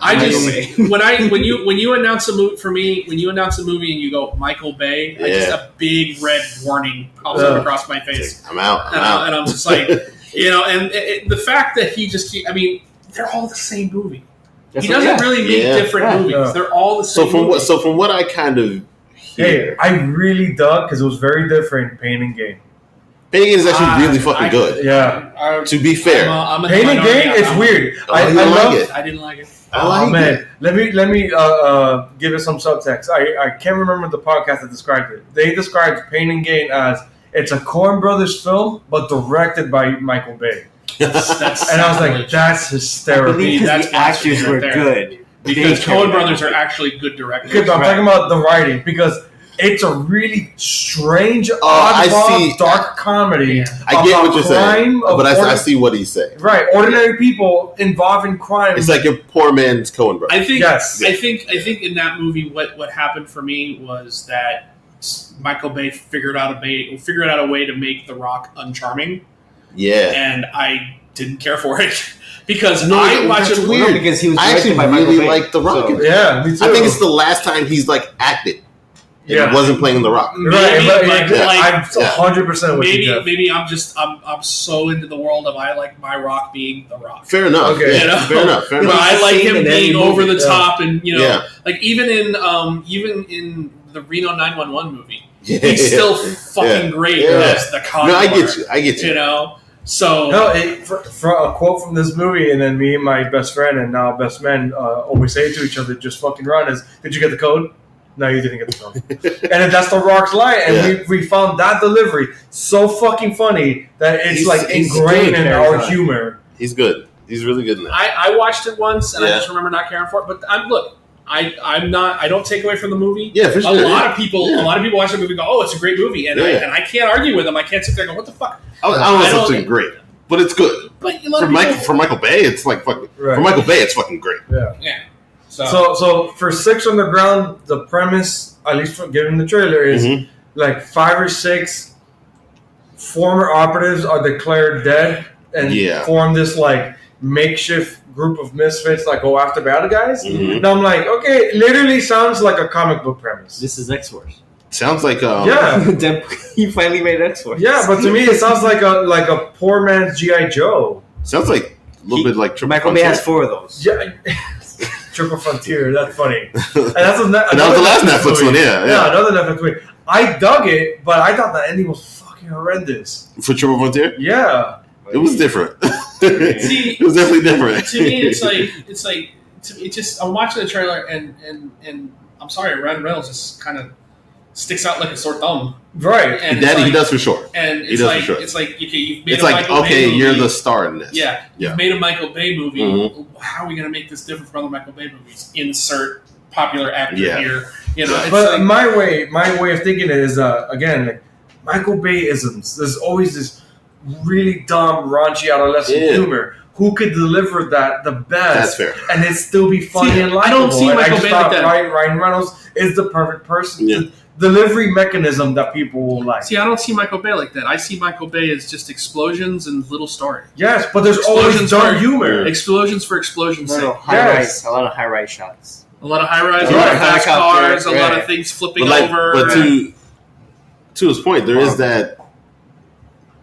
When you announce a movie for me, when you announce a movie and you go Michael Bay, I just a big red warning pops up across my face. I'm out. And I'm just like, and the fact that they're all the same movie. He doesn't really make different movies. Yeah. They're all the same. So from what I kind of hear, I really dug because it was very different. Pain and Gain. Pain and Gain is actually really fucking good. Yeah. To be fair, Pain and Gain is weird. I love it. I didn't like it. Man, let me give it some subtext. I can't remember the podcast that described it. They described Pain and Gain as it's a Coen Brothers film, but directed by Michael Bay. And I was like, that's hysterical. That's the actors were good. Because Coen Brothers are actually good directors. I'm talking about the writing because it's a really strange, oddball, dark comedy. Yeah. I get what you're saying, but I see what he's saying. Right, ordinary people involved in crime. It's like a poor man's Coen Brothers. I think in that movie, what happened for me was that Michael Bay figured out a way to make The Rock uncharming. Yeah, and I didn't care for it because I watched it weird because he was. I actually really like The Rock. So, yeah, me too. I think it's the last time he's acted. Yeah, he wasn't playing The Rock. Right, I'm 100% with you. Maybe I'm so into the world of I like my Rock being The Rock. Fair enough. Okay, fair enough. But I like him being over the top, and like even in the Reno 911 movie, he's still fucking great as the Condor. No, I get you. So for a quote from this movie, and then me and my best friend and now best man always say to each other, "Just fucking run." Is did you get the code? No, you didn't get the code. And that's The Rock's line, and we found that delivery so fucking funny that it's ingrained in our humor. He's good. He's really good in that. I watched it once, and I just remember not caring for it. But I don't take away from the movie. Yeah, for sure. A lot of people watch the movie and go, "Oh, it's a great movie," and I can't argue with them. I can't sit there and go, "What the fuck?" I don't know if it's great, but it's good. But for Michael Bay, it's like fucking. Right. For Michael Bay, it's fucking great. Yeah. So for 6 Underground, the premise, at least given the trailer, is 5 or 6 former operatives are declared dead and form this makeshift group of misfits go after bad guys. Mm-hmm. Now I'm like, okay, literally sounds like a comic book premise. This is X-Force. Sounds like he finally made X-Force. Yeah, but to me it sounds like a poor man's G.I. Joe. Sounds like little bit like Triple Michael Bay has 4 of those. Yeah. Triple Frontier. That's funny. And that's And that was the last Netflix one. Yeah, another Netflix movie. I dug it, but I thought the ending was fucking horrendous. For Triple Frontier, Yeah. it was different. See, it was definitely different. To me, it just I'm watching the trailer and I'm sorry, Ryan Reynolds just kind of sticks out like a sore thumb. Right. And He does for sure. And He does for sure. it's like okay, you've made It's a like Michael Bay okay, movie. you're the star in this. Yeah, Yeah. you've made a Michael Bay movie. Mhm. How are we going to make this different from other Michael Bay movies? Insert popular actor Yeah. here. You know, it's But like, my way of thinking it is again like Michael Bay isms. There's always this really dumb, raunchy adolescent humor. Who could deliver that the best? That's fair. And it still be funny See, and I likable. don't see And Michael just Bay thought like that. Ryan Reynolds is the perfect person. Yeah. The delivery mechanism that people will like. see, I don't see Michael Bay like that. I see Michael Bay as just explosions and little story. Yes, but there's always Explosions dumb for- humor. Explosions for explosions' sake. Yes. A lot of high-rise shots. A lot of high rise, a Yeah. lot of fast Helicopter, cars, a lot right. of things flipping But like, over. but to his point, there's that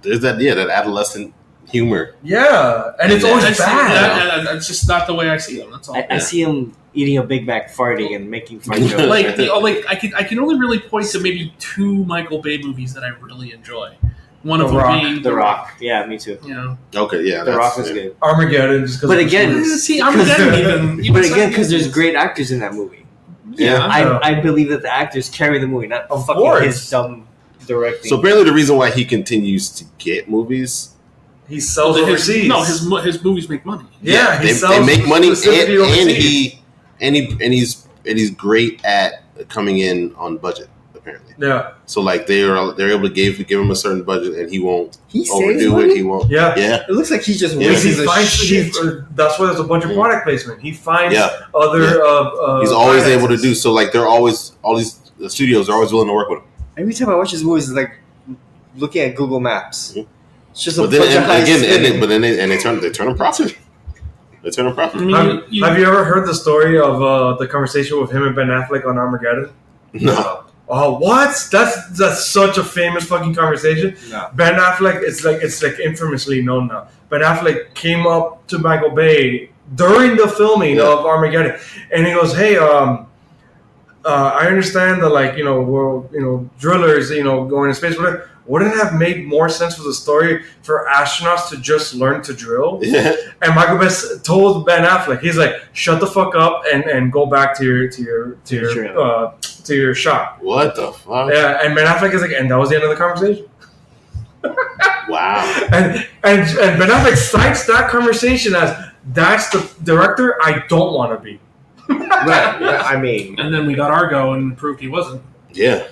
that adolescent humor. Yeah, and it's always bad. That's just not the way I see them. That's all. I see him eating a Big Mac, farting, and making fun jokes. like I can only really point to maybe 2 Michael Bay movies that I really enjoy. One of The them Rock. being The Rock. Yeah, me too. You know, Okay, yeah, The Rock was good. Armageddon, just because. But again, see, Armageddon even. But again, because there's great actors in that movie. Yeah. I believe that the actors carry the movie, not Of fucking course. his dumb directing. So apparently, the reason why he continues to get movies, he sells overseas. His movies make money. Yeah, he they sells make money, specifically overseas. and he's great at coming in on budget. Apparently, Yeah, so like they're able to give him a certain budget, and he won't he saves overdo money? it. He won't. yeah. Yeah, It looks like he just Yeah. Because wastes he a finds shit. that's why there's a bunch of product placement. He finds Yeah. other. he's always able to finances. do so. Like they're always all these the studios are always willing to work with him. Every time I watch his movies, it's like looking at Google Maps. Mhm. It's just a But bunch then of high again, spinning. they turn him profit. They turn him profit. I mean, Have you ever heard the story of the conversation with him and Ben Affleck on Armageddon? No. Oh, what? That's such a famous fucking conversation. No. Ben Affleck, it's like infamously known now. Ben Affleck came up to Michael Bay during the filming Yeah. of Armageddon, and he goes, "Hey, I understand that we're drillers, going to space, whatever. Wouldn't it have made more sense for the story for astronauts to just learn to drill?" Yeah. And Michael Bay told Ben Affleck, he's like, "Shut the fuck up and go back to your shop." What the fuck? Yeah, and Ben Affleck is like, and that was the end of the conversation. Wow. And Ben Affleck cites that conversation as that's the director I don't want to be. Right. Yeah, I mean, and then we got Argo and proved he wasn't. Yeah.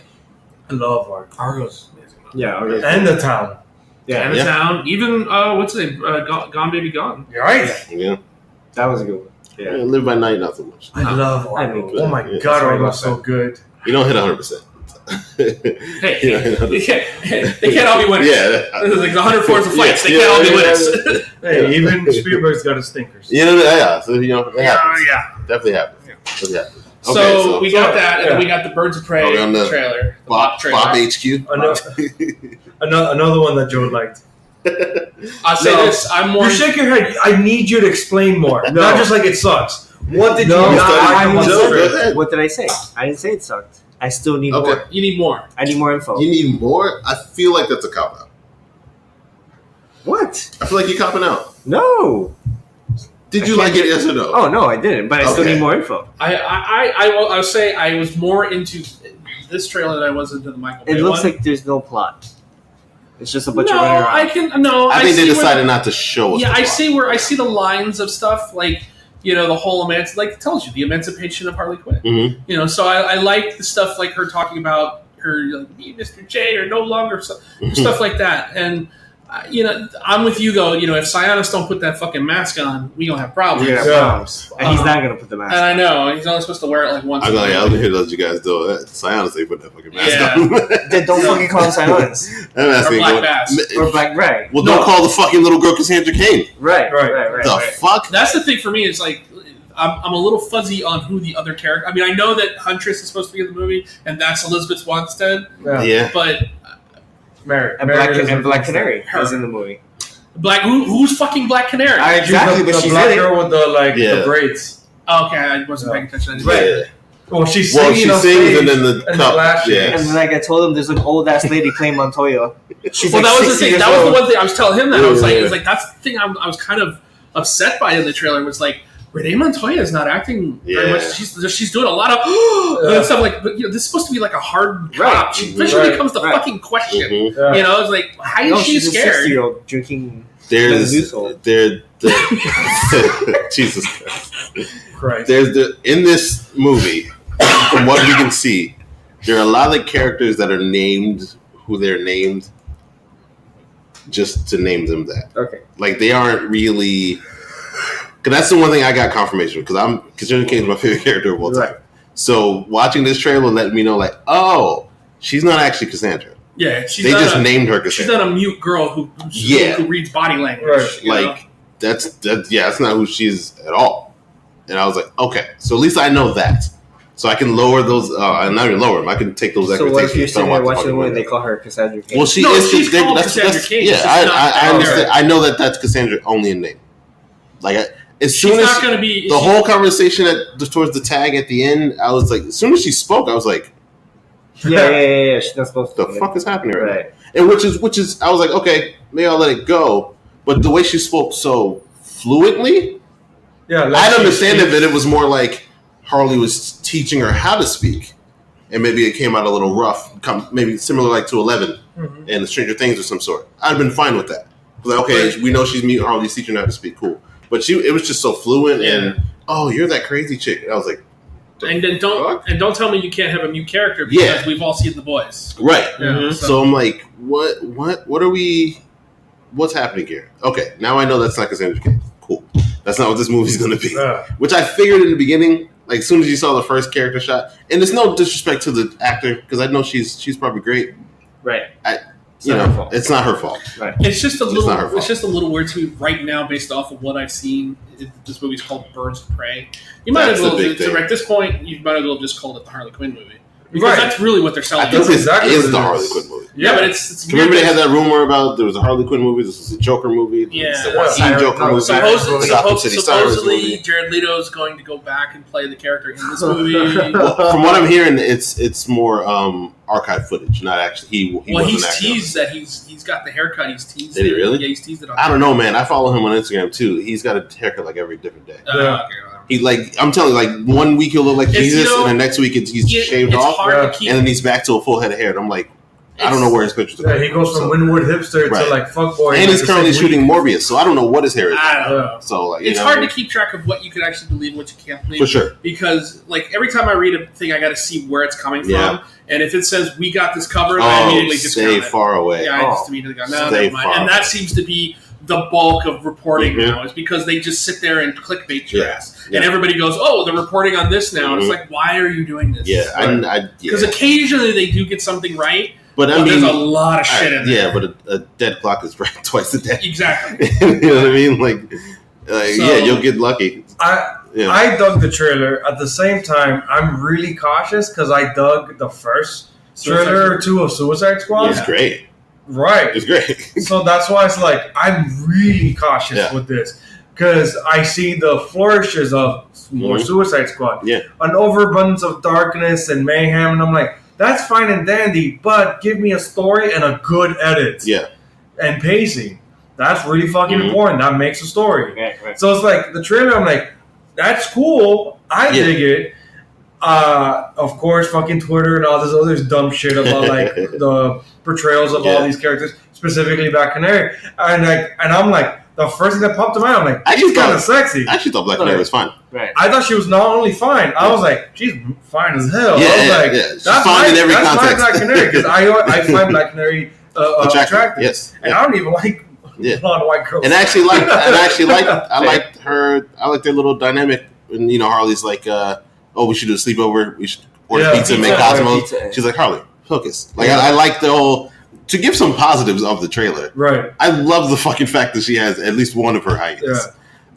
I love Argo. Argo's amazing. yeah. Okay. And the town. Yeah. And the town, even what's his name? Gone Baby Gone. You're right. Yeah. That was a good one. Yeah. Yeah. Live by night, not so much. I love Argo. I mean, oh my yeah, god, that's Argo's right. so good. You don't hit 100%. Hey, You don't hit 100%. they can't all be winners. Yeah. There's like 100 forms of fights. They Yeah, can't all be yeah, winners. Hey, even Spielberg's got his stinkers. Yeah. So, it happens. Yeah. Definitely happens. Definitely happens. So we got that, and yeah. then we got the Birds of Prey Are we on the trailer. The Bop trailer. HQ. Another one that Joe liked. I'll say No. this: I'm more. You shake your head. I need you to explain more. No. Not just like it sucks. What did No, you not I- like I- about Joe, the go trailer? ahead. What did I say? I didn't say it sucked. I still need Okay. more. You need more. I need more info. You need more? I feel like that's a cop out. What? I feel like you're copping out. No. Did I you can't like it? Yes or no? Oh no, I didn't. But I still Okay. need more info. I'll say I was more into this trailer than I was into the Michael Bay It looks one. like there's no plot. It's just a bunch No, of running around. I can no. I think they see decided where, not to show us. Yeah, the I plot. see where I see the lines of stuff like the whole like it tells you the emancipation of Harley Quinn. Mhm. So I like the stuff like her talking about her me, Mr. J, or no longer stuff like that. And I'm with you though. If Sionis don't put that fucking mask on, we gonna have problems. We're gonna have problems. And he's not gonna put the mask And I on. know he's only supposed to wear it like once. I'm a like, I month. was here to let you guys do that. Sionis, they put that fucking mask Yeah. on. Then don't fucking call him Silence. That mask Or ain't Black going- Bass. Or Black Right. Well, No. don't call the fucking little girl Cassandra Cain. Right. The fuck? That's the thing for me. Is like I'm a little fuzzy on who the other character. I mean, I know that Huntress is supposed to be in the movie, and that's Elizabeth Wanstead. Yeah. But Mary. And Mary Black is- Canary is in the movie. Who's fucking Black Canary? Exactly, but the she's black in it. girl with the braids. Okay, I wasn't paying attention. Right. Well, she sings and then the cup. And then like I told him, there's an old ass lady playing Montoya. She's that was the thing. That was the one thing I was telling him. That I was like, Yeah. it was like that's the thing I was kind of upset by in the trailer. Was like Renee Montoya is not acting very much. She's doing a lot of and stuff like. But this is supposed to be like a hard cop. She eventually becomes the fucking question. Mm-hmm. You know, it's like how is she she's scared? A 60-year-old drinking. Jesus Christ. In this movie, from what we can see, there are a lot of characters that are named who they're named just to name them that. Okay. Like they aren't really. Because that's the one thing I got confirmation because Cassandra Cain is my favorite character of all time. Right. So watching this trailer let me know like, oh, she's not actually Cassandra. Yeah, they just named her Cassandra. She's not a mute girl who reads body language. Right. Like that's not who she is at all. And I was like, okay, so at least I know that, so I can lower those. I'm not even lower them. I can take those. So what if you're sitting there watching the movie and they call her Cassandra Cain? Well, she's called Cassandra Cain. Yeah, I understand. I know that's Cassandra only in name. Like as soon as the whole conversation towards the tag at the end, I was like, as soon as she spoke, I was like. Yeah. She's not supposed to. The fuck is happening right now? And which is, I was like, okay, maybe I'll let it go. But the way she spoke so fluently, I'd understand if it was more like Harley was teaching her how to speak, and maybe it came out a little rough, maybe similar like to 11 and the Stranger Things or some sort. I'd have been fine with that. Like, okay, we know she's meeting Harley's teaching her how to speak, cool. But it was just so fluent, and you're that crazy chick. And I was like. And then don't tell me you can't have a mute character because we've all seen The Boys. Right. Yeah, so I'm like, what are we? What's happening here? Okay, now I know that's not Cassandra Cain. Cool. That's not what this movie's going to be. Which I figured in the beginning, like as soon as you saw the first character shot, and there's no disrespect to the actor because I know she's probably great. Right. It's not her fault. Right. It's just a little weird to me right now, based off of what I've seen. This movie's called Birds of Prey. You might as well, at this point, you might as well just call it the Harley Quinn movie. Because that's really what they're selling. I think this is the Harley Quinn movie. Yeah, but it's remember they had that rumor about there was a Harley Quinn movie, this was a Joker movie. Yeah. It's the Joaquin Joker movie. Supposedly Jared Leto's going to go back and play the character in this movie. Well, from what I'm hearing, it's more archive footage, not actually. He's teased that he's got the haircut. He's teased. Did he really? Yeah, he's teased it. I don't know, man. I follow him on Instagram too. He's got a haircut like every different day. I'm telling you, like 1 week he'll look like Jesus, and the next week he's shaved off, and then he's back to a full head of hair. And I'm like, I don't know where his pictures are. Yeah, he goes from Wynwood hipster to like fuckboy. And he's currently shooting Morbius, so I don't know what his hair is. I don't know. So like, it's hard to keep track of what you can actually believe and what you can't believe. For sure. Because like every time I read a thing, I got to see where it's coming from. And if it says we got this covered, I immediately discount it. Stay far away. Yeah, I just immediately go, no, never mind. And that seems to be the bulk of reporting now, is because they just sit there and clickbait your ass. And everybody goes, oh, they're reporting on this now. And it's like, why are you doing this? Because occasionally they do get something right. But I mean, there's a lot of shit in there. Yeah, but a dead clock is right twice a day. Exactly. You know what I mean? Like you'll get lucky. I dug the trailer. At the same time, I'm really cautious because I dug the first trailer or two of Suicide Squad. Yeah. It's great. Right. It's great. So that's why it's like, I'm really cautious with this. Because I see the flourishes of more Suicide Squad. Yeah. An overabundance of darkness and mayhem. And I'm like, that's fine and dandy, but give me a story and a good edit. Yeah. And pacing. That's really fucking important. That makes a story. Right. So it's like, the trailer, I'm like, that's cool. I dig it. Of course, fucking Twitter and all this other dumb shit about like the portrayals of all these characters, specifically Black Canary. And I'm like, the first thing that popped in my mind, I'm like, she's kind of sexy. I actually thought Black Canary was fine. Right. I thought she was not only fine. I was like, she's fine as hell. Yeah, I was like, She's fine in every context. That's my Black Canary, because I find Black Canary attractive. Yes. And I don't even like blonde white girls. And I liked her. I liked their little dynamic. And Harley's like, we should do a sleepover. We should order pizza and make Cosmos. She's like, Harley, focus. Like I like the whole. To give some positives of the trailer, right? I love the fucking fact that she has at least one of her hyenas.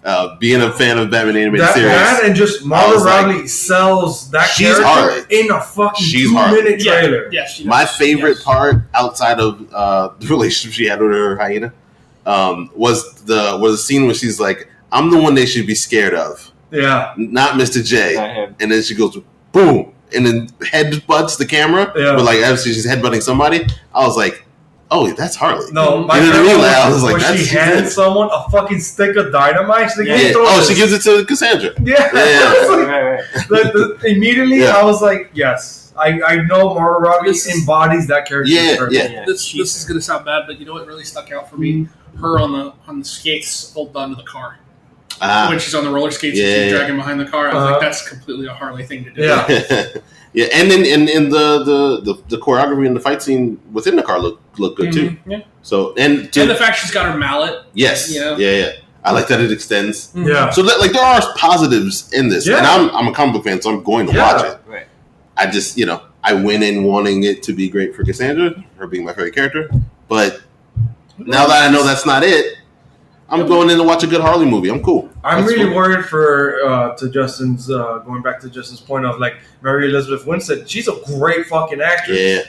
Yeah. Being a fan of Batman animated series, that and just Margot Robbie sells that character Harley. In a fucking 2-minute trailer. Yeah, my favorite part outside of the relationship she had with her hyena was the scene where she's like, "I'm the one they should be scared of, not Mr. J," and then she goes, "Boom," and then headbutts the camera, but like obviously she's headbutting somebody. I was like, "Oh, that's Harley." No, my I was like, "That's." She hands someone a fucking stick of dynamite. She gives it to Cassandra. Immediately, I was like, "Yes." I know Margot Robbie embodies that character. This is going to sound bad, but you know what really stuck out for me? Her on the skates holding onto the car. When she's on the roller skates and she's dragging behind the car. I was like, that's completely a Harley thing to do. Yeah, and then in the choreography and the fight scene within the car look good too. Yeah. So and the fact she's got her mallet. Yes. Yeah. I like that it extends. Yeah. So that, like there are positives in this, and I'm a comic book fan, so I'm going to watch it. Right. I just I went in wanting it to be great for Cassandra, her being my favorite character, but now that I know that's not it, I'm going in to watch a good Harley movie. I'm cool. I'm really worried for to Justin's going back to Justin's point of like Mary Elizabeth Winstead. She's a great fucking actress. Yeah.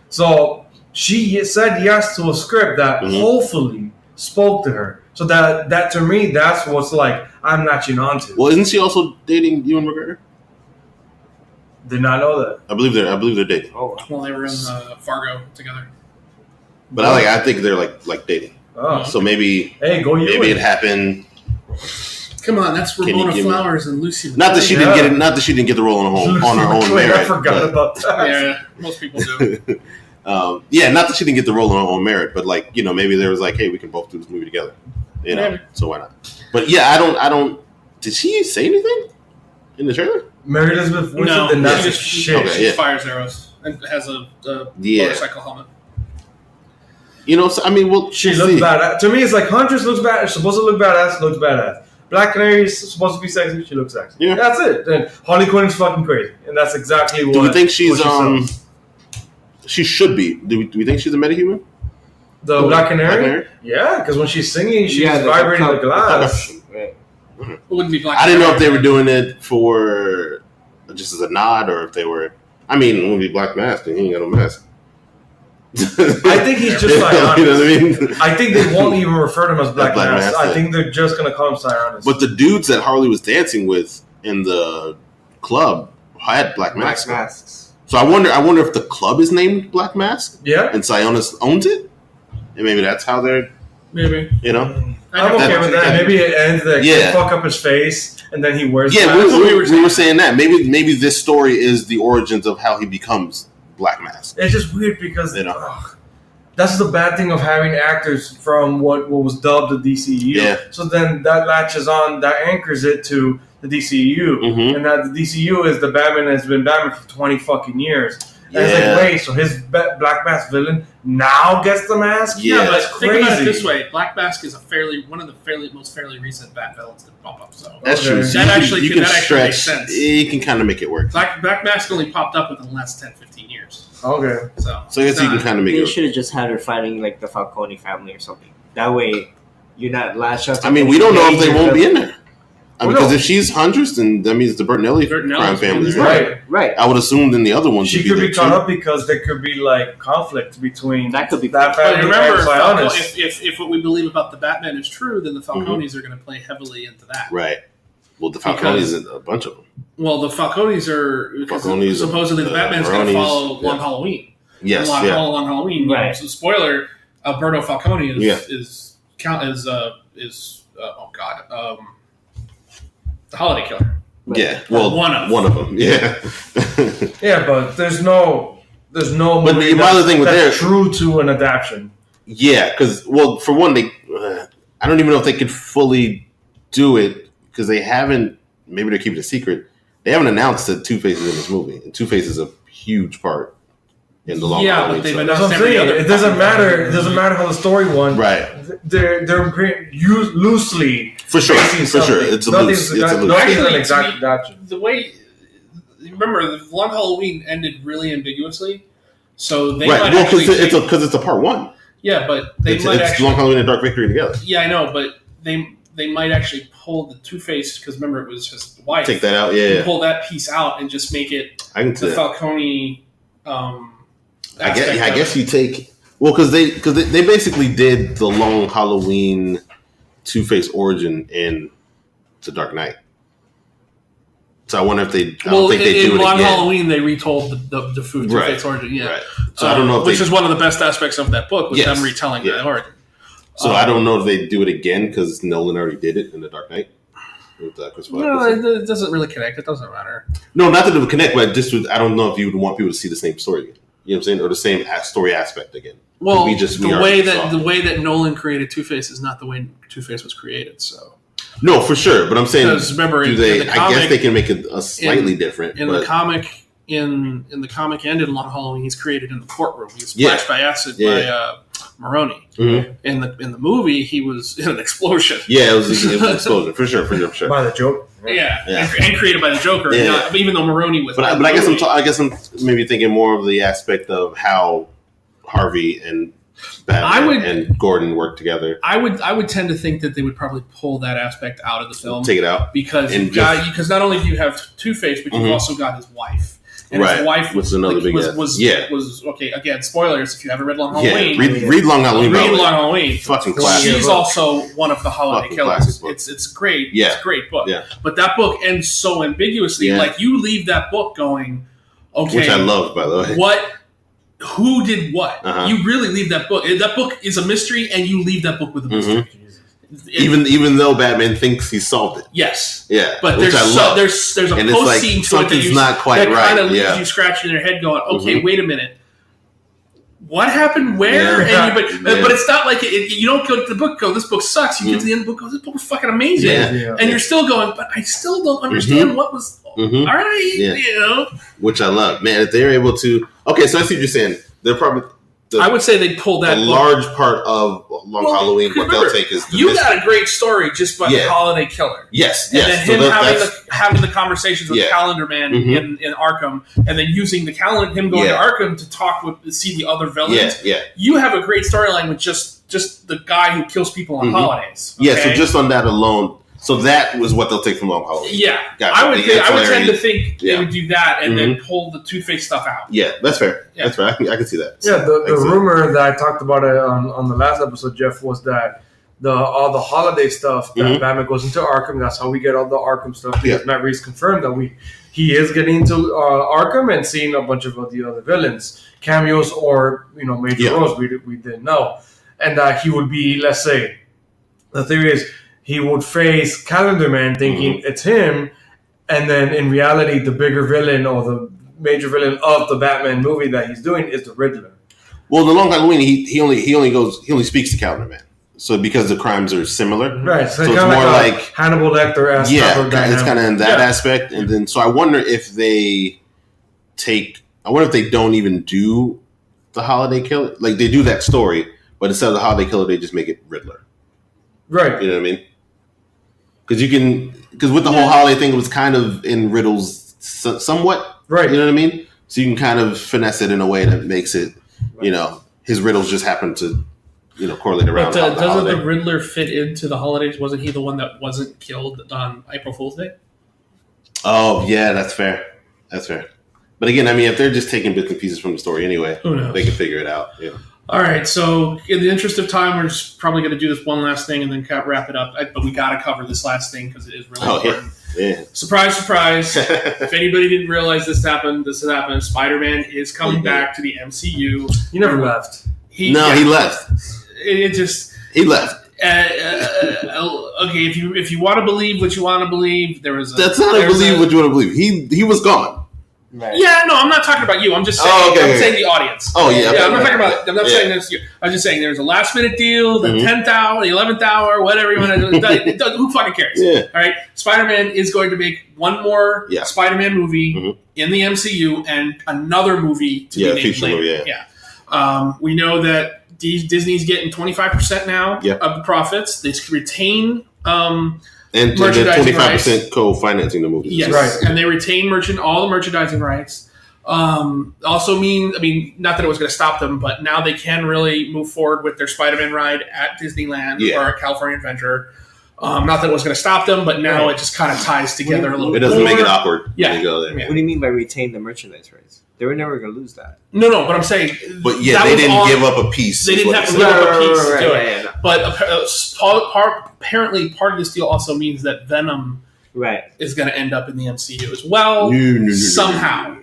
So she said yes to a script that hopefully spoke to her. So that to me, that's what's like I'm latching onto. Well, isn't she also dating Ewan McGregor? Did not know that. I believe they're dating. Oh, well, they were in Fargo together. But I think they're like dating. Oh. So maybe it happened. Come on, that's Ramona Flowers and Lucy. Not that she didn't get it. Not that she didn't get the role on her own merit. I forgot about that. Yeah, most people do. Not that she didn't get the role on her own merit, but like maybe there was like, hey, we can both do this movie together. So why not? But yeah, I don't. Did she say anything in the trailer? Mary Elizabeth Winstead did not say shit. Okay, she fires arrows and has a motorcycle helmet. So, I mean, she looks badass. To me, it's like Huntress looks bad. She's supposed to look badass. Looks badass. Black Canary is supposed to be sexy. She looks sexy. Yeah, that's it. And Harley Quinn is fucking crazy, and that's exactly what. Do we think she's she should be? Do we think she's a metahuman? The Black Canary? Yeah, because when she's singing, she's vibrating the glass. It wouldn't be Black. I didn't know if they were doing it for just as a nod, or if they were. I mean, it wouldn't be Black Mask, and he ain't got no mask. I think he's just Sionis. You know what I mean? I think they won't even refer to him as Black Mask. I think they're just going to call him Sionis. But the dudes that Harley was dancing with in the club had Black masks. So I wonder if the club is named Black Mask. Yeah. And Sionis owns it, and maybe that's how they're. Maybe. I'm okay with that. Maybe it ends that fuck up his face, and then he wears. Yeah, we were saying that. Maybe this story is the origins of how he becomes Black Mask. It's just weird because that's the bad thing of having actors from what was dubbed the DCU. Yeah. So then that latches on, that anchors it to the DCU, and that the DCU is the Batman has been Batman for 20 fucking years. And it's like, wait, so his Black Mask villain now gets the mask? Yeah, but that's crazy. Think about it this way: Black Mask is one of the most fairly recent Bat villains to pop up. So that's true. So that actually makes sense. You can kind of make it work. Black Mask only popped up within the last 10, 15 years. Okay. So I guess you can kind of make it work. They should have just had her fighting like the Falcone family or something. That way, you're not latched up. I mean, we don't know if they won't be in there. Because if she's Huntress, then that means the Bertinelli crime family. Right. I would assume then the other ones she could be caught up because there could be like conflict between that could be that family. Remember, if what we believe about the Batman is true, then the Falcones are going to play heavily into that. Right. Well, the Falcones, a bunch of them. Well, the Falcones are supposedly the Batman's going to follow Long Halloween. Yes. Long Halloween. Right. So, spoiler: Alberto Falcone is the Holiday Killer. Yeah, well, one of them. Yeah, yeah, but there's no movie that's true to an adaptation. Yeah, because for one, I don't even know if they could fully do it because they haven't. Maybe they're keeping it a secret. They haven't announced that Two-Face is in this movie, and Two-Face is a huge part in the long. Yeah, but they've announced every other. It doesn't matter. It doesn't matter how the story won. Right. They're loosely. For sure. It's an exact adaptation. The way, remember, the Long Halloween ended really ambiguously, so they might actually because it's a part one. Yeah, but it's Long Halloween and Dark Victory together. Yeah, I know, but they might actually pull the Two-Face because remember it was his wife. Take that out, yeah. Pull that piece out and just make it the Falcone. I guess you take Well, because they basically did the Long Halloween Two-Face origin in The Dark Knight. So I wonder if they. I don't think they do it Long again. Halloween, they retold the Two-Face origin. Yeah. Right. So I don't know if which is one of the best aspects of that book, with them retelling that origin. So I don't know if they do it again because Nolan already did it in The Dark Knight. With, it doesn't really connect. It doesn't matter. No, not that it would connect, but I don't know if you would want people to see the same story again. You know what I'm saying, or the same story aspect again. Well, the way that Nolan created Two-Face is not the way Two-Face was created. So. No, for sure. But I'm saying, because remember, I guess they can make it a slightly different. The comic, in the comic and in Long Halloween, he's created in the courtroom. He's splashed by acid by Maroni. Mm-hmm. In the movie, he was in an explosion. Yeah, it was an explosion for sure. By the Joker. Yeah. And created by the Joker. Yeah. Even though Maroni was. But I guess I'm maybe thinking more of the aspect of how Harvey and Batman and Gordon work together. I would tend to think that they would probably pull that aspect out of the film. Take it out. Because not only do you have Two-Face, but you've also got his wife. And his wife was another was okay. Again, spoilers if you haven't read Long Halloween. Read Long Halloween. Read Long Halloween. Fucking classic. She's also one of the holiday killers. It's great. Yeah. It's a great book. Yeah. But that book ends so ambiguously. Yeah. Like you leave that book going, okay, which I love, by the way. Who did what? Uh-huh. You really leave that book. That book is a mystery, and you leave that book with a mystery. Mm-hmm. Even though Batman thinks he solved it. Yes. Yeah. But there's a post scene to it that kind of leaves you scratching your head going, okay, wait a minute. What happened where? Yeah. But it's not like you don't go to the book go, this book sucks. You get to the end of the book, go, this book was fucking amazing. Yeah. And you're still going, but I still don't understand what was all right. Yeah. You know? Which I love. Man, if they're able to okay, so I see what you're saying. They're probably I would say they pull that. A large part of Long Halloween, what they'll take is you got a great story just by the holiday killer. Yes, and then him having the conversations with Calendar Man in Arkham, and then using him going to Arkham to see the other villains. Yeah. You have a great storyline with just the guy who kills people on holidays. Okay? Yeah, so just on that alone. So that was what they'll take from Long Halloween. Yeah, gotcha. I would tend to think they would do that and then pull the Two-Face stuff out. Yeah, that's fair. Yeah. That's fair. I can see that. Yeah, the rumor that I talked about it on the last episode, Jeff, was that all the holiday stuff that Batman goes into Arkham. That's how we get all the Arkham stuff. Because Matt Reeves confirmed that he is getting into Arkham and seeing a bunch of the other villains, cameos or major roles we didn't know, and that he would be, let's say, the theory is. He would face Calendar Man thinking it's him, and then in reality, the bigger villain or the major villain of the Batman movie that he's doing is the Riddler. Well, the Long Halloween, he only speaks to Calendar Man, so because the crimes are similar, right? So it's more like Hannibal Lecter. It's kind of in that aspect, and then so I wonder if they don't even do the Holiday Killer, like they do that story, but instead of the Holiday Killer, they just make it Riddler, right? You know what I mean? Because with the whole holiday thing, it was kind of in riddles somewhat. Right. You know what I mean? So you can kind of finesse it in a way that makes it, his riddles just happen to, correlate around. But doesn't the Riddler fit into the holidays? Wasn't he the one that wasn't killed on April Fool's Day? Oh, yeah, that's fair. But again, I mean, if they're just taking bits and pieces from the story anyway, who knows? They can figure it out. Yeah. All right, so in the interest of time, we're just probably going to do this one last thing and then wrap it up. But we got to cover this last thing because it is really important. Yeah. Surprise, surprise. If anybody didn't realize this happened. Spider-Man is coming back to the MCU. He never left. He left. He left. Okay, if you want to believe what you want to believe, that's not believe what you want to believe. He was gone. Right. Yeah, no, I'm not talking about you. I'm just saying. I'm saying the audience. Oh yeah. I'm not talking about. I'm not saying this. I'm just saying there's a last minute deal, the 10th hour, the 11th hour, whatever you want to do. Who fucking cares? Yeah. All right. Spider-Man is going to make one more Spider-Man movie in the MCU and another movie to be named later. Yeah. We know that Disney's getting 25% now of the profits. They retain. And 25% co-financing the movie. Yes, right. And they retain all the merchandising rights. Also not that it was going to stop them, but now they can really move forward with their Spider-Man ride at Disneyland or California Adventure. Not that it was going to stop them, but now it just kind of ties together a little bit. It doesn't more. make it awkward. Yeah. When you go there. What do you mean by retain the merchandise rights? They were never going to lose that. No, but I'm saying. But yeah, they didn't give up a piece. They didn't have to give up a piece to do it. But apparently, part of this deal also means that Venom is going to end up in the MCU as well. Somehow.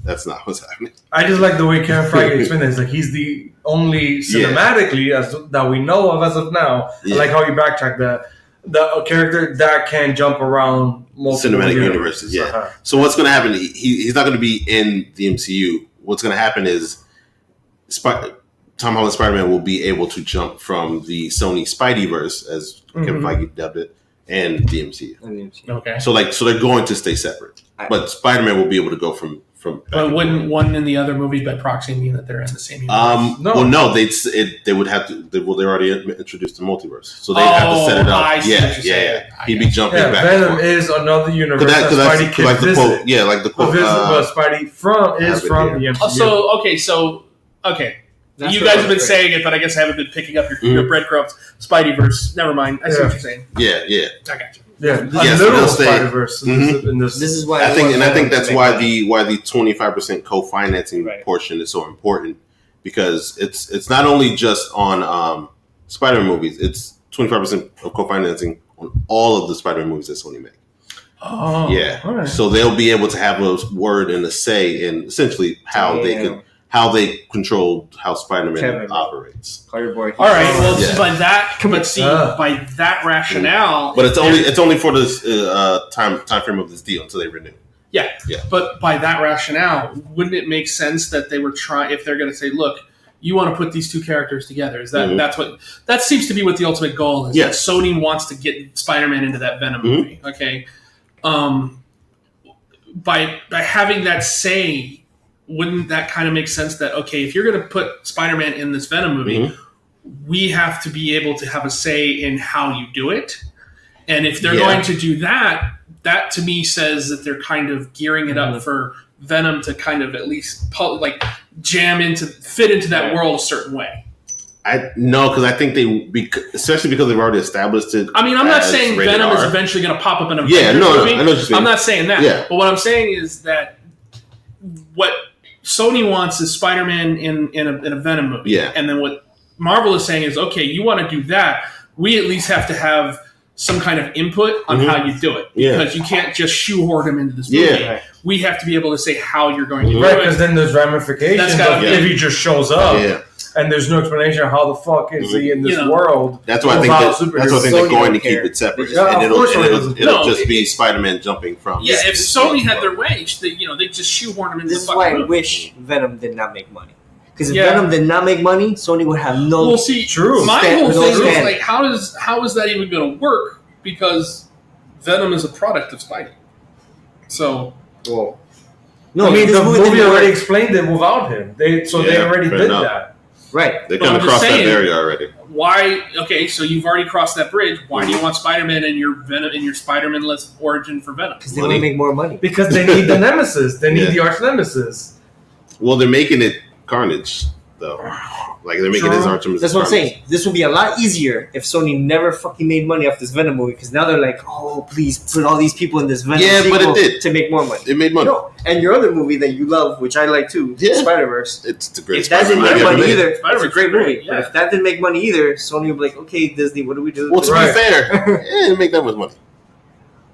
That's not what's happening. I just like the way Kevin Feige explained it. It's like he's the only cinematically that we know of as of now. I like how you backtrack that. The character that can jump around multiple cinematic universes. Yeah. Uh-huh. So what's going to happen? He's not going to be in the MCU. What's going to happen is Tom Holland's Spider-Man will be able to jump from the Sony Spideyverse, as Kevin Feige dubbed it, and the MCU. Okay. So they're going to stay separate, but Spider-Man will be able to go from. But wouldn't one in the other movie by proxy mean that they're in the same universe? No. Well, no. They would have to. They're already introduced the multiverse, so they'd have to set it up. Yeah. He'd be jumping back. Venom is another universe that Spidey can like visit. The quote. Yeah, like the quote. But Spidey from the MCU. Okay. You guys have been saying it, but I guess I haven't been picking up your breadcrumbs. Spideyverse. Never mind. I see what you're saying. Yeah. I got you. Yeah, little Spider-Verse. This is why I think that's why the 25% co-financing portion is so important, because it's not only just on Spider-Man movies. It's 25% of co-financing on all of the Spider-Man movies that Sony make. Oh, yeah. Right. So they'll be able to have a word and a say in essentially how they control how Spider-Man operates. All right. Well, by that rationale, but it's only for this time frame of this deal until they renew. Yeah. But by that rationale, wouldn't it make sense that they were trying? If they're going to say, "Look, you want to put these two characters together," is that seems to be what the ultimate goal is? Yes. Sony wants to get Spider-Man into that Venom movie. Okay. By having that say. Wouldn't that kind of make sense that, okay, if you're going to put Spider-Man in this Venom movie, we have to be able to have a say in how you do it. And if they're going to do that, that to me says that they're kind of gearing it up for Venom to kind of at least fit into that world a certain way. Because I think especially because they've already established it. I mean, I'm not saying Venom is eventually going to pop up in a movie. I know what you're saying. I'm not saying that. Yeah. But what I'm saying is that what Sony wants is Spider-Man in a Venom movie. Yeah. And then what Marvel is saying is, okay, you want to do that, we at least have to have some kind of input on how you do it. Because you can't just shoehorn him into this movie. Yeah. We have to be able to say how you're going to do it. Right, because then there's ramifications if he just shows up. Yeah. And there's no explanation of how the fuck is he in this world. That's why I think they're going to keep it separate. And it'll just be Spider-Man jumping from. Yeah, if Sony had their way, they just shoehorn him into the fucking movie. This is why I wish Venom did not make money. Because if Venom did not make money, Sony would have no. Well, see, my whole thing is like, how is that even going to work? Because Venom is a product of Spidey. So, no, I mean the movie already explained it without him. They already did that. Right. They kind of crossed that barrier already. Why? Okay, so you've already crossed that bridge. Why do you want Spider-Man in your Spider-Man-less origin for Venom? Because they want to make more money. Because they need the nemesis. They need the arch nemesis. Well, they're making it Carnage, though. Like, they're making his arch nemesis. That's what I'm saying. This would be a lot easier if Sony never fucking made money off this Venom movie. Because now they're like, oh, please put all these people in this Venom but it did. To make more money. It made money. No. And your other movie that you love, which I like too, Spider-Verse. It's a great If that didn't make money either, it's a great movie. Yeah. But if that didn't make money either, Sony would be like, okay, Disney, what do we do? Well, to be fair, it didn't make that much money.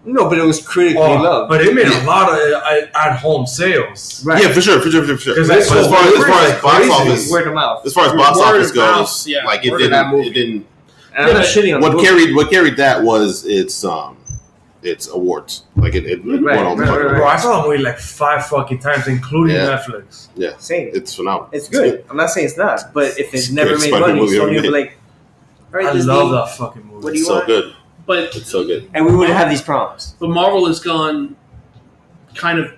No, but it was critically loved. But it made a lot of at-home sales. Right. Yeah, for sure. Because as far as box office, word of mouth. As far as box office goes, like it didn't. And I'm not shitting on what carried that was its awards. Like it won all the fucking awards. Bro, I saw the movie like 5 fucking times, including Netflix. Yeah, same. It's phenomenal. It's good. I'm not saying it's not, but if it never made money, Sony would be like, all right, I Disney, love that fucking movie. What do you want? So good. But it's so good. And we wouldn't have these problems. But Marvel has gone kind of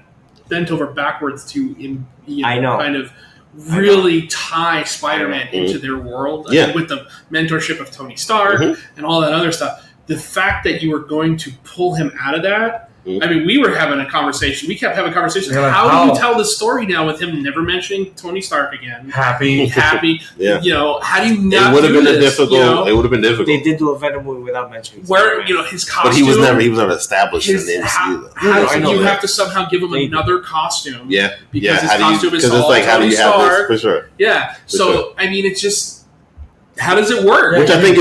bent over backwards to kind of really tie Spider-Man into their world with the mentorship of Tony Stark and all that other stuff. The fact that you are going to pull him out of that I mean, we were having a conversation. We kept having conversations. Yeah, how do you tell the story now with him never mentioning Tony Stark again? Happy. Yeah. You know, how do you not? It would have been this, difficult. You know? It would have been difficult. They did do a Venom movie without mentioning. Where his costume, but he was never established in the MCU. How do you have to somehow give him another costume? Yeah, because his costume is all like, how do you have this for sure? Yeah. So I mean, it's just. How does it work? Which I think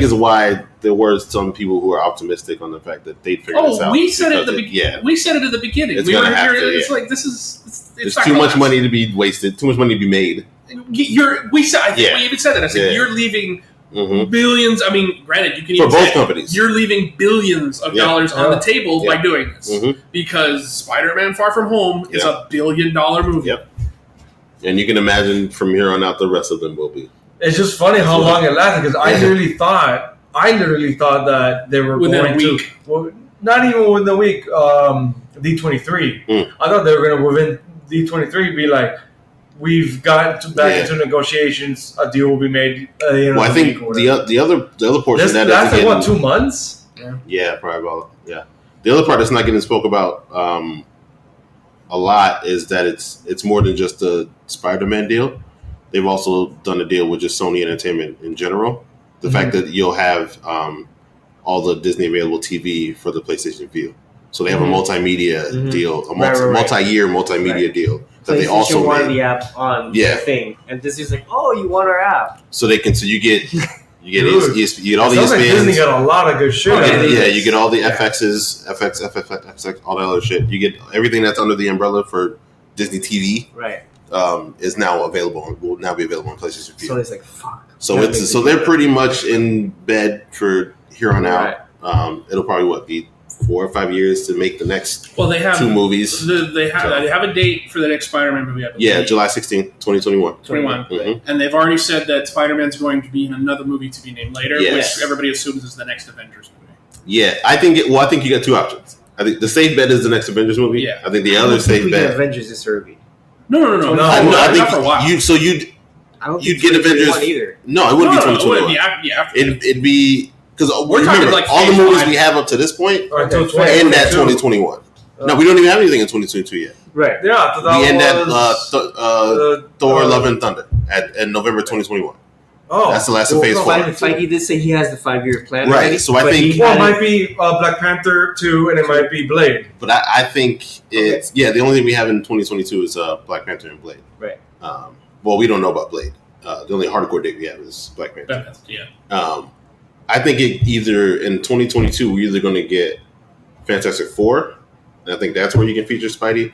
is why there were some people who are optimistic on the fact that they'd figure this out. We said it at the beginning. We said it at the beginning. It's we gonna were have here. to, It's like this is. There's too much money to be wasted. Too much money to be made. We said. I think we even said that. I said you're leaving billions. I mean, granted, you can even for both companies. You're leaving billions of dollars on the table by doing this because Spider-Man: Far From Home is $1 billion movie. Yep. And you can imagine from here on out, the rest of them will be. It's just funny how long it lasted because I literally thought that they were within going a week. Well, not even within a week. D23. I thought they were going to within D23 be like, we've got back into negotiations. A deal will be made. I think the other portion that lasted what 2 months. Yeah, probably about The other part that's not getting spoke about a lot is that it's more than just the Spider-Man deal. They've also done a deal with just Sony Entertainment in general. The fact that you'll have all the Disney available TV for the PlayStation View. So they have a multimedia deal, a multi-year multimedia deal that they also made. wanted the app on the thing, and Disney's like, "Oh, you want our app?" So they can. So you get all the ESPNs. Like Disney got a lot of good shit. You get all the FXs, FX, all that other shit. You get everything that's under the umbrella for Disney TV. Right. Is now available. Will now be available on PlayStation View. So it's like fuck. So they're pretty much in bed for here on out. It'll probably be 4 or 5 years to make the next they have 2 movies. They have a date for the next Spider-Man movie. July 16th, 2021. And they've already said that Spider-Man's going to be in another movie to be named later, which everybody assumes is the next Avengers movie. Yeah, I think you got 2 options. I think the safe bet is the next Avengers movie. Yeah. I think the other safe bet. Avengers is early. No. I think not for a while. You'd get Avengers either. No, it wouldn't be 2021. It'd be because we're talking like all the movies we have up to this point end at 2021. No, we don't even have anything in 2022 yet. Right. Yeah. We end at Thor: Love and Thunder at November 2021. Oh, that's the last of Phase 4. Feige did say he has the 5-year plan. Right. Already, so I think it might be Black Panther 2, and it might be Blade. But I think it's the only thing we have in 2022 is Black Panther and Blade. Right. Well, we don't know about Blade. The only hardcore date we have is Black Panther. I think either in 2022 we're either going to get Fantastic Four, and I think that's where you can feature Spidey,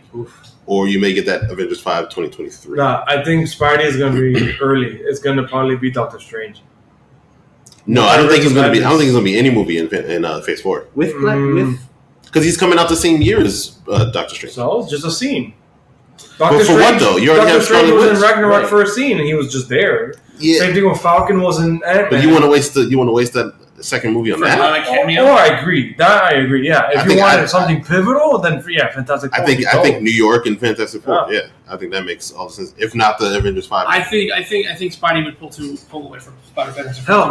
or you may get that Avengers 5 2023. Nah, I think Spidey is going to be early. It's going to probably be Doctor Strange. No, I don't think it's going to be. I don't think it's going to be any movie in Phase 4 with because he's coming out the same year as Doctor Strange. So just a scene. But for what though? You already have Strange was in Ragnarok for a scene, and he was just there. Yeah. Same thing with Falcon was in Ant-Man. But you want to waste that second movie on that? I agree. I agree. Yeah, if you wanted something pivotal, then Fantastic Four. I think New York and Fantastic Four. Yeah, I think that makes all the sense. If not the Avengers 5. I think Spidey would pull away from Fantastic Four. Hell,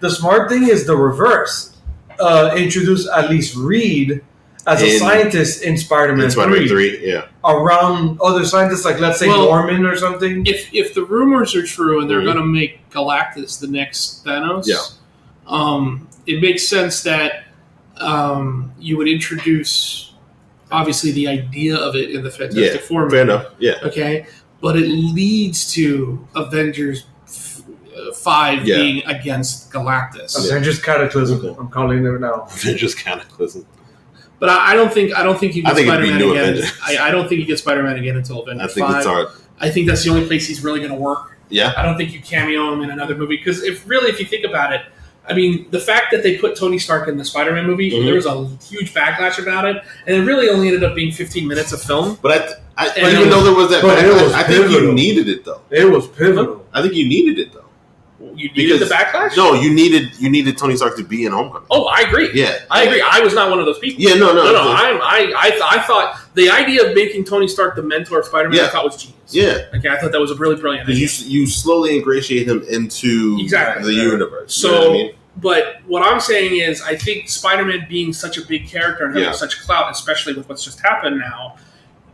the smart thing is the reverse. Introduce at least Reed as a scientist in Spider-Man 3. Yeah. Around other scientists, like let's say Norman or something. If the rumors are true and they're going to make Galactus the next Thanos, it makes sense that you would introduce obviously the idea of it in the Fantastic Four movie. Fair enough. Yeah. Okay, but it leads to Avengers 5 being against Galactus. Avengers Cataclysm. I'm calling it now. Avengers Cataclysm. But I don't think you get Spider-Man again. Avengers. I don't think you get Spider-Man again until Avengers 5. It's hard. I think that's the only place he's really going to work. Yeah. I don't think you cameo him in another movie because if you think about it, I mean, the fact that they put Tony Stark in the Spider-Man movie, there was a huge backlash about it, and it really only ended up being 15 minutes of film. But even though there was that backlash, I think you needed it though. It was pivotal. I think you needed it though. You needed the backlash? No, you needed Tony Stark to be in Homecoming. Oh, I agree. Yeah, I agree. I was not one of those people. Yeah, no. I thought the idea of making Tony Stark the mentor of Spider-Man, I thought was genius. Yeah. Okay, I thought that was a really brilliant idea. You slowly ingratiate him into the universe. So, you know what I mean? But what I'm saying is, I think Spider-Man being such a big character and having such clout, especially with what's just happened now,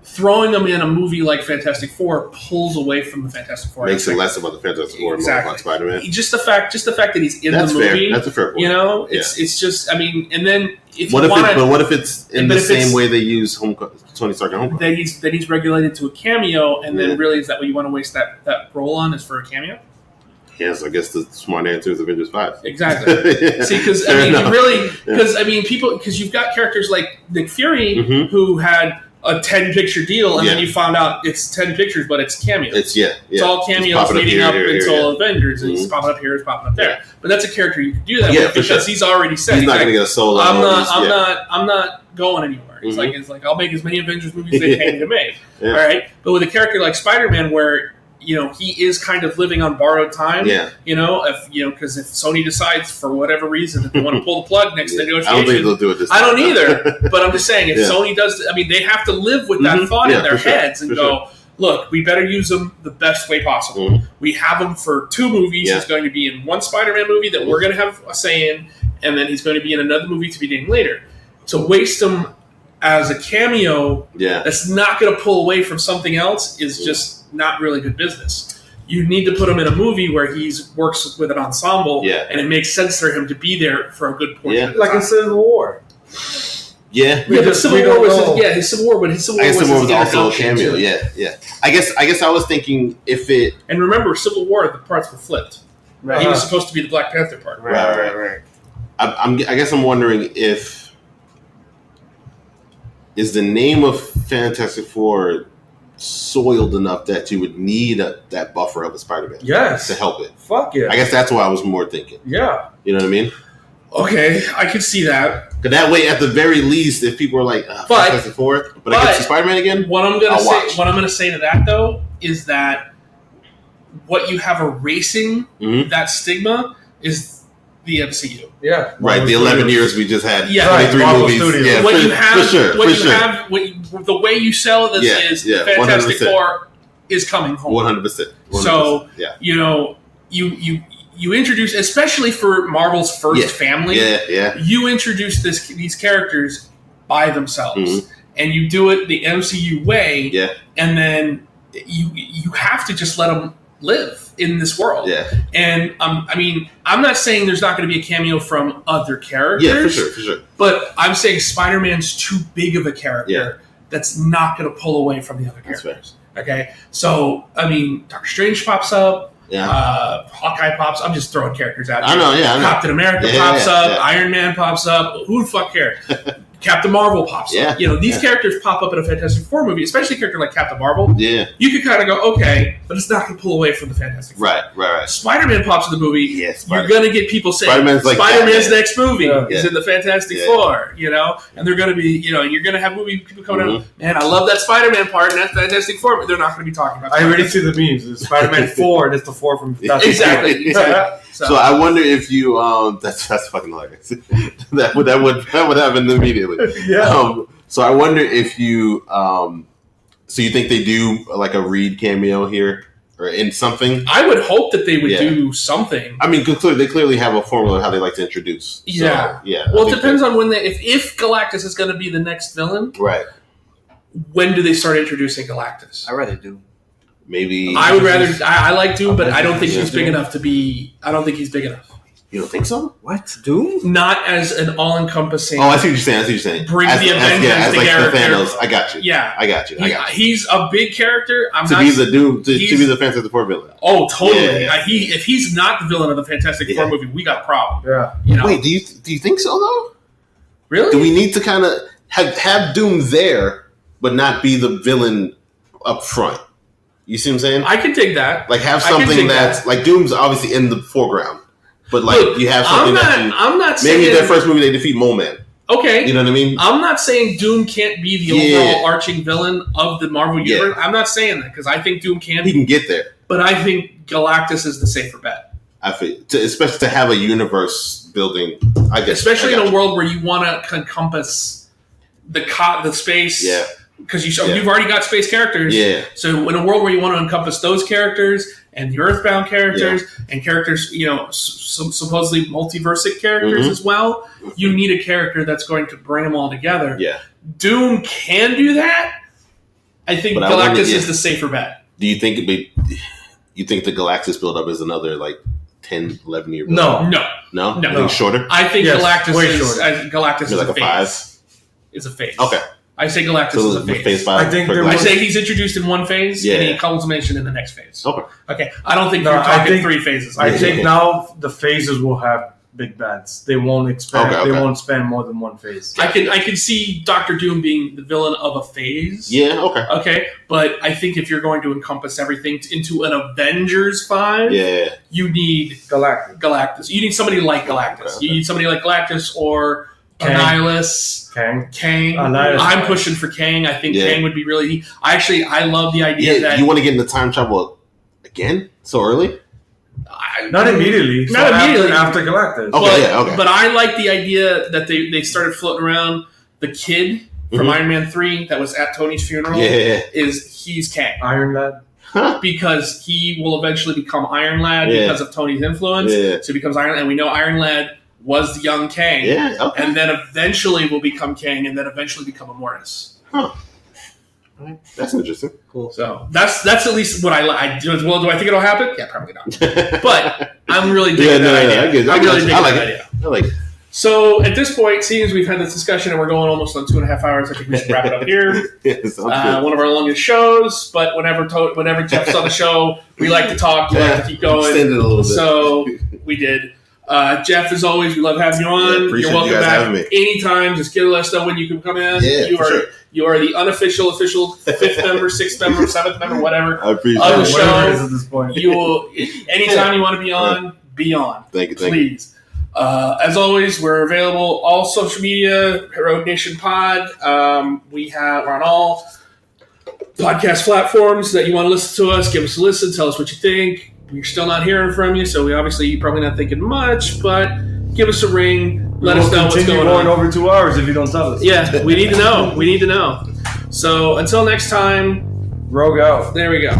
throwing him in a movie like Fantastic Four pulls away from the Fantastic Four. Makes it less about the Fantastic Four and more about Spider-Man. Just the fact that he's in the movie. That's a fair point. You know, it's just. I mean, and then if what if it's in the same way they use Tony Stark and Homecoming? That he's regulated to a cameo, and then really is that what you want to waste that role on is for a cameo? Yes, I guess the smart answer is Avengers 5. Exactly. See, because because you've got characters like Nick Fury who had a 10-picture deal, and then you found out it's 10 pictures, but it's cameos. It's all cameos leading up until Avengers, and he's popping up here, he's popping up there. But that's a character you can do that with because he's already said he's not going to get a solo. I'm not going anywhere. It's like I'll make as many Avengers movies as they pay me to make. All right, but with a character like Spider-Man, where he is kind of living on borrowed time. Because if Sony decides for whatever reason that they want to pull the plug next negotiation, I don't think they'll do it this time. I don't either. But I'm just saying, if Sony does, they have to live with that thought in their heads and go, look, we better use them the best way possible. We have him for 2 movies. He's going to be in one Spider-Man movie that we're going to have a say in, and then he's going to be in another movie to be named later. To waste him as a cameo that's not going to pull away from something else is just not really good business. You need to put him in a movie where he works with an ensemble, and it makes sense for him to be there for a good portion of the time. Like in Civil War. But Civil War was his Civil War was also a cameo. Yeah. I guess I was thinking if it. And remember, Civil War, the parts were flipped. Right. He was supposed to be the Black Panther part. Right. I guess I'm wondering if is the name of Fantastic Four soiled enough that you would need that buffer of a Spider-Man to help it. Fuck yeah. I guess that's what I was more thinking. Yeah. You know what I mean? Okay, I could see that. Because that way, at the very least, if people are like, Fantastic Four, but I get to Spider-Man again, what I'm gonna say to that though is that what you have erasing that stigma is the MCU. Yeah. Right. The 11 years we just had. 23 movies. Studios. Yeah. What you have, the way you sell this is Fantastic 100%. Four is coming home. 100%. So you introduce, especially for Marvel's first family, you introduce these characters by themselves, and you do it the MCU way, and then you have to just let them live in this world. And I'm not saying there's not going to be a cameo from other characters. For sure. But I'm saying Spider-Man's too big of a character that's not going to pull away from the other characters. Okay, so Doctor Strange pops up. Hawkeye pops. I'm just throwing characters out here. I know. Captain America pops up. Iron Man pops up. Who the fuck cares? Captain Marvel pops up. These characters pop up in a Fantastic Four movie, especially a character like Captain Marvel. You could kind of go, okay, but it's not going to pull away from the Fantastic Four. Right. Spider-Man pops in the movie. You're going to get people saying Spider-Man's next movie is in the Fantastic Four, and they're going to be, and you're going to have people coming out, man, I love that Spider-Man part and that Fantastic Four, but they're not going to be talking about I already see the memes. It's Spider-Man 4, and it's the 4 from Exactly. So I wonder if you that's fucking hilarious. that would happen immediately. So I wonder if you so you think they do like a Reed cameo here or in something? I would hope that they would do something. They clearly have a formula of how they like to introduce. Yeah. Well, it depends on when if Galactus is going to be the next villain. Right. When do they start introducing Galactus? I'd rather do. Maybe I would rather. I like Doom, but I don't think he's big enough to be. I don't think he's big enough. You don't think so? What? Doom? Not as an all-encompassing. Oh, I see what you're saying. Bring the Avengers together. Like Thanos. I got you. Yeah, I got you. He's a big character. To be the Doom, to be the Fantastic Four villain. Oh, totally. If he's not the villain of the Fantastic Four movie, we got a problem. Yeah. Wait, do you think so though? Really? Do we need to kind of have Doom there, but not be the villain up front? You see what I'm saying? I can take that. Like have something that's like Doom's obviously in the foreground, but like you have something I'm not saying maybe their first movie they defeat Mole Man. Okay, you know what I mean. I'm not saying Doom can't be the overall arching villain of the Marvel universe. I'm not saying that because I think Doom can. He can get there, but I think Galactus is the safer bet. I feel, especially to have a universe building. I guess, especially in a world where you want to encompass the space. because you've already got space characters. Yeah. So in a world where you want to encompass those characters and the Earthbound characters and characters, supposedly multiversic characters as well, you need a character that's going to bring them all together. Yeah. Doom can do that. I think Galactus is the safer bet. Do you think you think the Galactus build-up is another 10, 11 year No. No? I think shorter? I think Galactus is like a a 5? Is a phase. Okay. I say Galactus is a phase. Phase 5. I say he's introduced in one phase and he culmination in the next phase. Okay. I don't think you're talking 3 phases. I think now the phases will have big bads. They won't expand. They won't span more than one phase. I can see Doctor Doom being the villain of a phase. Yeah. Okay. Okay. But I think if you're going to encompass everything into an Avengers 5, you need Galactus. You need somebody like Galactus. You need somebody like Galactus or Annihilus. Kang. I'm pushing for Kang. I think Kang would be really. I love the idea that you want to get into time travel again so early. Not immediately. After Galactus. Okay. But I like the idea that they started floating around the kid from Iron Man 3 that was at Tony's funeral. He's Kang. Iron Lad. Because he will eventually become Iron Lad because of Tony's influence. So he becomes Iron Lad, and we know Iron Lad was the young Kang. And then eventually will become Kang, and then eventually become Immortus. That's interesting. Cool. So that's at least what I like. Well, do I think it'll happen? Yeah, probably not. But I'm really digging that idea. I like it. So at this point, seeing as we've had this discussion and we're going almost on 2.5 hours, I think we should wrap it up here. One of our longest shows, but whenever Jeff's on the show, we like to talk. We like to keep going. Extend it a little bit. So we did. Jeff, as always, we love having you on. You're welcome back anytime. Just let us know when you can come in. You are the official 5th member, 6th member, 7th member, whatever. I appreciate of the show. It is at this point. You will anytime you want to be on, be on. Thank you. Please. As always, we're available all social media, Rogue Nation Pod. We're on all podcast platforms that you want to listen to us. Give us a listen. Tell us what you think. We're still not hearing from you, so you're probably not thinking much, but give us a ring. Let us know what's going on. Over 2 hours if you don't tell us. Yeah, we need to know. So until next time, Rogue out. There we go.